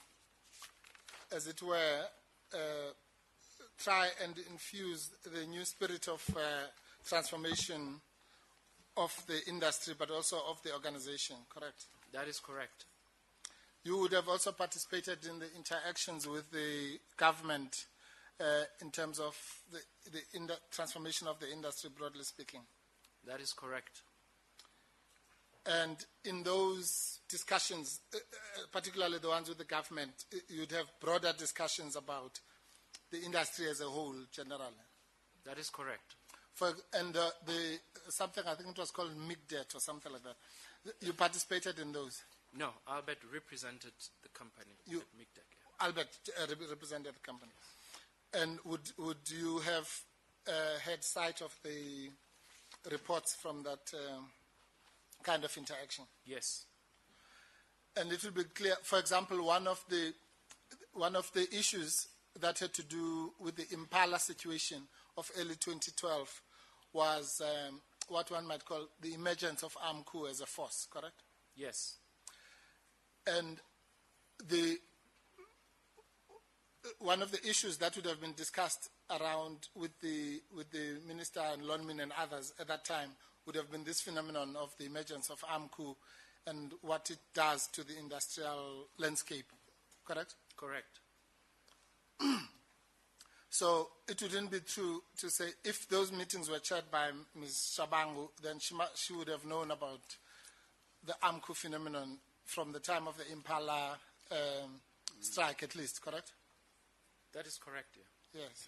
as it were, try and infuse the new spirit of transformation of the industry, but also of the organization, correct? That is correct. You would have also participated in the interactions with the government in terms of the transformation of the industry, broadly speaking. That is correct. And in those discussions, particularly the ones with the government, you'd have broader discussions about the industry as a whole, generally. That is correct. Something, I think it was called MIGDET or something like that. You participated in those? No, Albert represented the company at MIGDEC. Albert represented the company. And would you have had sight of the reports from that kind of interaction? Yes. And it will be clear, for example, one of the issues that had to do with the Impala situation of early 2012 was what one might call the emergence of AMCU as a force, correct? Yes. And one of the issues that would have been discussed around with the minister and Lonmin and others at that time would have been this phenomenon of the emergence of AMCU and what it does to the industrial landscape, correct? Correct. So it wouldn't be true to say if those meetings were chaired by Ms. Shabangu, then she would have known about the AMCU phenomenon from the time of the Impala strike, at least, correct? That is correct, yeah. Yes.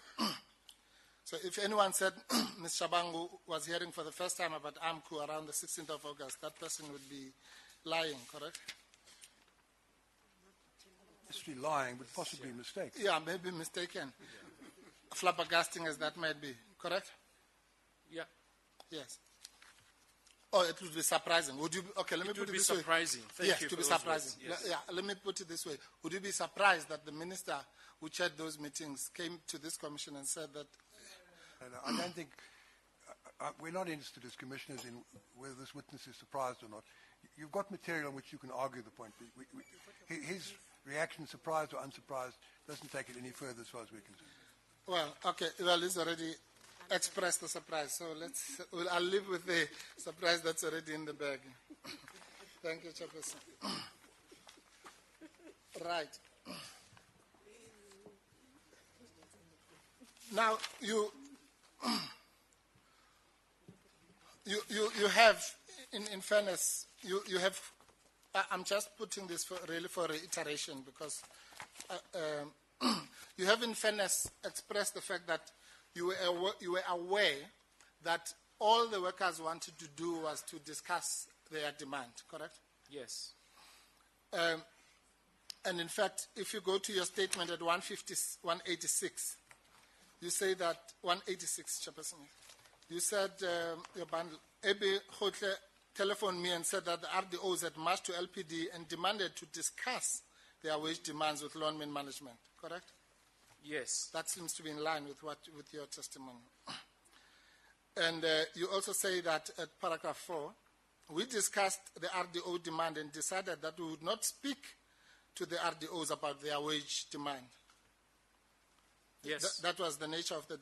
So if anyone said Ms. Shabangu was hearing for the first time about AMCU around the 16th of August, that person would be lying, correct? Possibly lying, but possibly mistaken. Yeah, maybe mistaken. Yeah. Flabbergasting as that might be, correct? Yeah. Yes. Oh, it would be surprising. Would you? Okay, let me put it this way. It would be surprising. Yes, to be surprising. Yes. Yeah, let me put it this way. Would you be surprised that the minister who chaired those meetings came to this commission and said that? I don't think we're not interested as commissioners in whether this witness is surprised or not. You've got material on which you can argue the point. His reaction, surprised or unsurprised, doesn't take it any further as far as we're concerned. Well, okay. Well, he's already expressed the surprise, so I'll live with the surprise that's already in the bag. Thank you, Chairperson. Right. Now, you have, in fairness, you have. I'm just putting this for reiteration because you have, in fairness, expressed the fact that you were aware that all the workers wanted to do was to discuss their demand, correct? Yes. And in fact, if you go to your statement at 186, you say that 186, Chairperson, you said your bundle, Ebi Hotle telephoned me and said that the RDOs had marched to LPD and demanded to discuss their wage demands with Lonmin management, correct? Yes. That seems to be in line with your testimony. And you also say that at paragraph 4, we discussed the RDO demand and decided that we would not speak to the RDOs about their wage demand. Yes. That was the nature of the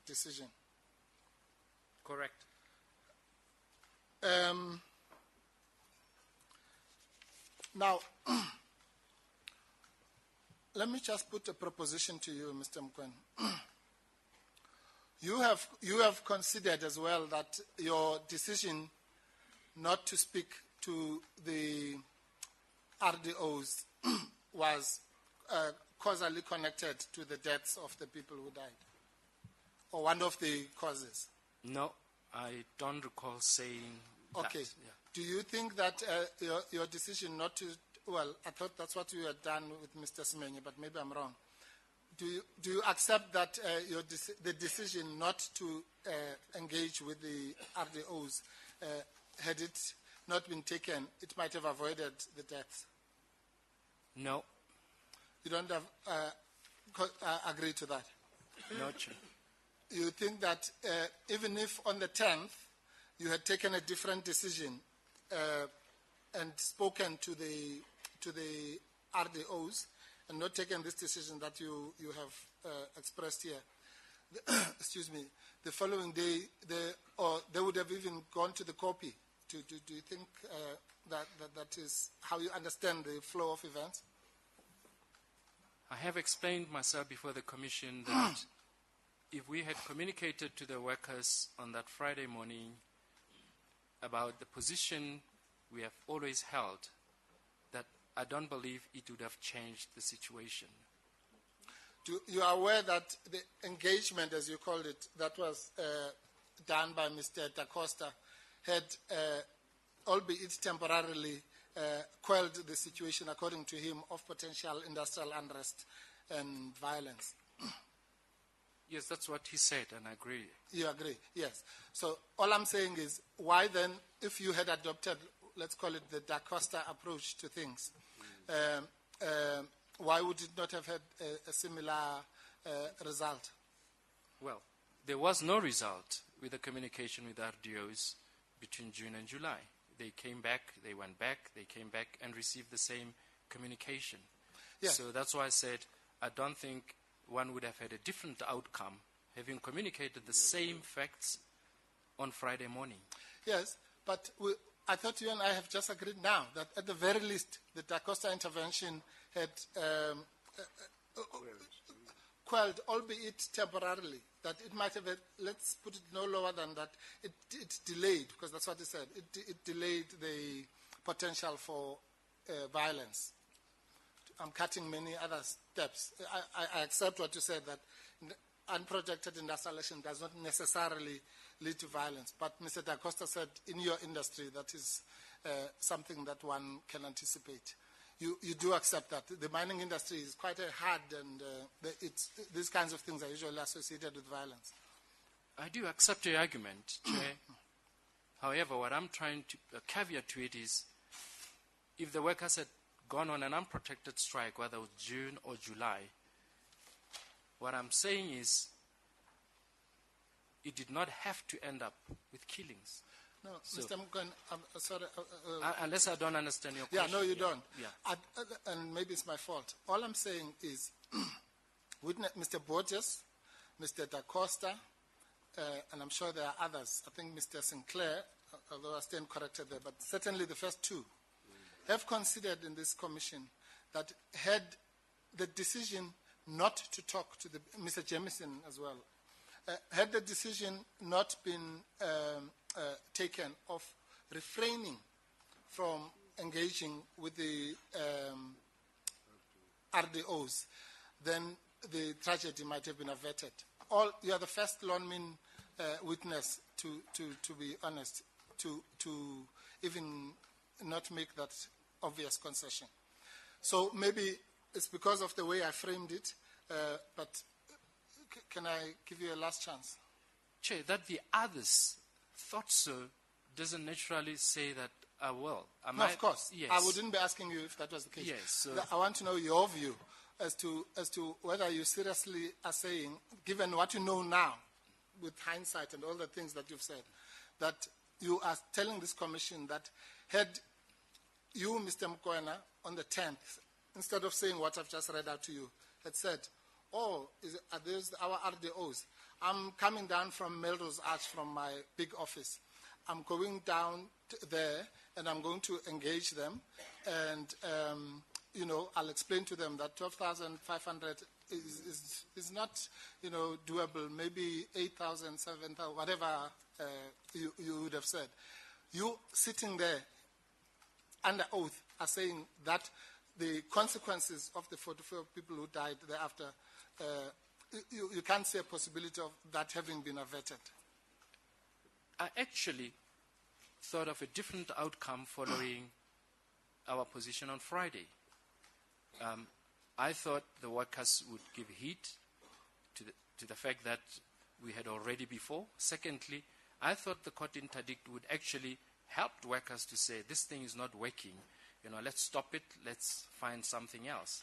decision. Correct. Now, let me just put a proposition to you, Mr. Mkwen. You have considered as well that your decision not to speak to the RDOs was causally connected to the deaths of the people who died, or one of the causes. No, I don't recall saying okay. that. Yeah. Do you think that your decision not to, well, I thought that's what you had done with Mr. Simenye, but maybe I'm wrong. Do you accept that the decision not to engage with the RDOs, had it not been taken, it might have avoided the deaths? No. You don't have agree to that? No, Chair. You think that even if on the 10th you had taken a different decision and spoken to the RDOs and not taken this decision that you have expressed here, excuse me, the following day, or they would have even gone to the copy. Do you think that is how you understand the flow of events? I have explained myself before the Commission that if we had communicated to the workers on that Friday morning about the position we have always held, that I don't believe it would have changed the situation. You are aware that the engagement, as you called it, that was done by Mr. Da Costa had, albeit temporarily, quelled the situation, according to him, of potential industrial unrest and violence? Yes, that's what he said, and I agree. You agree, yes. So all I'm saying is, why then, if you had adopted, let's call it the Da Costa approach to things, why would it not have had a similar result? Well, there was no result with the communication with RDOs between June and July. They came back, they went back, they came back and received the same communication. Yeah. So that's why I said I don't think one would have had a different outcome having communicated the same facts on Friday morning. Yes, but I thought you and I have just agreed now that at the very least the Da Costa intervention had quelled, albeit temporarily, that it might have, let's put it no lower than that, it delayed, because that's what he said, it delayed the potential for violence. I'm cutting many other steps. I accept what you said, that unprotected industrial action does not necessarily lead to violence. But Mr. Da Costa said, in your industry, that is something that one can anticipate. You do accept that. The mining industry is quite a hard, and these kinds of things are usually associated with violence. I do accept your argument, Chair. However, what I'm trying to caveat to it is, if the workers had gone on an unprotected strike, whether it was June or July, what I'm saying is it did not have to end up with killings. No, so, Mr. Mukwen, I'm sorry. Unless I don't understand your yeah, question. no, you don't. Yeah. And maybe it's my fault. All I'm saying is, with Mr. Borges, Mr. Da Costa, and I'm sure there are others. I think Mr. Sinclair, although I stand corrected there, but certainly the first two, have considered in this commission that had the decision not to talk to Mr. Jamieson as well, had the decision not been taken of refraining from engaging with the RDOs, then the tragedy might have been averted. You are the first Lonmin witness, to be honest, to even not make that obvious concession. So maybe it's because of the way I framed it, but can I give you a last chance? Chair, that the others thought so doesn't naturally say that I will. No, of course. Yes. I wouldn't be asking you if that was the case. Yes. So I want to know your view as to whether you seriously are saying, given what you know now, with hindsight and all the things that you've said, that you are telling this commission that had you, Mr. Mkwena, on the 10th, instead of saying what I've just read out to you, had said, are those our RDOs? I'm coming down from Melrose Arch from my big office. I'm going down there and I'm going to engage them, and I'll explain to them that 12,500 is not doable. Maybe 8,000, 7,000, whatever you would have said. You sitting there under oath are saying that the consequences of the 44 people who died thereafter, you can't see a possibility of that having been averted. I actually thought of a different outcome following our position on Friday. I thought the workers would give heed to the fact that we had already before. Secondly, I thought the court interdict would actually help workers to say, this thing is not working, let's stop it, let's find something else.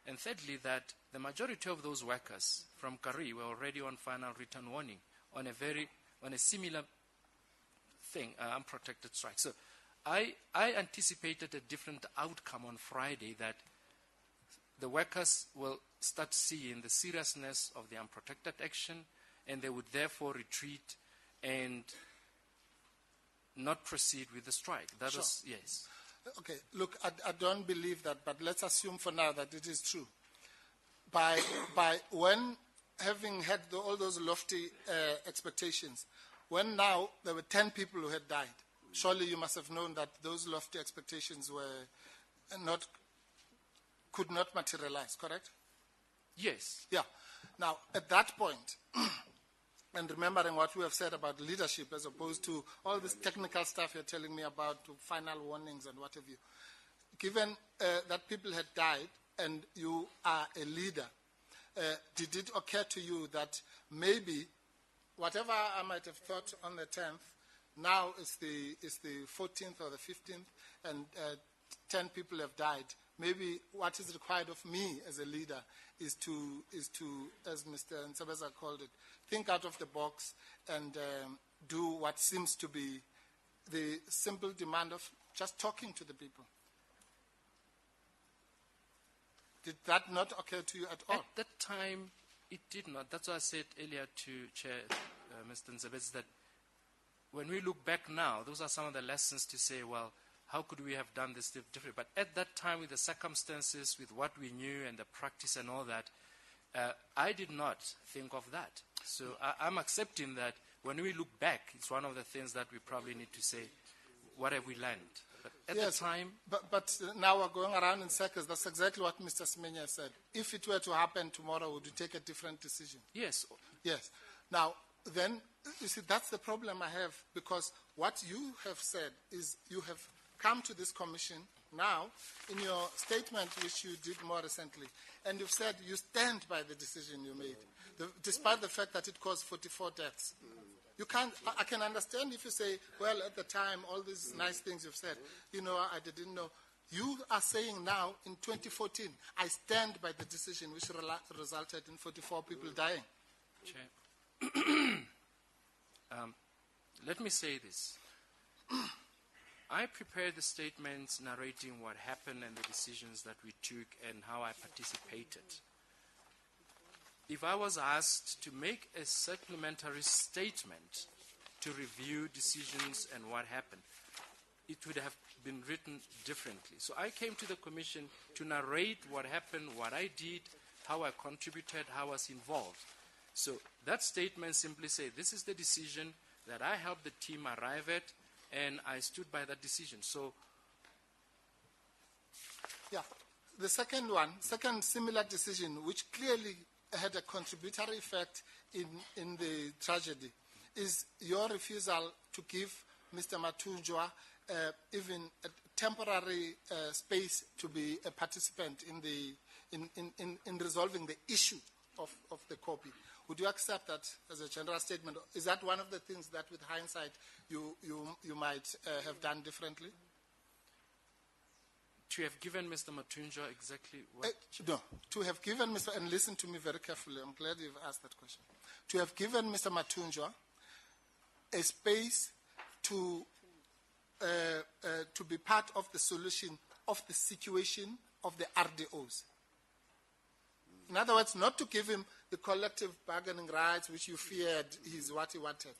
And thirdly, that the majority of those workers from Kari were already on final written warning on a similar unprotected strike. So I anticipated a different outcome on Friday, that the workers will start seeing the seriousness of the unprotected action, and they would therefore retreat and not proceed with the strike. That Sure. was, yes. Okay, look, I don't believe that, but let's assume for now that it is true. By when, having had all those lofty expectations, when now there were 10 people who had died, surely you must have known that those lofty expectations could not materialize, correct? Yes. Yeah. Now, at that point, and remembering what we have said about leadership as opposed to all this technical stuff you're telling me about, to final warnings and what have you, given that people had died and you are a leader, did it occur to you that maybe whatever I might have thought on the 10th, now is the 14th or the 15th, and 10 people have died. Maybe what is required of me as a leader is to, as Mr. Nsebeza called it, think out of the box and do what seems to be the simple demand of just talking to the people. Did that not occur to you at all? At that time, it did not. That's why I said earlier to Chair Mr. Nsebeza that when we look back now, those are some of the lessons to say, well, how could we have done this differently? But at that time, with the circumstances, with what we knew and the practice and all that, I did not think of that. So I'm accepting that when we look back, it's one of the things that we probably need to say, what have we learned? But at Yes, the time... But now we're going around in circles. That's exactly what Mr. Semenya said. If it were to happen tomorrow, would you take a different decision? Yes. Yes. Now, then, you see, that's the problem I have, because what you have said is you have come to this commission now in your statement, which you did more recently, and you've said you stand by the decision you made, despite the fact that it caused 44 deaths. You can't, I can understand if you say, well, at the time, all these nice things you've said, you know, I didn't know. You are saying now, in 2014, I stand by the decision which resulted in 44 people dying. Chair, let me say this. I prepared the statements narrating what happened and the decisions that we took and how I participated. If I was asked to make a supplementary statement to review decisions and what happened, it would have been written differently. So I came to the Commission to narrate what happened, what I did, how I contributed, how I was involved. So that statement simply said, this is the decision that I helped the team arrive at, and I stood by that decision. So, yeah, the second similar decision, which clearly had a contributory effect in the tragedy, is your refusal to give Mr. Matunjwa even a temporary space to be a participant in resolving the issue of the copy. Would you accept that as a general statement? Is that one of the things that, with hindsight, you might have done differently? To have given Mr. Matunjwa exactly what? No, to have given Mr. And listen to me very carefully. I'm glad you've asked that question. To have given Mr. Matunjwa a space to be part of the solution of the situation of the RDOs. In other words, not to give him the collective bargaining rights which you feared is what he wanted.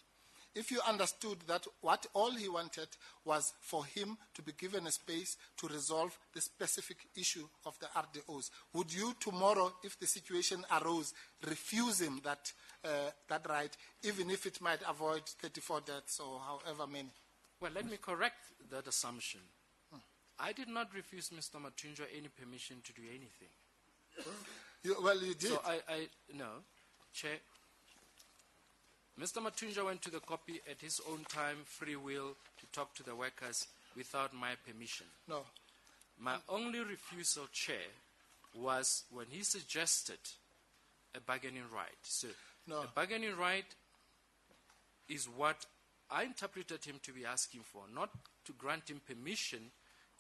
If you understood that what all he wanted was for him to be given a space to resolve the specific issue of the RDOs, would you tomorrow, if the situation arose, refuse him that right, even if it might avoid 34 deaths or however many? Well, let me correct that assumption. I did not refuse Mr. Matunjwa any permission to do anything. Well, you did. So no, Chair. Mr. Matunjwa went to the copy at his own time, free will, to talk to the workers without my permission. No. My only refusal, Chair, was when he suggested a bargaining right. So No. a bargaining right is what I interpreted him to be asking for, not to grant him permission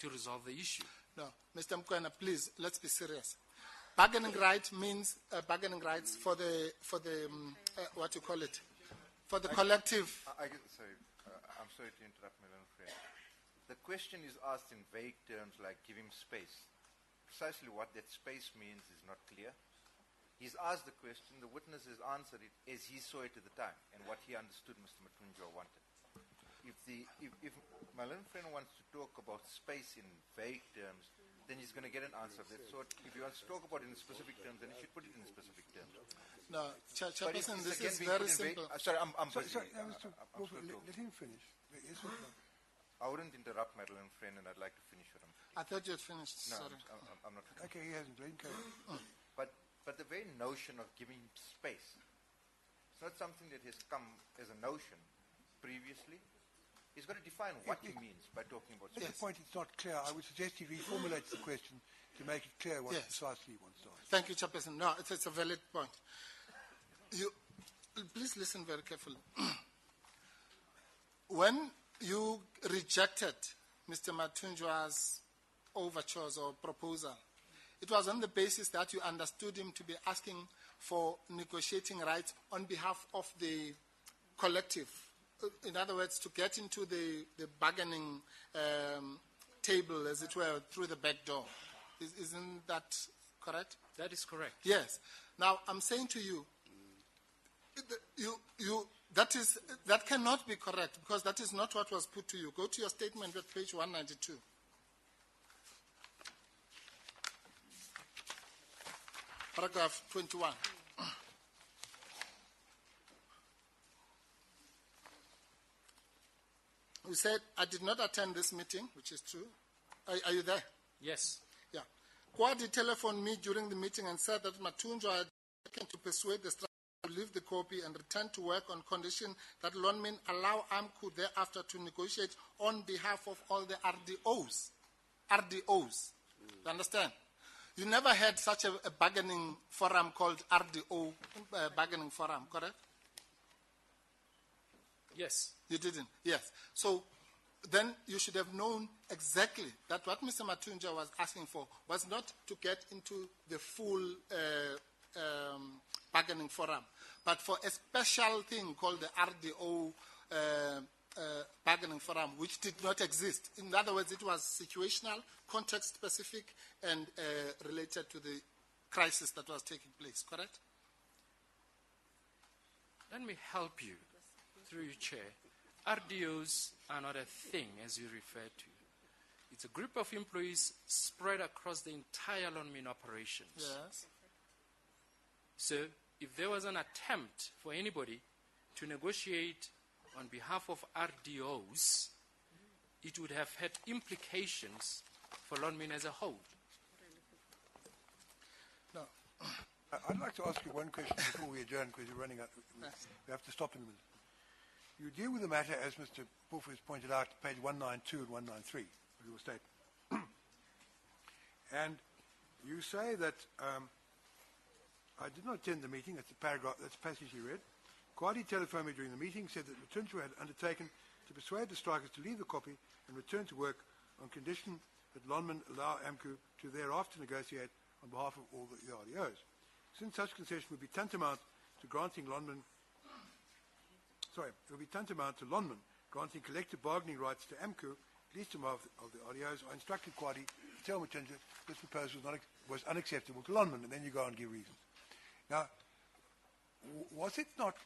to resolve the issue. No. Mr. Mkwena, please, let's be serious. Bargaining right means bargaining rights for the what you call it, for the collective. Sorry. I'm sorry to interrupt, my learned friend. The question is asked in vague terms like give him space. Precisely what that space means is not clear. He's asked the question, the witness has answered it as he saw it at the time and what he understood Mr. Matunjwa wanted. If my learned friend wants to talk about space in vague terms, then he's going to get an answer of that sort. If he wants to talk about it in specific terms, then he should put it in specific terms. No, Chairperson, this is being very put in simple. sorry, I'm busy. Sorry, I'm Mr. still Wolf, talking. let him finish. Yes, sir. I wouldn't interrupt my learned friend, and I'd like to finish what I'm I thought you had finished. No, Sorry. I'm not finished. Okay, he hasn't. Let him carry on. But the very notion of giving space, it's not something that has come as a notion previously. He's got to define what he means by talking about At space. the point it's not clear, I would suggest he reformulates the question to make it clear what Yes. precisely he wants to ask. Thank you, Chairperson. No, it's a valid point. Please listen very carefully. When you rejected Mr. Matunjwa's overtures or proposal, it was on the basis that you understood him to be asking for negotiating rights on behalf of the collective. In other words, to get into the bargaining table, as it were, through the back door. Isn't that correct? That is correct. Yes. Now, I'm saying to you, that cannot be correct because that is not what was put to you. Go to your statement at page 192. Paragraph 21. We said, I did not attend this meeting, which is true. Are you there? Yes. Yeah. Kwadi telephoned me during the meeting and said that Matunjwa had taken to persuade the strike to leave the copy and return to work on condition that Lonmin allow AMCU thereafter to negotiate on behalf of all the RDOs. RDOs. You understand? You never had such a bargaining forum called RDO bargaining forum, correct? Yes. You didn't? Yes. So then you should have known exactly that what Mr. Matunjwa was asking for was not to get into the full bargaining forum, but for a special thing called the RDO bargaining forum, which did not exist. In other words, it was situational, context-specific, and related to the crisis that was taking place, correct? Let me help you through you, Chair. RDOs are not a thing, as you refer to. It's a group of employees spread across the entire Lonmin operations. Yes. So if there was an attempt for anybody to negotiate on behalf of RDOs, it would have had implications for Lonmin as a whole. No. I'd like to ask you one question before we adjourn because we're running out. We have to stop in a minute. You deal with the matter, as Mr. Wolf has pointed out, page 192 and 193 of your statement. And you say that I did not attend the meeting. That's the paragraph, that's the passage you read. Kwadi telephoned me during the meeting, said that Matunjwa had undertaken to persuade the strikers to leave the copy and return to work on condition that Lonmin allow AMCU to thereafter negotiate on behalf of all the RDOs. Since such concession would be tantamount to granting Lonmin granting collective bargaining rights to AMCU, at least on behalf of the RDOs, I instructed Kwadi to tell Matunjwa this proposal was unacceptable to Lonmin, and then you go on and give reasons. Now, was it not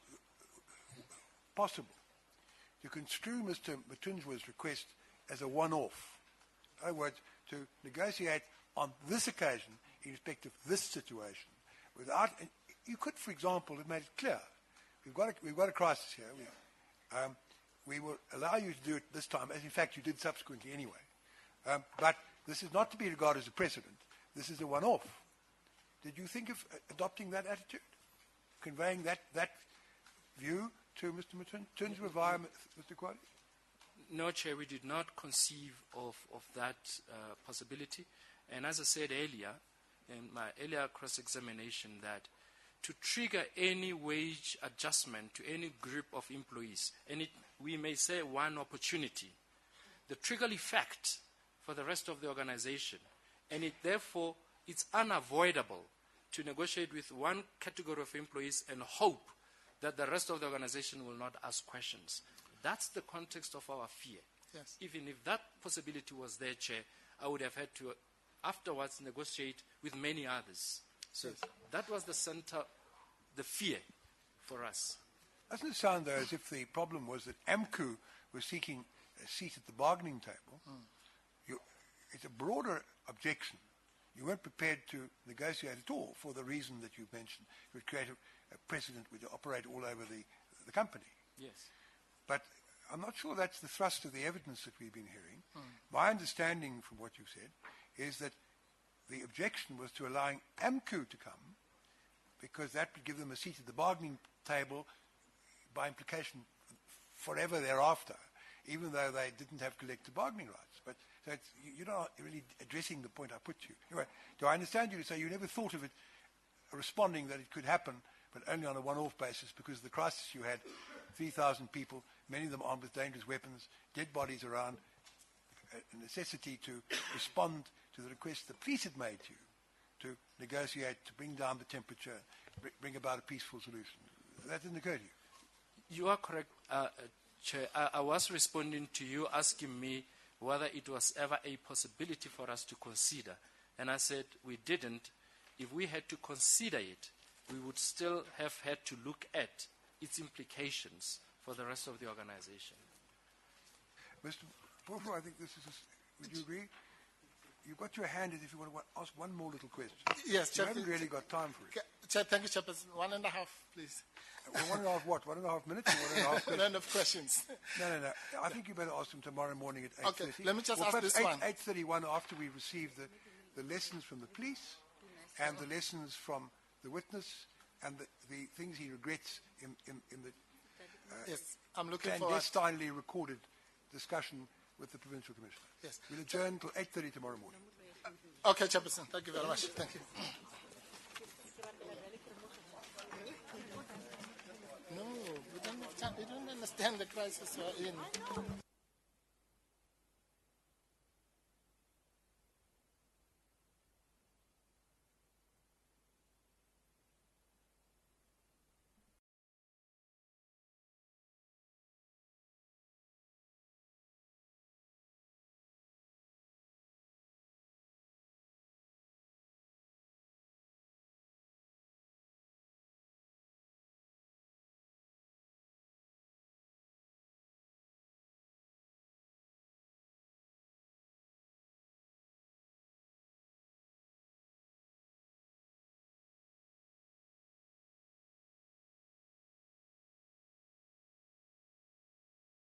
possible to construe Mr. Matunjwa's request as a one-off? In other words, to negotiate on this occasion in respect of this situation without, you could, for example, have made it clear. We've got a crisis here. We will allow you to do it this time, as in fact you did subsequently anyway. But this is not to be regarded as a precedent. This is a one-off. Did you think of adopting that attitude? Conveying that view to Mr. Matunjwa via Mr. Kwadi? No, Chair, we did not conceive of that possibility. And as I said earlier, in my earlier cross-examination, that to trigger any wage adjustment to any group of employees, and we may say one opportunity, the trigger effect for the rest of the organization, and therefore it's unavoidable to negotiate with one category of employees and hope that the rest of the organization will not ask questions. That's the context of our fear. Yes. Even if that possibility was there, Chair, I would have had to afterwards negotiate with many others. So that was the center, the fear for us. Doesn't it sound, though, as if the problem was that AMCU was seeking a seat at the bargaining table? It's a broader objection. You weren't prepared to negotiate at all for the reason that you mentioned. It would create a precedent which would operate all over the company. Yes. But I'm not sure that's the thrust of the evidence that we've been hearing. My understanding from what you've said is that the objection was to allowing AMCU to come because that would give them a seat at the bargaining table by implication forever thereafter, even though they didn't have collective bargaining rights. But so you're not really addressing the point I put to you. Anyway, do I understand you to say you never thought of it responding that it could happen, but only on a one-off basis because of the crisis you had, 3,000 people, many of them armed with dangerous weapons, dead bodies around, a necessity to respond to the request the police had made to you to negotiate, to bring down the temperature, bring about a peaceful solution. That didn't occur to you? You are correct, Chair. I was responding to you asking me whether it was ever a possibility for us to consider. And I said we didn't. If we had to consider it, we would still have had to look at its implications for the rest of the organization. Mr. Pofu, I think this is, would you agree? You've got your hand as if you want to ask one more little question. Yes, You Chair. haven't really got time for it. Chair, thank you, Chairperson. 1.5, please. Well, 1.5 what? 1.5 minutes or 1.5 questions? Round of questions. No. I think you better ask them tomorrow morning at 8:30. Okay, let me just ask perhaps this one. 8:31 after we receive the lessons from the police and the lessons from the witness and the things he regrets in the Yes, I'm looking forward. clandestinely recorded discussion with the Provincial Commissioner. Yes. We'll adjourn until 8:30 tomorrow morning. Okay, Chairperson. Thank you very much. Thank you. No, we don't understand the crisis we're in.